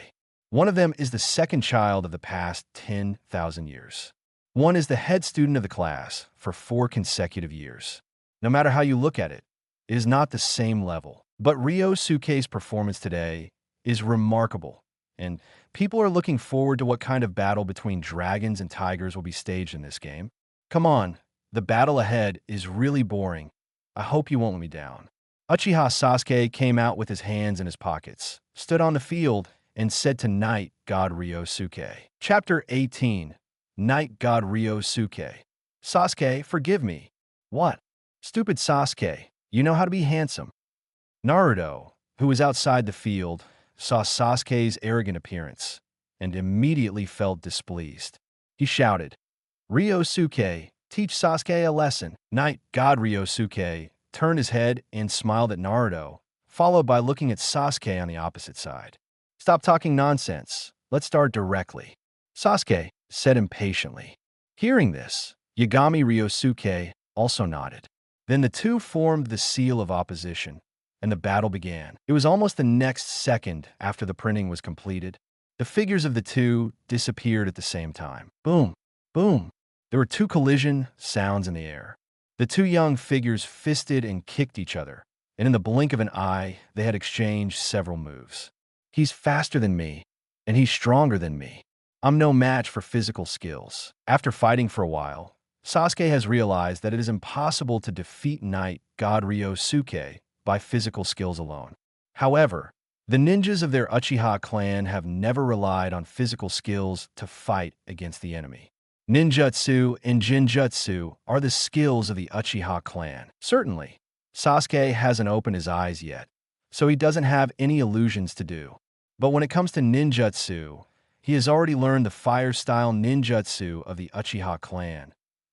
One of them is the second child of the past 10,000 years. One is the head student of the class for 4 consecutive years. No matter how you look at it, it is not the same level. But Ryosuke's performance today is remarkable, and people are looking forward to what kind of battle between dragons and tigers will be staged in this game. Come on, the battle ahead is really boring. I hope you won't let me down. Uchiha Sasuke came out with his hands in his pockets, stood on the field, and said to Night God Ryosuke. Chapter 18. Night God Ryosuke. Sasuke, forgive me. What? Stupid Sasuke, you know how to be handsome. Naruto, who was outside the field, saw Sasuke's arrogant appearance and immediately felt displeased. He shouted, Ryosuke, teach Sasuke a lesson. Night God Ryosuke turned his head and smiled at Naruto, followed by looking at Sasuke on the opposite side. Stop talking nonsense. Let's start directly. Sasuke said impatiently. Hearing this, Yagami Ryosuke also nodded. Then the two formed the seal of opposition, and the battle began. It was almost the next second after the printing was completed. The figures of the two disappeared at the same time. Boom, boom. There were 2 collision sounds in the air. The 2 young figures fisted and kicked each other, and in the blink of an eye, they had exchanged several moves. He's faster than me, and he's stronger than me. I'm no match for physical skills. After fighting for a while, Sasuke has realized that it is impossible to defeat Night God Ryosuke by physical skills alone. However, the ninjas of their Uchiha clan have never relied on physical skills to fight against the enemy. Ninjutsu and Jinjutsu are the skills of the Uchiha clan. Certainly, Sasuke hasn't opened his eyes yet, so he doesn't have any illusions to do. But when it comes to ninjutsu, He has already learned the fire-style ninjutsu of the Uchiha clan.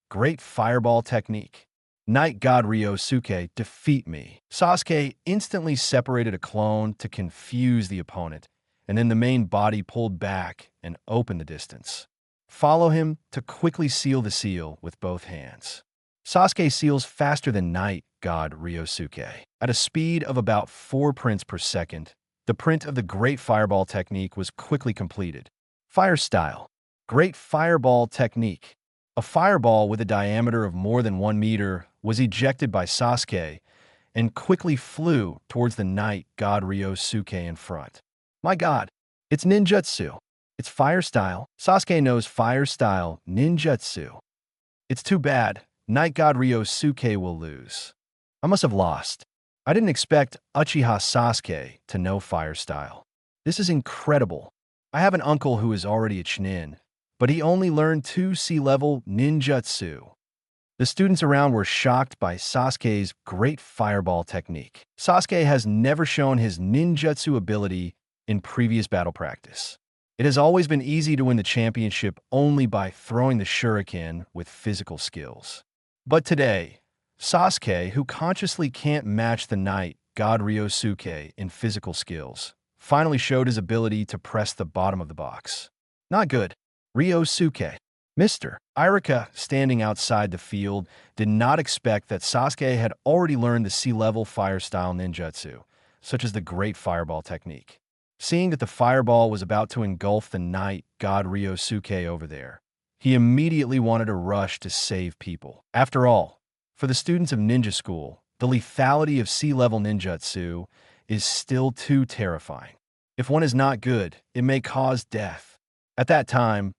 Great fireball technique. Night God Ryosuke, defeat me. Sasuke instantly separated a clone to confuse the opponent, and then the main body pulled back and opened the distance. Follow him to quickly seal the seal with both hands. Sasuke seals faster than Night God Ryosuke. At a speed of about 4 prints per second, the print of the Great Fireball technique was quickly completed. Fire style. Great Fireball technique. A fireball with a diameter of more than 1 meter was ejected by Sasuke and quickly flew towards the Night God Ryosuke in front. My god, it's ninjutsu. It's fire style. Sasuke knows fire style ninjutsu. It's too bad. Night God Ryosuke will lose. I must have lost. I didn't expect Uchiha Sasuke to know fire style. This is incredible. I have an uncle who is already a Chunin, but he only learned 2 C-level ninjutsu. The students around were shocked by Sasuke's great fireball technique. Sasuke has never shown his ninjutsu ability in previous battle practice. It has always been easy to win the championship only by throwing the shuriken with physical skills. But today, Sasuke, who consciously can't match the Night God Ryosuke in physical skills, finally showed his ability to press the bottom of the box. Not good. Ryosuke. Mr. Irika, standing outside the field, did not expect that Sasuke had already learned the C-level fire-style ninjutsu, such as the Great Fireball technique. Seeing that the fireball was about to engulf the Night God Ryosuke over there, he immediately wanted to rush to save people. After all, for the students of ninja school, the lethality of C-level ninjutsu is still too terrifying. If one is not good, it may cause death. At that time,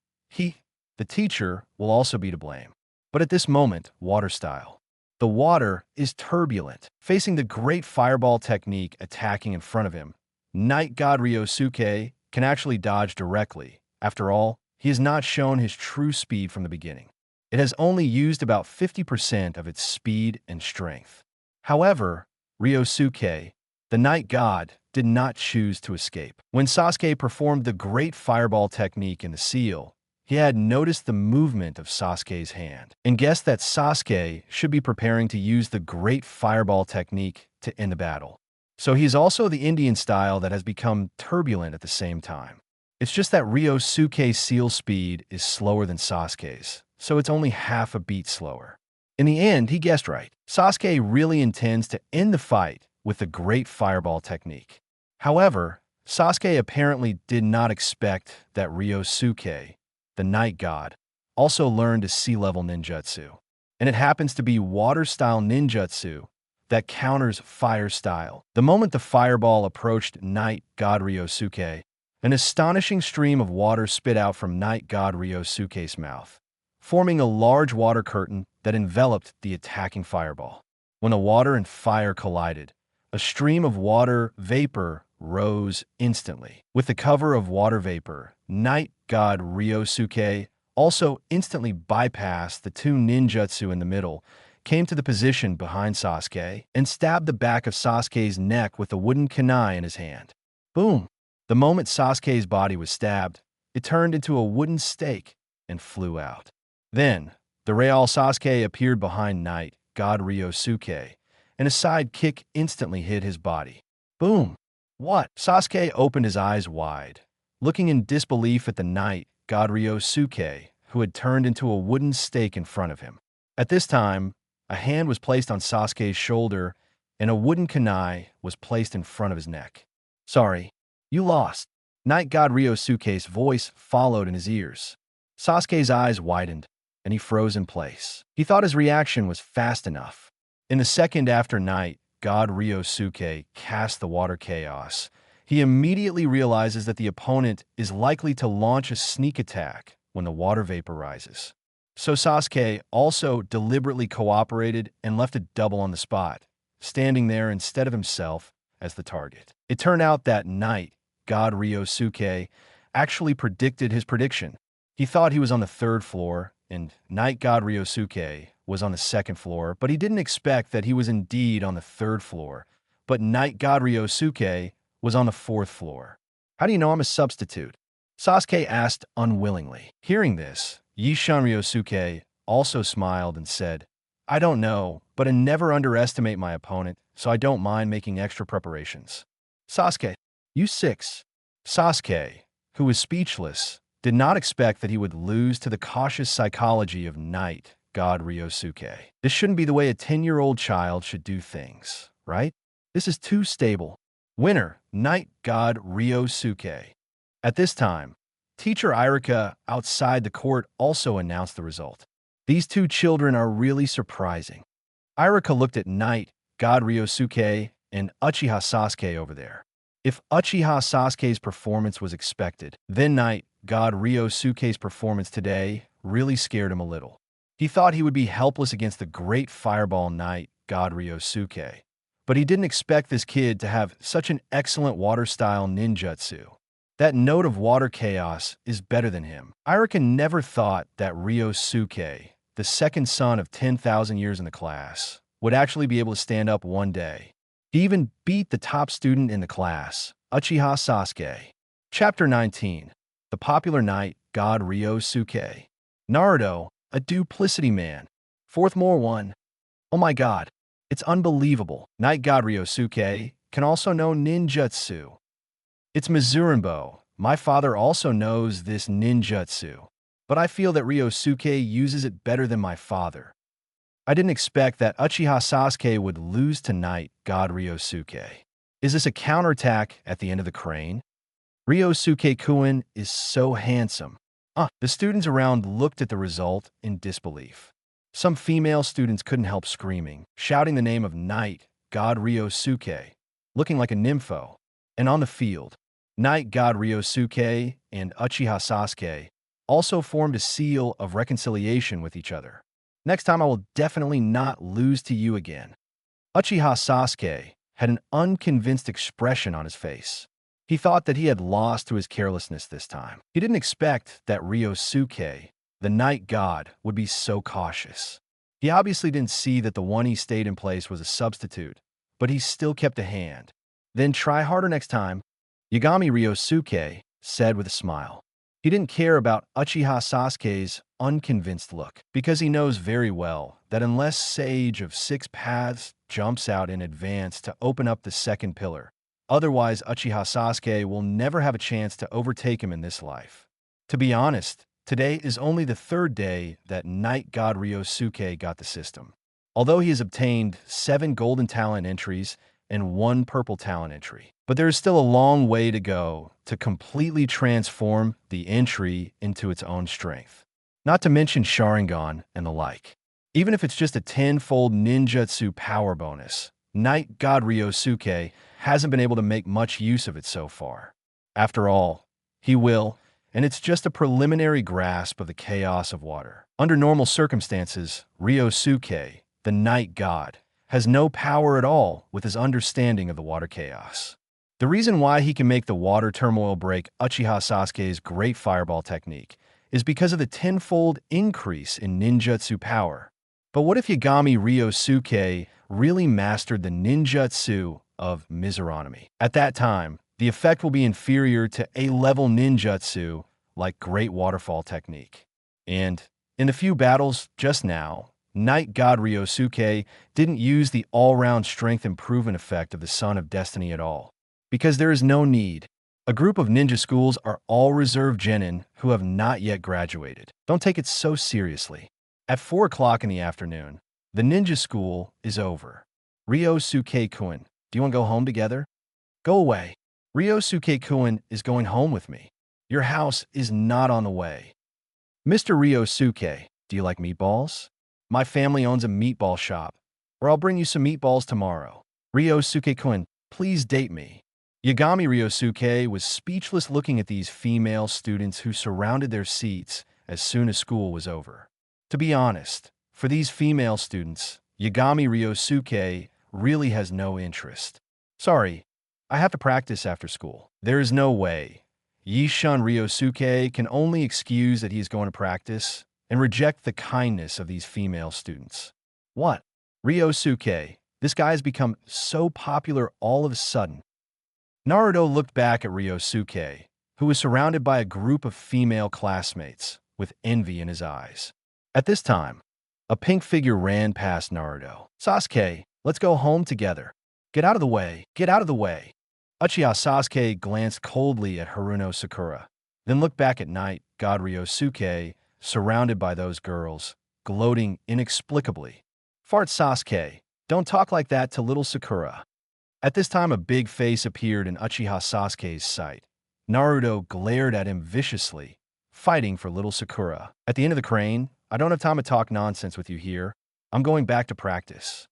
the teacher, will also be to blame. But at this moment, water style. The water is turbulent. Facing the Great Fireball technique attacking in front of him, Night God Ryosuke can actually dodge directly. After all, he has not shown his true speed from the beginning. It has only used about 50% of its speed and strength. However, Ryosuke, the Night God, did not choose to escape. When Sasuke performed the Great Fireball technique in the seal, he had noticed the movement of Sasuke's hand and guessed that Sasuke should be preparing to use the Great Fireball technique to end the battle. So he's also the Indian style that has become turbulent at the same time. It's just that Ryosuke's seal speed is slower than Sasuke's, so it's only half a beat slower. In the end, he guessed right. Sasuke really intends to end the fight with the Great Fireball technique. However, Sasuke apparently did not expect that Ryosuke, the Night God, also learned a C-level ninjutsu. And it happens to be water-style ninjutsu that counters fire style. The moment the fireball approached Night God Ryosuke, an astonishing stream of water spit out from Night God Ryosuke's mouth, forming a large water curtain that enveloped the attacking fireball. When the water and fire collided, a stream of water vapor rose instantly. With the cover of water vapor, Night God Ryosuke also instantly bypassed the 2 ninjutsu in the middle, came to the position behind Sasuke, and stabbed the back of Sasuke's neck with a wooden kunai in his hand. Boom! The moment Sasuke's body was stabbed, it turned into a wooden stake and flew out. Then, the Real Sasuke appeared behind Night God Ryosuke, and a side kick instantly hit his body. Boom! What? Sasuke opened his eyes wide, looking in disbelief at the Night God Ryosuke, who had turned into a wooden stake in front of him. At this time, a hand was placed on Sasuke's shoulder, and a wooden kunai was placed in front of his neck. Sorry, you lost. Night God Ryosuke's voice followed in his ears. Sasuke's eyes widened, and he froze in place. He thought his reaction was fast enough. In the second after Night God Ryosuke cast the water chaos, he immediately realizes that the opponent is likely to launch a sneak attack when the water vaporizes. So Sasuke also deliberately cooperated and left a double on the spot, standing there instead of himself as the target. It turned out that Night God Ryosuke actually predicted his prediction. He thought he was on the 3rd floor, and Night God Ryosuke was on the 2nd floor, but he didn't expect that he was indeed on the 3rd floor, but Night God Ryosuke was on the 4th floor. How do you know I'm a substitute? Sasuke asked unwillingly. Hearing this, Yishan Ryosuke also smiled and said, I don't know, but I never underestimate my opponent, so I don't mind making extra preparations. Sasuke, you 6. Sasuke, who was speechless, did not expect that he would lose to the cautious psychology of Night God Ryosuke. This shouldn't be the way a 10-year-old child should do things, right? This is too stable. Winner, Night God Ryosuke. At this time, teacher Irika outside the court also announced the result. These two children are really surprising. Irika looked at Night God Ryosuke and Uchiha Sasuke over there. If Uchiha Sasuke's performance was expected, then Night God Ryosuke's performance today really scared him a little. He thought he would be helpless against the great fireball Night God Ryosuke, but he didn't expect this kid to have such an excellent water-style ninjutsu. That note of water chaos is better than him. Irika never thought that Ryosuke, the second son of 10,000 years in the class, would actually be able to stand up one day. He even beat the top student in the class, Uchiha Sasuke. Chapter 19. The popular Night God Ryosuke. Naruto, a duplicity man. Fourth more one. Oh my god, it's unbelievable. Night God Ryosuke can also know ninjutsu. It's Mizurenbo. My father also knows this ninjutsu, but I feel that Ryosuke uses it better than my father. I didn't expect that Uchiha Sasuke would lose to Night God Ryosuke. Is this a counterattack at the end of the crane? Ryosuke-kun is so handsome. The students around looked at the result in disbelief. Some female students couldn't help screaming, shouting the name of Night God Ryosuke, looking like a nympho. And on the field, Night God Ryosuke and Uchiha Sasuke also formed a seal of reconciliation with each other. Next time I will definitely not lose to you again. Uchiha Sasuke had an unconvinced expression on his face. He thought that he had lost to his carelessness this time. He didn't expect that Ryosuke, the Night God, would be so cautious. He obviously didn't see that the one he stayed in place was a substitute, but he still kept a hand. Then try harder next time, Yagami Ryosuke said with a smile. He didn't care about Uchiha Sasuke's unconvinced look, because he knows very well that unless Sage of 6 Paths jumps out in advance to open up the second pillar, otherwise Uchiha Sasuke will never have a chance to overtake him in this life. To be honest, today is only the 3rd day that Night God Ryosuke got the system. Although he has obtained 7 golden talent entries and 1 purple talent entry. But there is still a long way to go to completely transform the entry into its own strength. Not to mention Sharingan and the like. Even if it's just a 10-fold ninjutsu power bonus, Night God Ryosuke hasn't been able to make much use of it so far. After all, he will, and it's just a preliminary grasp of the chaos of water. Under normal circumstances, Ryosuke, the Night God, has no power at all with his understanding of the water chaos. The reason why he can make the water turmoil break Uchiha Sasuke's great fireball technique is because of the 10-fold increase in ninjutsu power. But what if Yagami Ryosuke really mastered the ninjutsu of Mizuranami? At that time, the effect will be inferior to A-level ninjutsu like Great Waterfall technique. And in the few battles just now, Night God Ryosuke didn't use the all-round strength improvement effect of the Son of Destiny at all. Because there is no need. A group of ninja schools are all reserve genin who have not yet graduated. Don't take it so seriously. At 4 o'clock in the afternoon, the ninja school is over. Ryosuke-kun, do you want to go home together? Go away. Ryosuke-kun is going home with me. Your house is not on the way. Mr. Ryosuke, do you like meatballs? My family owns a meatball shop, or I'll bring you some meatballs tomorrow. Ryosuke-kun, please date me. Yagami Ryosuke was speechless looking at these female students who surrounded their seats as soon as school was over. To be honest, for these female students, Yagami Ryosuke really has no interest. Sorry, I have to practice after school. There is no way. Yishan Ryosuke can only excuse that he is going to practice and reject the kindness of these female students. What? Ryosuke, this guy has become so popular all of a sudden. Naruto looked back at Ryosuke, who was surrounded by a group of female classmates with envy in his eyes. At this time, a pink figure ran past Naruto. "Sasuke, let's go home together. Get out of the way. Get out of the way." Uchiha Sasuke glanced coldly at Haruno Sakura, then looked back at Knight God Ryosuke, surrounded by those girls, gloating inexplicably. "Fart Sasuke, don't talk like that to little Sakura." At this time, a big face appeared in Uchiha Sasuke's sight. Naruto glared at him viciously, fighting for little Sakura. "At the end of the crane, I don't have time to talk nonsense with you here. I'm going back to practice."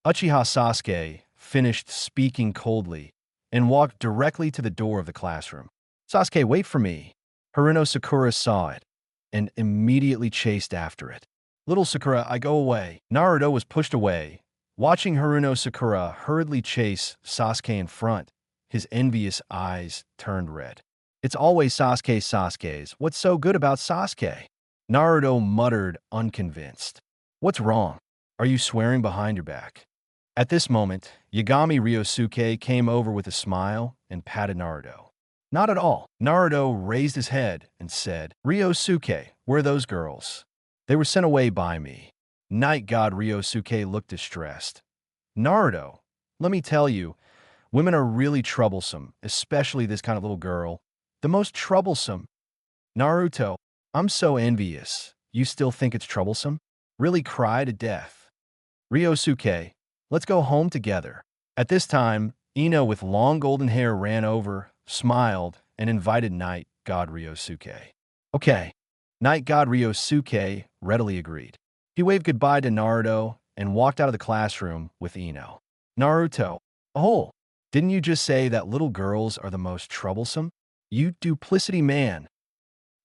Uchiha Sasuke finished speaking coldly and walked directly to the door of the classroom. "Sasuke, wait for me." Haruno Sakura saw it and immediately chased after it. "Little Sakura, I go away." Naruto was pushed away, watching Haruno Sakura hurriedly chase Sasuke in front. His envious eyes turned red. "It's always Sasuke's. What's so good about Sasuke?" Naruto muttered, unconvinced. "What's wrong? Are you swearing behind your back?" At this moment, Yagami Ryosuke came over with a smile and patted Naruto. "Not at all." Naruto raised his head and said, "Ryosuke, where are those girls?" "They were sent away by me." Night God Ryosuke looked distressed. "Naruto, let me tell you, women are really troublesome, especially this kind of little girl. The most troublesome." "Naruto, I'm so envious. You still think it's troublesome? Really cry to death." "Ryosuke, let's go home together." At this time, Ino with long golden hair ran over, smiled, and invited Night God Ryosuke. "Okay." Night God Ryosuke readily agreed. He waved goodbye to Naruto and walked out of the classroom with Ino. "Naruto, oh, didn't you just say that little girls are the most troublesome? You duplicity man."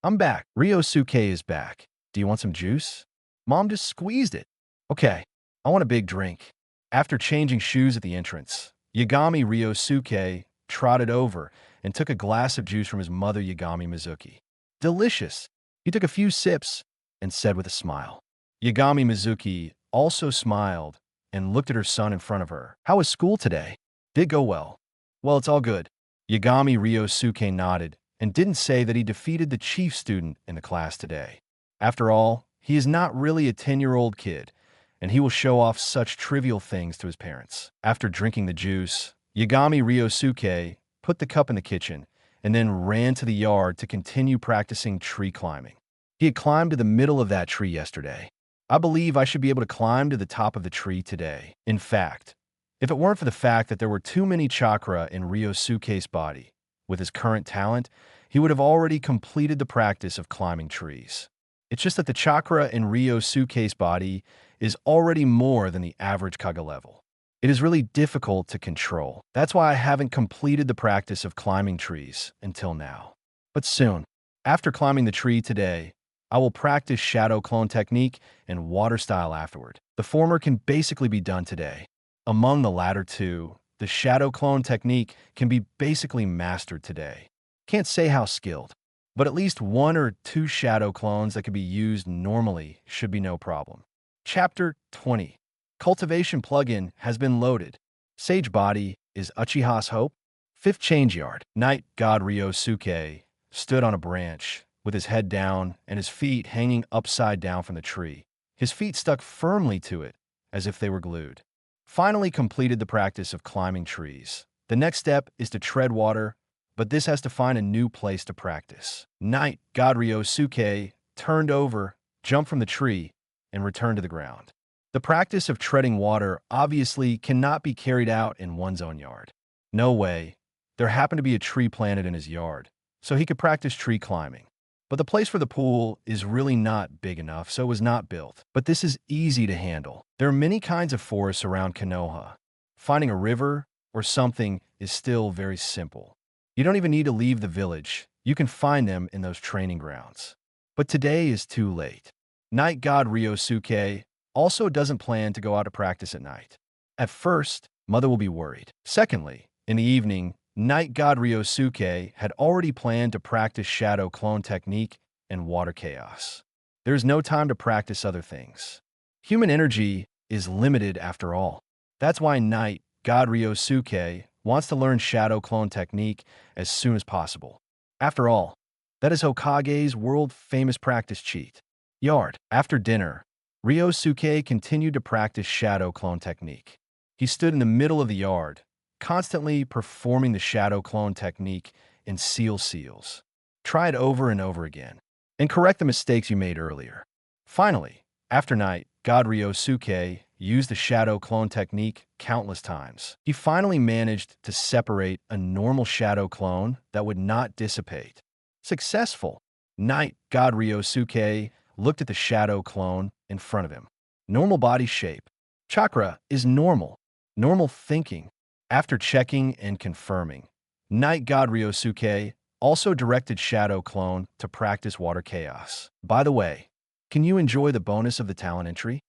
"I'm back." "Ryosuke is back. Do you want some juice?" "Mom just squeezed it." "Okay, I want a big drink." After changing shoes at the entrance, Yagami Ryosuke trotted over and took a glass of juice from his mother Yagami Mizuki. "Delicious." He took a few sips and said with a smile. Yagami Mizuki also smiled and looked at her son in front of her. "How was school today?" "Did go well." "Well, it's all good." Yagami Ryosuke nodded and didn't say that he defeated the chief student in the class today. After all, he is not really a 10-year-old kid, and he will show off such trivial things to his parents. After drinking the juice, Yagami Ryosuke put the cup in the kitchen and then ran to the yard to continue practicing tree climbing. He had climbed to the middle of that tree yesterday. "I believe I should be able to climb to the top of the tree today." In fact, if it weren't for the fact that there were too many chakra in Ryosuke's body, with his current talent, he would have already completed the practice of climbing trees. It's just that the chakra in Ryosuke's body is already more than the average Kage level. It is really difficult to control. That's why I haven't completed the practice of climbing trees until now. But soon, after climbing the tree today, I will practice shadow clone technique and water style afterward. The former can basically be done today. Among the latter two, the shadow clone technique can be basically mastered today. Can't say how skilled, but at least 1 or 2 shadow clones that can be used normally should be no problem. Chapter 20. Cultivation plugin has been loaded. Sage Body is Uchiha's hope. 5th Change Yard. Night God Ryosuke stood on a branch with his head down and his feet hanging upside down from the tree. His feet stuck firmly to it as if they were glued. Finally completed the practice of climbing trees. The next step is to tread water, but this has to find a new place to practice. Night God Ryosuke turned over, jumped from the tree, and returned to the ground. The practice of treading water obviously cannot be carried out in one's own yard. No way. There happened to be a tree planted in his yard, so he could practice tree climbing. But the place for the pool is really not big enough, so it was not built. But this is easy to handle. There are many kinds of forests around Konoha. Finding a river or something is still very simple. You don't even need to leave the village. You can find them in those training grounds. But today is too late. Night God Ryosuke also doesn't plan to go out to practice at night. At first, Mother will be worried. Secondly, in the evening, Night God Ryosuke had already planned to practice shadow clone technique and water chaos. There is no time to practice other things. Human energy is limited after all. That's why Night God Ryosuke wants to learn shadow clone technique as soon as possible. After all, that is Hokage's world-famous practice cheat. Yard. After dinner, Ryosuke continued to practice shadow clone technique. He stood in the middle of the yard, constantly performing the shadow clone technique in seals. Try it over and over again, and correct the mistakes you made earlier. Finally, after night, God Ryosuke used the shadow clone technique countless times. He finally managed to separate a normal shadow clone that would not dissipate. Successful. Night, God Ryosuke looked at the shadow clone in front of him. Normal body shape. Chakra is normal. Normal thinking. After checking and confirming, Night God Ryosuke also directed Shadow Clone to practice Water Chaos. By the way, can you enjoy the bonus of the talent entry?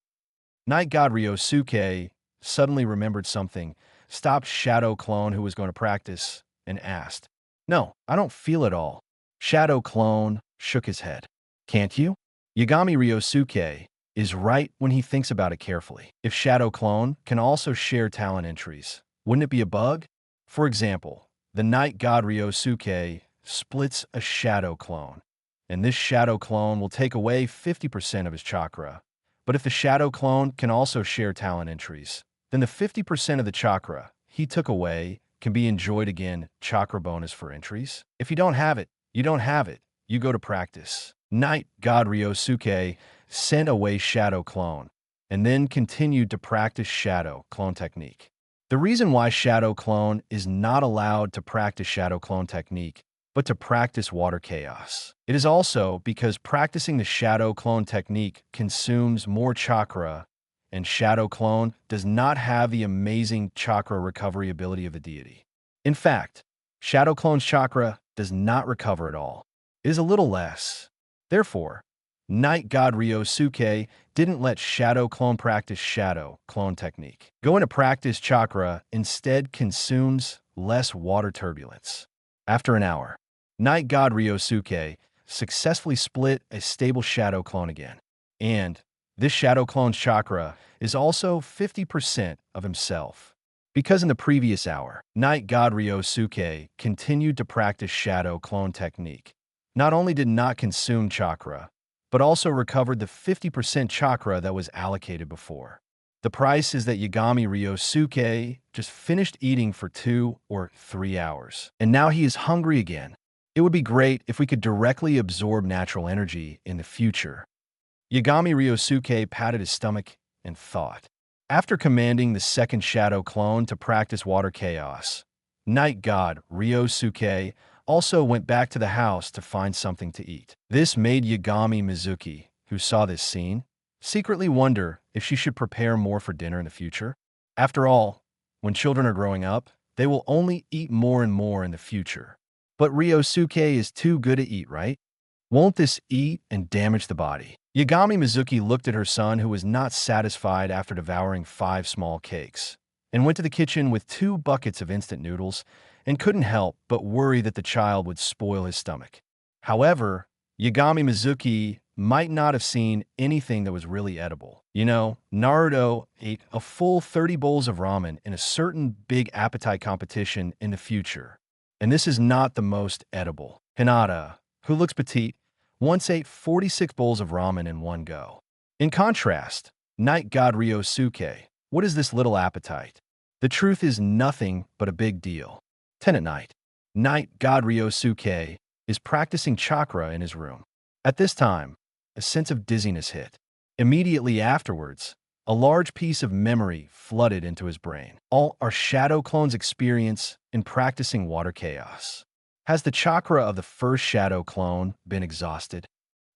Night God Ryosuke suddenly remembered something, stopped Shadow Clone who was going to practice, and asked, "No, I don't feel it all." Shadow Clone shook his head. "Can't you?" Yagami Ryosuke is right when he thinks about it carefully. If Shadow Clone can also share talent entries, wouldn't it be a bug? For example, the Night God Ryosuke splits a Shadow Clone, and this Shadow Clone will take away 50% of his chakra. But if the Shadow Clone can also share talent entries, then the 50% of the chakra he took away can be enjoyed again, chakra bonus for entries. If you don't have it, you don't have it. You go to practice. Night God Ryosuke sent away Shadow Clone, and then continued to practice Shadow Clone technique. The reason why Shadow Clone is not allowed to practice Shadow Clone technique, but to practice Water Chaos. It is also because practicing the Shadow Clone technique consumes more chakra, and Shadow Clone does not have the amazing chakra recovery ability of the deity. In fact, Shadow Clone's chakra does not recover at all. It is a little less. Therefore, Night God Ryosuke didn't let Shadow Clone practice Shadow Clone technique. Going to practice chakra instead consumes less water turbulence. After an hour, Night God Ryosuke successfully split a stable Shadow Clone again. And this Shadow Clone's chakra is also 50% of himself. Because in the previous hour, Night God Ryosuke continued to practice Shadow Clone technique. Not only did not consume chakra, but also recovered the 50% chakra that was allocated before. The price is that Yagami Ryosuke just finished eating for 2 or 3 hours, and now he is hungry again. It would be great if we could directly absorb natural energy in the future. Yagami Ryosuke patted his stomach and thought. After commanding the second Shadow Clone to practice Water Chaos, Night God Ryosuke also went back to the house to find something to eat. This made Yagami Mizuki, who saw this scene, secretly wonder if she should prepare more for dinner in the future. After all, when children are growing up, they will only eat more and more in the future. But Ryosuke is too good to eat, right? Won't this eat and damage the body? Yagami Mizuki looked at her son, who was not satisfied after devouring 5 small cakes, and went to the kitchen with 2 buckets of instant noodles and couldn't help but worry that the child would spoil his stomach. However, Yagami Mizuki might not have seen anything that was really edible. You know, Naruto ate a full 30 bowls of ramen in a certain big appetite competition in the future. And this is not the most edible. Hinata, who looks petite, once ate 46 bowls of ramen in one go. In contrast, Night God Ryosuke, what is this little appetite? The truth is nothing but a big deal. 10 at night. Night God Ryosuke is practicing chakra in his room. At this time, a sense of dizziness hit. Immediately afterwards, a large piece of memory flooded into his brain. All our Shadow Clone's experience in practicing Water Chaos. Has the chakra of the first Shadow Clone been exhausted?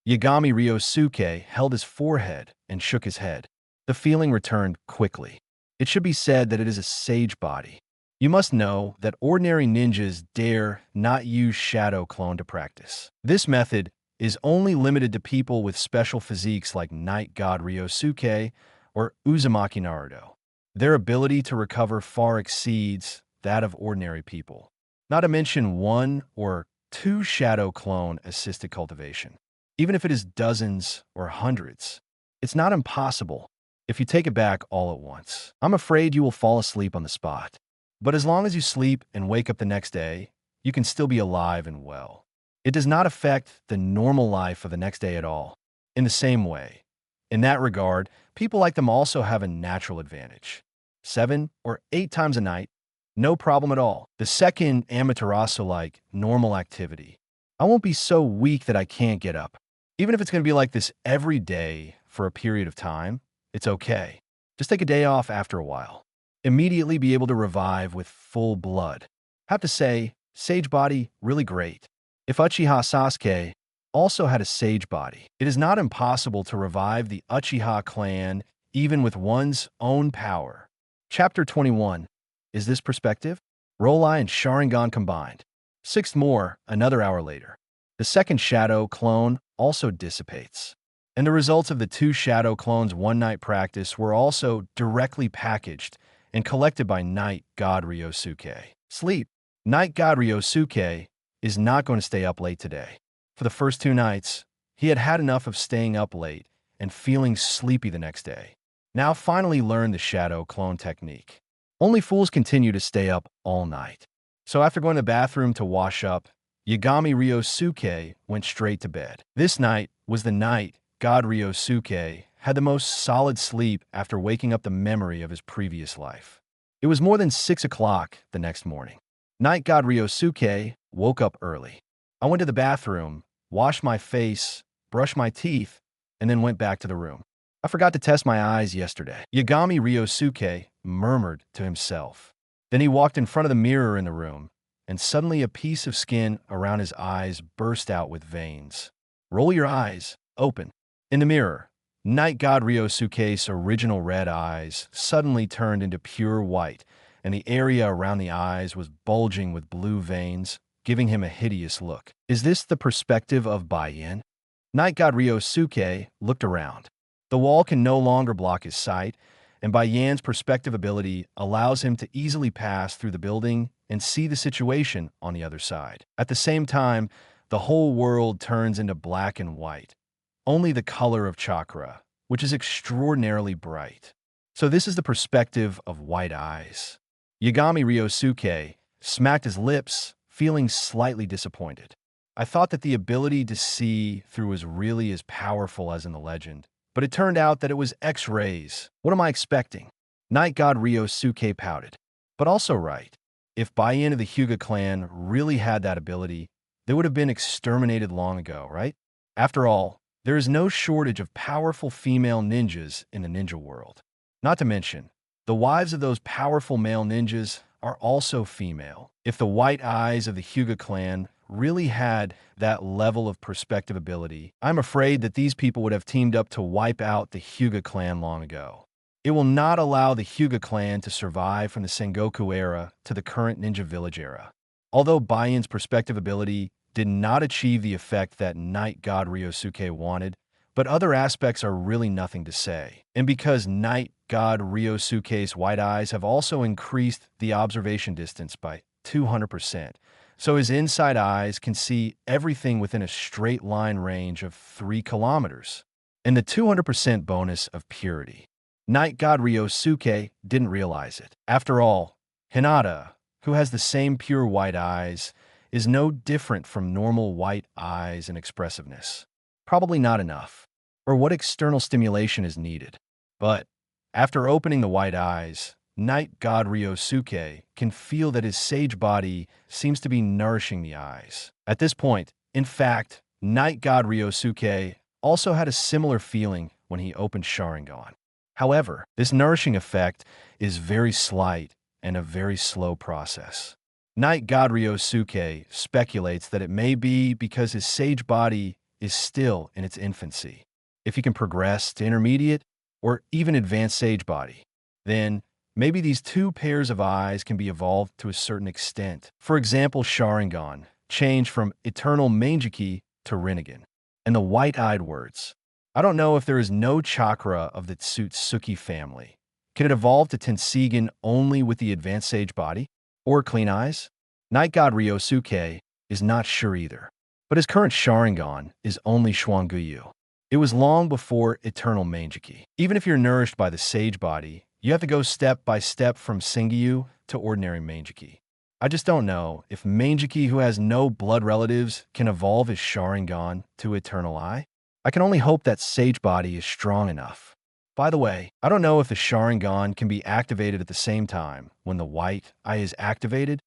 Yagami Ryosuke held his forehead and shook his head. The feeling returned quickly. It should be said that it is a sage body. You must know that ordinary ninjas dare not use Shadow Clone to practice. This method is only limited to people with special physiques like Night God Ryosuke or Uzumaki Naruto. Their ability to recover far exceeds that of ordinary people. Not to mention 1 or 2 Shadow Clone assisted cultivation. Even if it is dozens or hundreds, it's not impossible if you take it back all at once. I'm afraid you will fall asleep on the spot. But as long as you sleep and wake up the next day, you can still be alive and well. It does not affect the normal life of the next day at all. In the same way, in that regard, people like them also have a natural advantage. 7 or 8 times a night, no problem at all. The second, Amaterasu-like normal activity. I won't be so weak that I can't get up. Even if it's going to be like this every day for a period of time, it's okay. Just take a day off after a while. Immediately be able to revive with full blood. Have to say, Sage Body, really great. If Uchiha Sasuke also had a Sage Body, it is not impossible to revive the Uchiha clan even with one's own power. Chapter 21. Is this perspective? Rolai and Sharingan combined. 6 more, another hour later. The second shadow clone also dissipates. And the results of the 2 shadow clones' one-night practice were also directly packaged and collected by Night God Ryosuke. Sleep. Night God Ryosuke is not going to stay up late today. For the first 2 nights, he had had enough of staying up late and feeling sleepy the next day. Now finally learned the shadow clone technique. Only fools continue to stay up all night. So after going to the bathroom to wash up, Yagami Ryosuke went straight to bed. This night was the night God Ryosuke had the most solid sleep after waking up the memory of his previous life. It was more than 6 o'clock the next morning. Night God Ryosuke woke up early. I went to the bathroom, washed my face, brushed my teeth, and then went back to the room. I forgot to test my eyes yesterday. Yagami Ryosuke murmured to himself. Then he walked in front of the mirror in the room, and suddenly a piece of skin around his eyes burst out with veins. Roll your eyes, open. In the mirror, Night God Ryosuke's original red eyes suddenly turned into pure white, and the area around the eyes was bulging with blue veins, giving him a hideous look. Is this the perspective of Baiyin? Night God Ryosuke looked around. The wall can no longer block his sight, and Baiyin's perspective ability allows him to easily pass through the building and see the situation on the other side. At the same time, the whole world turns into black and white, only the color of Chakra, which is extraordinarily bright. So this is the perspective of white eyes. Yagami Ryosuke smacked his lips, feeling slightly disappointed. I thought that the ability to see through was really as powerful as in the legend, but it turned out that it was X-rays. What am I expecting? Night God Ryosuke pouted. But also right. If Baiyin of the Hyuga clan really had that ability, they would have been exterminated long ago, right? After all, there is no shortage of powerful female ninjas in the ninja world. Not to mention, the wives of those powerful male ninjas are also female. If the white eyes of the Hyuga clan really had that level of perspective ability, I'm afraid that these people would have teamed up to wipe out the Hyuga clan long ago. It will not allow the Hyuga clan to survive from the Sengoku era to the current Ninja Village era. Although Baiyin's perspective ability did not achieve the effect that Night God Ryosuke wanted, but other aspects are really nothing to say. And because Night God Ryosuke's white eyes have also increased the observation distance by 200%, so his inside eyes can see everything within a straight line range of 3 kilometers. And the 200% bonus of purity. Night God Ryosuke didn't realize it. After all, Hinata, who has the same pure white eyes, is no different from normal white eyes in expressiveness. Probably not enough. Or what external stimulation is needed. But after opening the white eyes, Night God Ryosuke can feel that his sage body seems to be nourishing the eyes. At this point, in fact, Night God Ryosuke also had a similar feeling when he opened Sharingan. However, this nourishing effect is very slight and a very slow process. Night God Ryosuke speculates that it may be because his sage body is still in its infancy. If he can progress to intermediate or even advanced sage body, then maybe these 2 pairs of eyes can be evolved to a certain extent. For example, Sharingan changed from Eternal Mangeki to Rinnegan. And the white-eyed words. I don't know if there is no chakra of the Tsutsuki family. Can it evolve to Tensigen only with the advanced sage body? Or clean eyes? Night God Ryosuke is not sure either. But his current Sharingan is only Xuanguyu. It was long before Eternal Mangeki. Even if you're nourished by the sage body, you have to go step by step from Singyu to ordinary Mangeki. I just don't know if Manjiki, who has no blood relatives, can evolve his Sharingan to Eternal Eye. I can only hope that Sage Body is strong enough. By the way, I don't know if the Sharingan can be activated at the same time when the white eye is activated.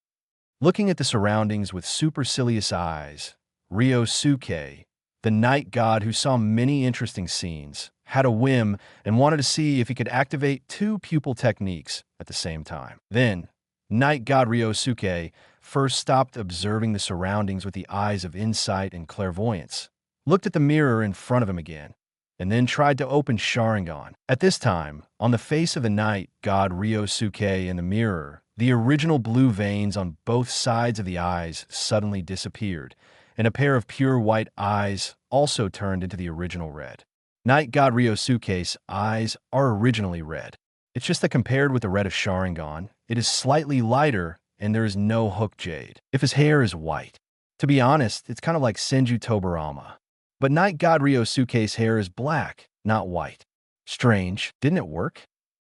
Looking at the surroundings with supercilious eyes, Ryosuke, the night god who saw many interesting scenes, had a whim and wanted to see if he could activate two pupil techniques at the same time. Then, night god Ryosuke first stopped observing the surroundings with the eyes of insight and clairvoyance, looked at the mirror in front of him again, and then tried to open Sharingan. At this time, on the face of the night god Ryosuke in the mirror, the original blue veins on both sides of the eyes suddenly disappeared, and a pair of pure white eyes also turned into the original red. Night god Ryosuke's eyes are originally red. It's just that compared with the red of Sharingan, it is slightly lighter and there is no hook jade. If his hair is white. To be honest, it's kind of like Senju Tobarama. But night god Ryosuke's hair is black, not white. Strange, didn't it work?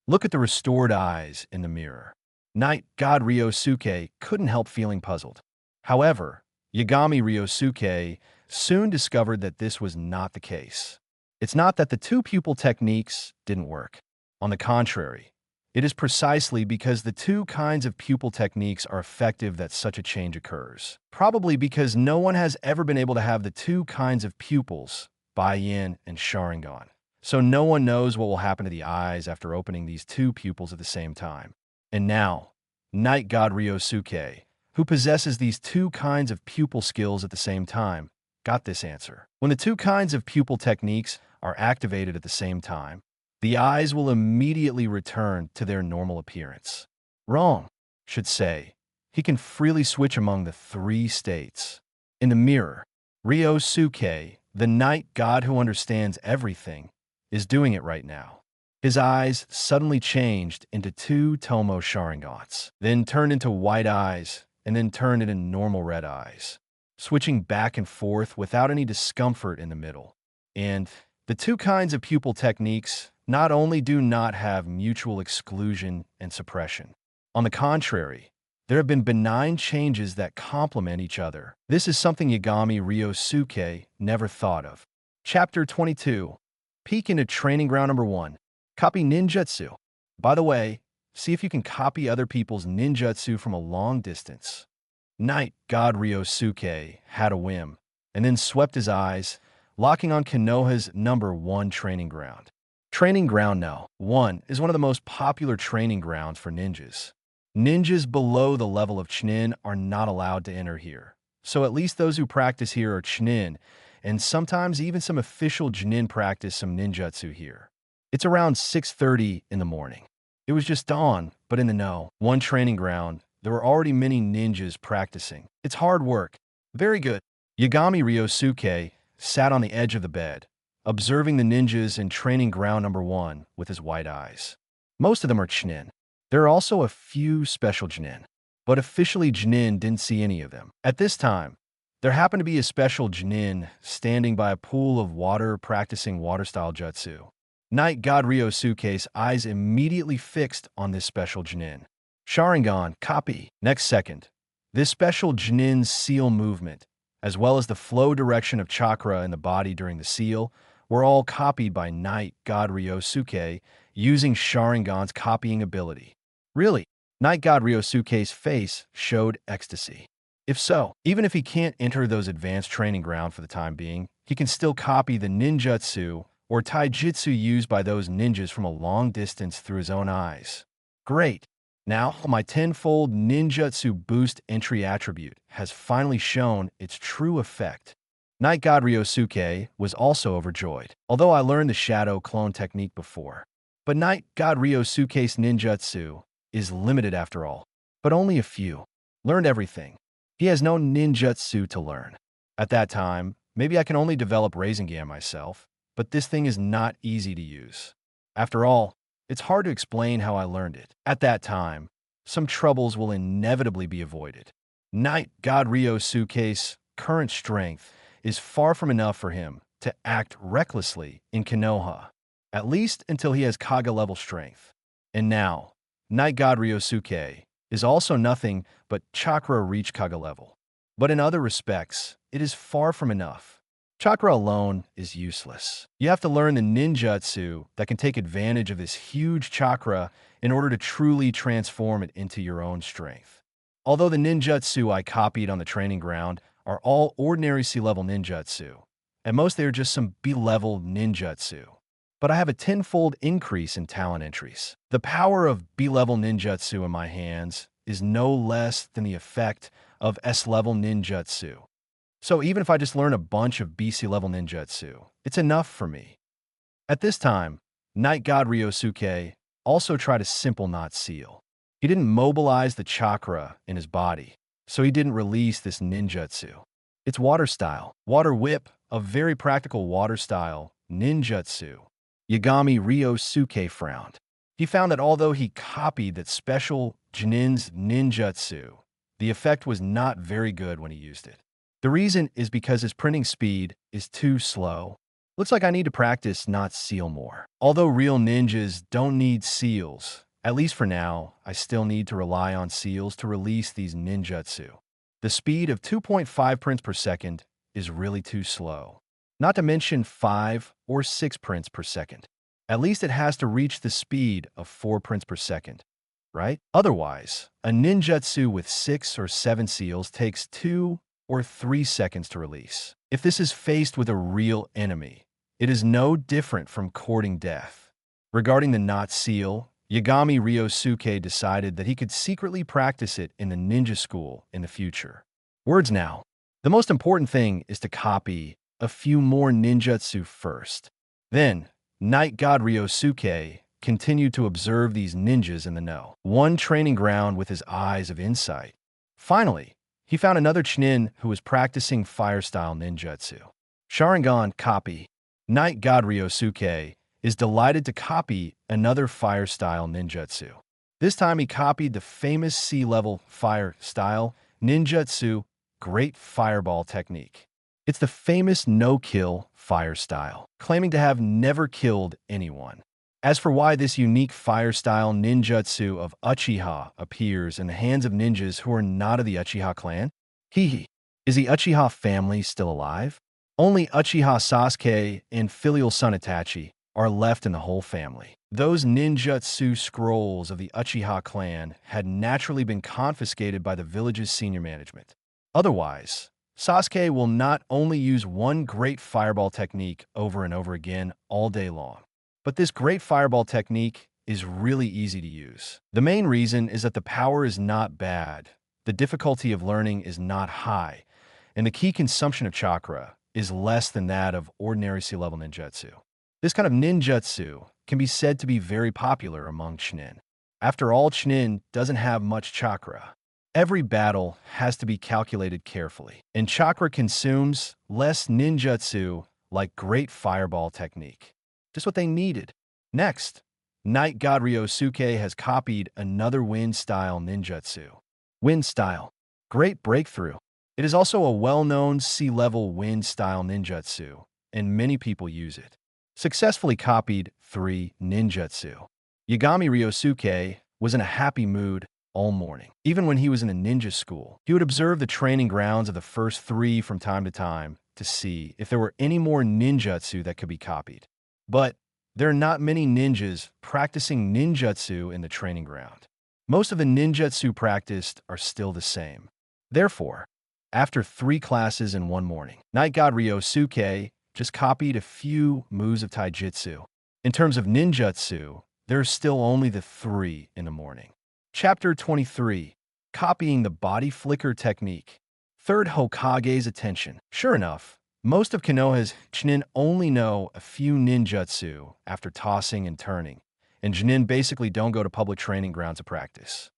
Look at the restored eyes in the mirror. Night god Ryosuke couldn't help feeling puzzled. However, Yagami Ryosuke soon discovered that this was not the case. It's not that the two pupil techniques didn't work. On the contrary, it is precisely because the two kinds of pupil techniques are effective that such a change occurs. Probably because no one has ever been able to have the two kinds of pupils, Bai-Yin and Sharingan. So no one knows what will happen to the eyes after opening these two pupils at the same time. And now, night god Ryosuke, who possesses these two kinds of pupil skills at the same time, got this answer. When the two kinds of pupil techniques are activated at the same time, the eyes will immediately return to their normal appearance. Wrong, should say. He can freely switch among the three states. In the mirror, Ryosuke, the night god who understands everything, is doing it right now. His eyes suddenly changed into two Tomo Sharingans, then turned into white eyes, and then turned into normal red eyes, switching back and forth without any discomfort in the middle. And the two kinds of pupil techniques not only do not have mutual exclusion and suppression. On the contrary, there have been benign changes that complement each other. This is something Yagami Ryosuke never thought of. Chapter 22. Peek into Training Ground Number 1. Copy Ninjutsu. By the way, see if you can copy other people's ninjutsu from a long distance. Night god Ryosuke had a whim, and then swept his eyes, locking on Konoha's number 1 training ground. Training Ground No. 1 is one of the most popular training grounds for ninjas. Ninjas below the level of Chunin are not allowed to enter here, so at least those who practice here are Chunin, and sometimes even some official Chunin practice some ninjutsu here. It's around 6:30 in the morning. It was just dawn, but in the No. 1 training ground, there were already many ninjas practicing. It's hard work. Very good. Yagami Ryosuke sat on the edge of the bed, observing the ninjas in Training Ground Number 1 with his white eyes. Most of them are Chunin. There are also a few special Chunin, but officially Chunin didn't see any of them. At this time, there happened to be a special Chunin standing by a pool of water practicing water-style jutsu. Night god Ryosuke's eyes immediately fixed on this special Chunin. Sharingan, copy. Next second, this special Chunin's seal movement, as well as the flow direction of chakra in the body during the seal, were all copied by night god Ryosuke using Sharingan's copying ability. Really, night god Ryosuke's face showed ecstasy. If so, even if he can't enter those advanced training ground for the time being, he can still copy the ninjutsu or taijutsu used by those ninjas from a long distance through his own eyes. Great! Now, my tenfold ninjutsu boost entry attribute has finally shown its true effect. Night god Ryosuke was also overjoyed, although I learned the shadow clone technique before. But night god Ryosuke's ninjutsu is limited after all, but only a few. Learned everything. He has no ninjutsu to learn. At that time, maybe I can only develop Rasengan myself, but this thing is not easy to use. After all, it's hard to explain how I learned it. At that time, some troubles will inevitably be avoided. Night god Ryosuke's current strength is far from enough for him to act recklessly in Konoha, at least until he has Kaga level strength. And now, Night god Ryosuke is also nothing but Chakra reach Kage level. But in other respects, it is far from enough. Chakra alone is useless. You have to learn the ninjutsu that can take advantage of this huge chakra in order to truly transform it into your own strength. Although the ninjutsu I copied on the training ground are all ordinary C-level ninjutsu, at most they are just some B-level ninjutsu. But I have a tenfold increase in talent entries. The power of B-level ninjutsu in my hands is no less than the effect of S-level ninjutsu. So even if I just learn a bunch of BC-level ninjutsu, it's enough for me. At this time, Night God Ryosuke also tried a simple knot seal. He didn't mobilize the chakra in his body, so he didn't release this ninjutsu. It's water style, water whip, a very practical water style ninjutsu. Yagami Ryosuke frowned. He found that although he copied that special Junin's ninjutsu, the effect was not very good when he used it. The reason is because his printing speed is too slow. Looks like I need to practice not seal more. Although real ninjas don't need seals, at least for now, I still need to rely on seals to release these ninjutsu. The speed of 2.5 prints per second is really too slow. Not to mention 5 or 6 prints per second. At least it has to reach the speed of 4 prints per second, right? Otherwise, a ninjutsu with 6 or 7 seals takes 2 or 3 seconds to release. If this is faced with a real enemy, it is no different from courting death. Regarding the knot seal, Yagami Ryosuke decided that he could secretly practice it in the ninja school in the future. Words now. The most important thing is to copy a few more ninjutsu first. Then, Night God Ryosuke continued to observe these ninjas in the know. One training ground with his eyes of insight. Finally, he found another Chunin who was practicing fire-style ninjutsu. Sharingan copy. Night God Ryosuke is delighted to copy another fire-style ninjutsu. This time he copied the famous C-level fire-style ninjutsu Great Fireball technique. It's the famous no-kill fire style, claiming to have never killed anyone. As for why this unique fire-style ninjutsu of Uchiha appears in the hands of ninjas who are not of the Uchiha clan, is the Uchiha family still alive? Only Uchiha Sasuke and filial son Itachi are left in the whole family. Those ninjutsu scrolls of the Uchiha clan had naturally been confiscated by the village's senior management. Otherwise, Sasuke will not only use one great fireball technique over and over again all day long, but this great fireball technique is really easy to use. The main reason is that the power is not bad, the difficulty of learning is not high, and the key consumption of chakra is less than that of ordinary C-level ninjutsu. This kind of ninjutsu can be said to be very popular among Chunin. After all, Chunin doesn't have much chakra. Every battle has to be calculated carefully, and chakra consumes less ninjutsu like great fireball technique. Just what they needed. Next, Night God Ryosuke has copied another wind-style ninjutsu. Wind-style. Great breakthrough. It is also a well-known C-level wind-style ninjutsu, and many people use it. Successfully copied 3 ninjutsu. Yagami Ryosuke was in a happy mood all morning. Even when he was in a ninja school, he would observe the training grounds of the first 3 from time to time to see if there were any more ninjutsu that could be copied. But there are not many ninjas practicing ninjutsu in the training ground. Most of the ninjutsu practiced are still the same. Therefore, after 3 classes in one morning, Night God Ryosuke just copied a few moves of taijutsu. In terms of ninjutsu, there are still only the 3 in the morning. Chapter 23. Copying the body flicker technique. Third Hokage's attention. Sure enough, most of Konoha's Chunin only know a few ninjutsu after tossing and turning, and Chunin basically don't go to public training grounds to practice.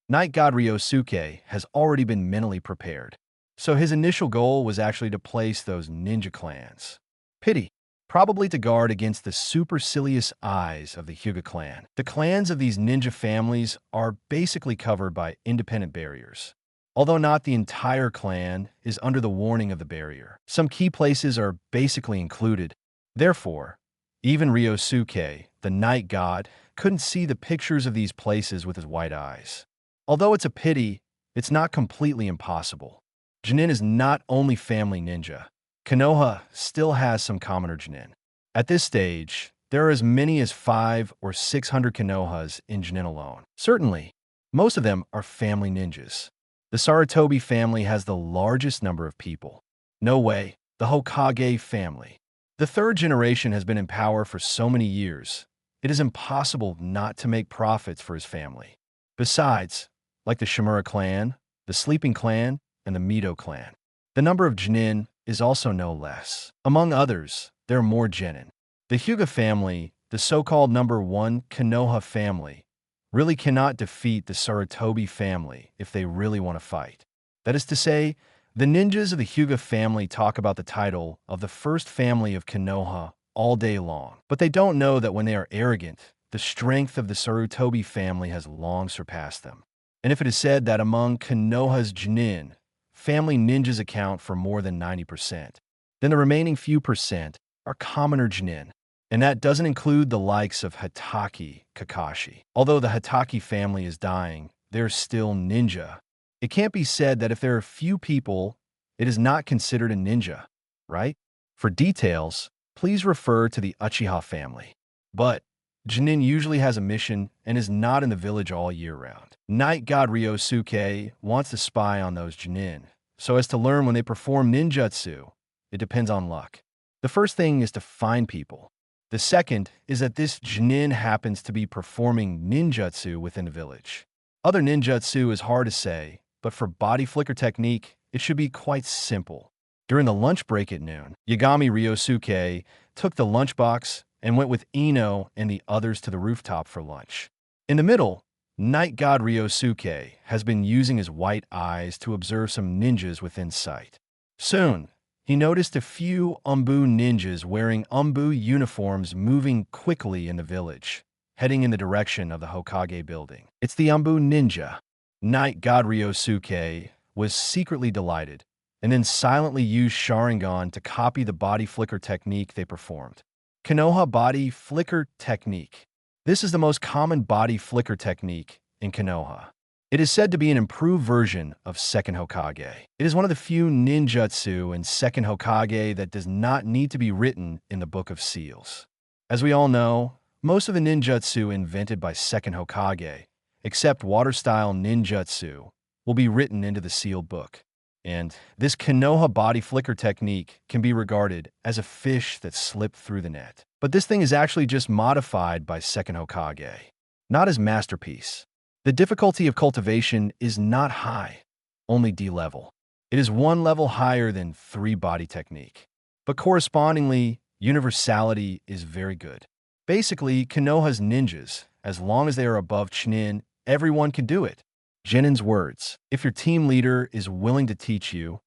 Night God Ryosuke has already been mentally prepared, so his initial goal was actually to place those ninja clans. Pity. Probably to guard against the supercilious eyes of the Hyuga clan. The clans of these ninja families are basically covered by independent barriers. Although not the entire clan is under the warning of the barrier, some key places are basically included. Therefore, even Ryosuke, the night god, couldn't see the pictures of these places with his white eyes. Although it's a pity, it's not completely impossible. Genin is not only family ninja. Konoha still has some commoner genin. At this stage, there are as many as 500 or 600 Konohas in genin alone. Certainly, most of them are family ninjas. The Sarutobi family has the largest number of people. No way, the Hokage family. The third generation has been in power for so many years, it is impossible not to make profits for his family. Besides, like the Shimura clan, the Sleeping clan, and the Mito clan, the number of genin is also no less. Among others, there are more genin. The Hyuga family, the so-called number 1 Konoha family, really cannot defeat the Sarutobi family if they really want to fight. That is to say, the ninjas of the Hyuga family talk about the title of the first family of Konoha all day long, but they don't know that when they are arrogant, the strength of the Sarutobi family has long surpassed them. And if it is said that among Konoha's genin, family ninjas account for more than 90%, then the remaining few percent are commoner genin. And that doesn't include the likes of Hatake Kakashi. Although the Hatake family is dying, they're still ninja. It can't be said that if there are few people, it is not considered a ninja, right? For details, please refer to the Uchiha family. But genin usually has a mission and is not in the village all year round. Night God Ryosuke wants to spy on those genin, so as to learn when they perform ninjutsu. It depends on luck. The first thing is to find people. The second is that this genin happens to be performing ninjutsu within the village. Other ninjutsu is hard to say, but for body flicker technique, it should be quite simple. During the lunch break at noon, Yagami Ryosuke took the lunchbox and went with Ino and the others to the rooftop for lunch. In the middle, Night God Ryosuke has been using his white eyes to observe some ninjas within sight. Soon, he noticed a few Umbu ninjas wearing Umbu uniforms moving quickly in the village, heading in the direction of the Hokage building. It's the Umbu ninja. Night God Ryosuke was secretly delighted, and then silently used Sharingan to copy the body flicker technique they performed. Konoha body flicker technique. This is the most common body flicker technique in Konoha. It is said to be an improved version of Second Hokage. It is one of the few ninjutsu in Second Hokage that does not need to be written in the Book of Seals. As we all know, most of the ninjutsu invented by Second Hokage, except water-style ninjutsu, will be written into the sealed book. And this Konoha body flicker technique can be regarded as a fish that slipped through the net. But this thing is actually just modified by Second Hokage, not his masterpiece. The difficulty of cultivation is not high, only D level. It is 1 level higher than 3 body technique. But correspondingly, universality is very good. Basically, Konoha's ninjas, as long as they are above Chunin, everyone can do it. Genin's words, if your team leader is willing to teach you,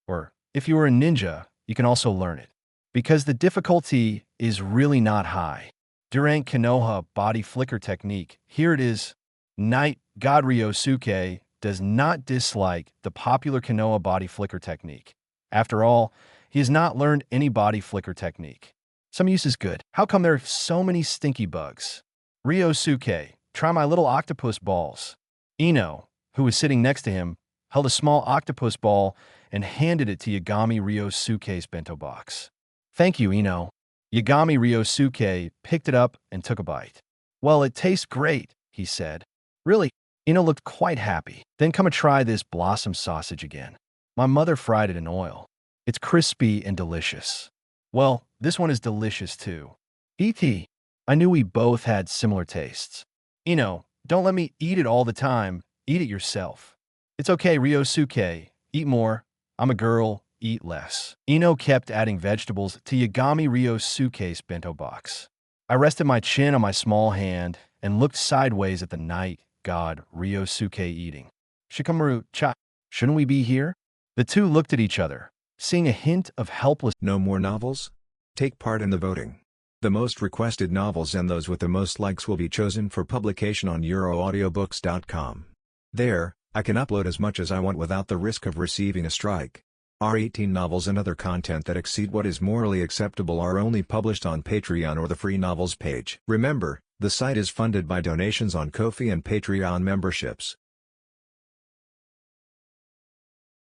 or if you are a ninja, you can also learn it. Because the difficulty is really not high. During Konoha body flicker technique, here it is. Night God Ryosuke does not dislike the popular Konoha body flicker technique. After all, he has not learned any body flicker technique. Some use is good. How come there are so many stinky bugs? Ryosuke, try my little octopus balls. Ino, who was sitting next to him, held a small octopus ball and handed it to Yagami Ryosuke's bento box. Thank you, Ino. Yagami Ryosuke picked it up and took a bite. Well, it tastes great, he said. Really? Ino looked quite happy. Then come and try this blossom sausage again. My mother fried it in oil. It's crispy and delicious. Well, this one is delicious too. E.T. I knew we both had similar tastes. Ino, don't let me eat it all the time. Eat it yourself. It's okay, Ryosuke. Eat more. I'm a girl. Eat less. Ino kept adding vegetables to Yagami Ryosuke's bento box. I rested my chin on my small hand and looked sideways at the night God Ryosuke eating. Shikamaru-cha, shouldn't we be here? The two looked at each other, seeing a hint of helpless. No more novels? Take part in the voting. The most requested novels and those with the most likes will be chosen for publication on euroaudiobooks.com. There, I can upload as much as I want without the risk of receiving a strike. Our 18 novels and other content that exceed what is morally acceptable are only published on Patreon or the free novels page. Remember, the site is funded by donations on Ko-fi and Patreon memberships.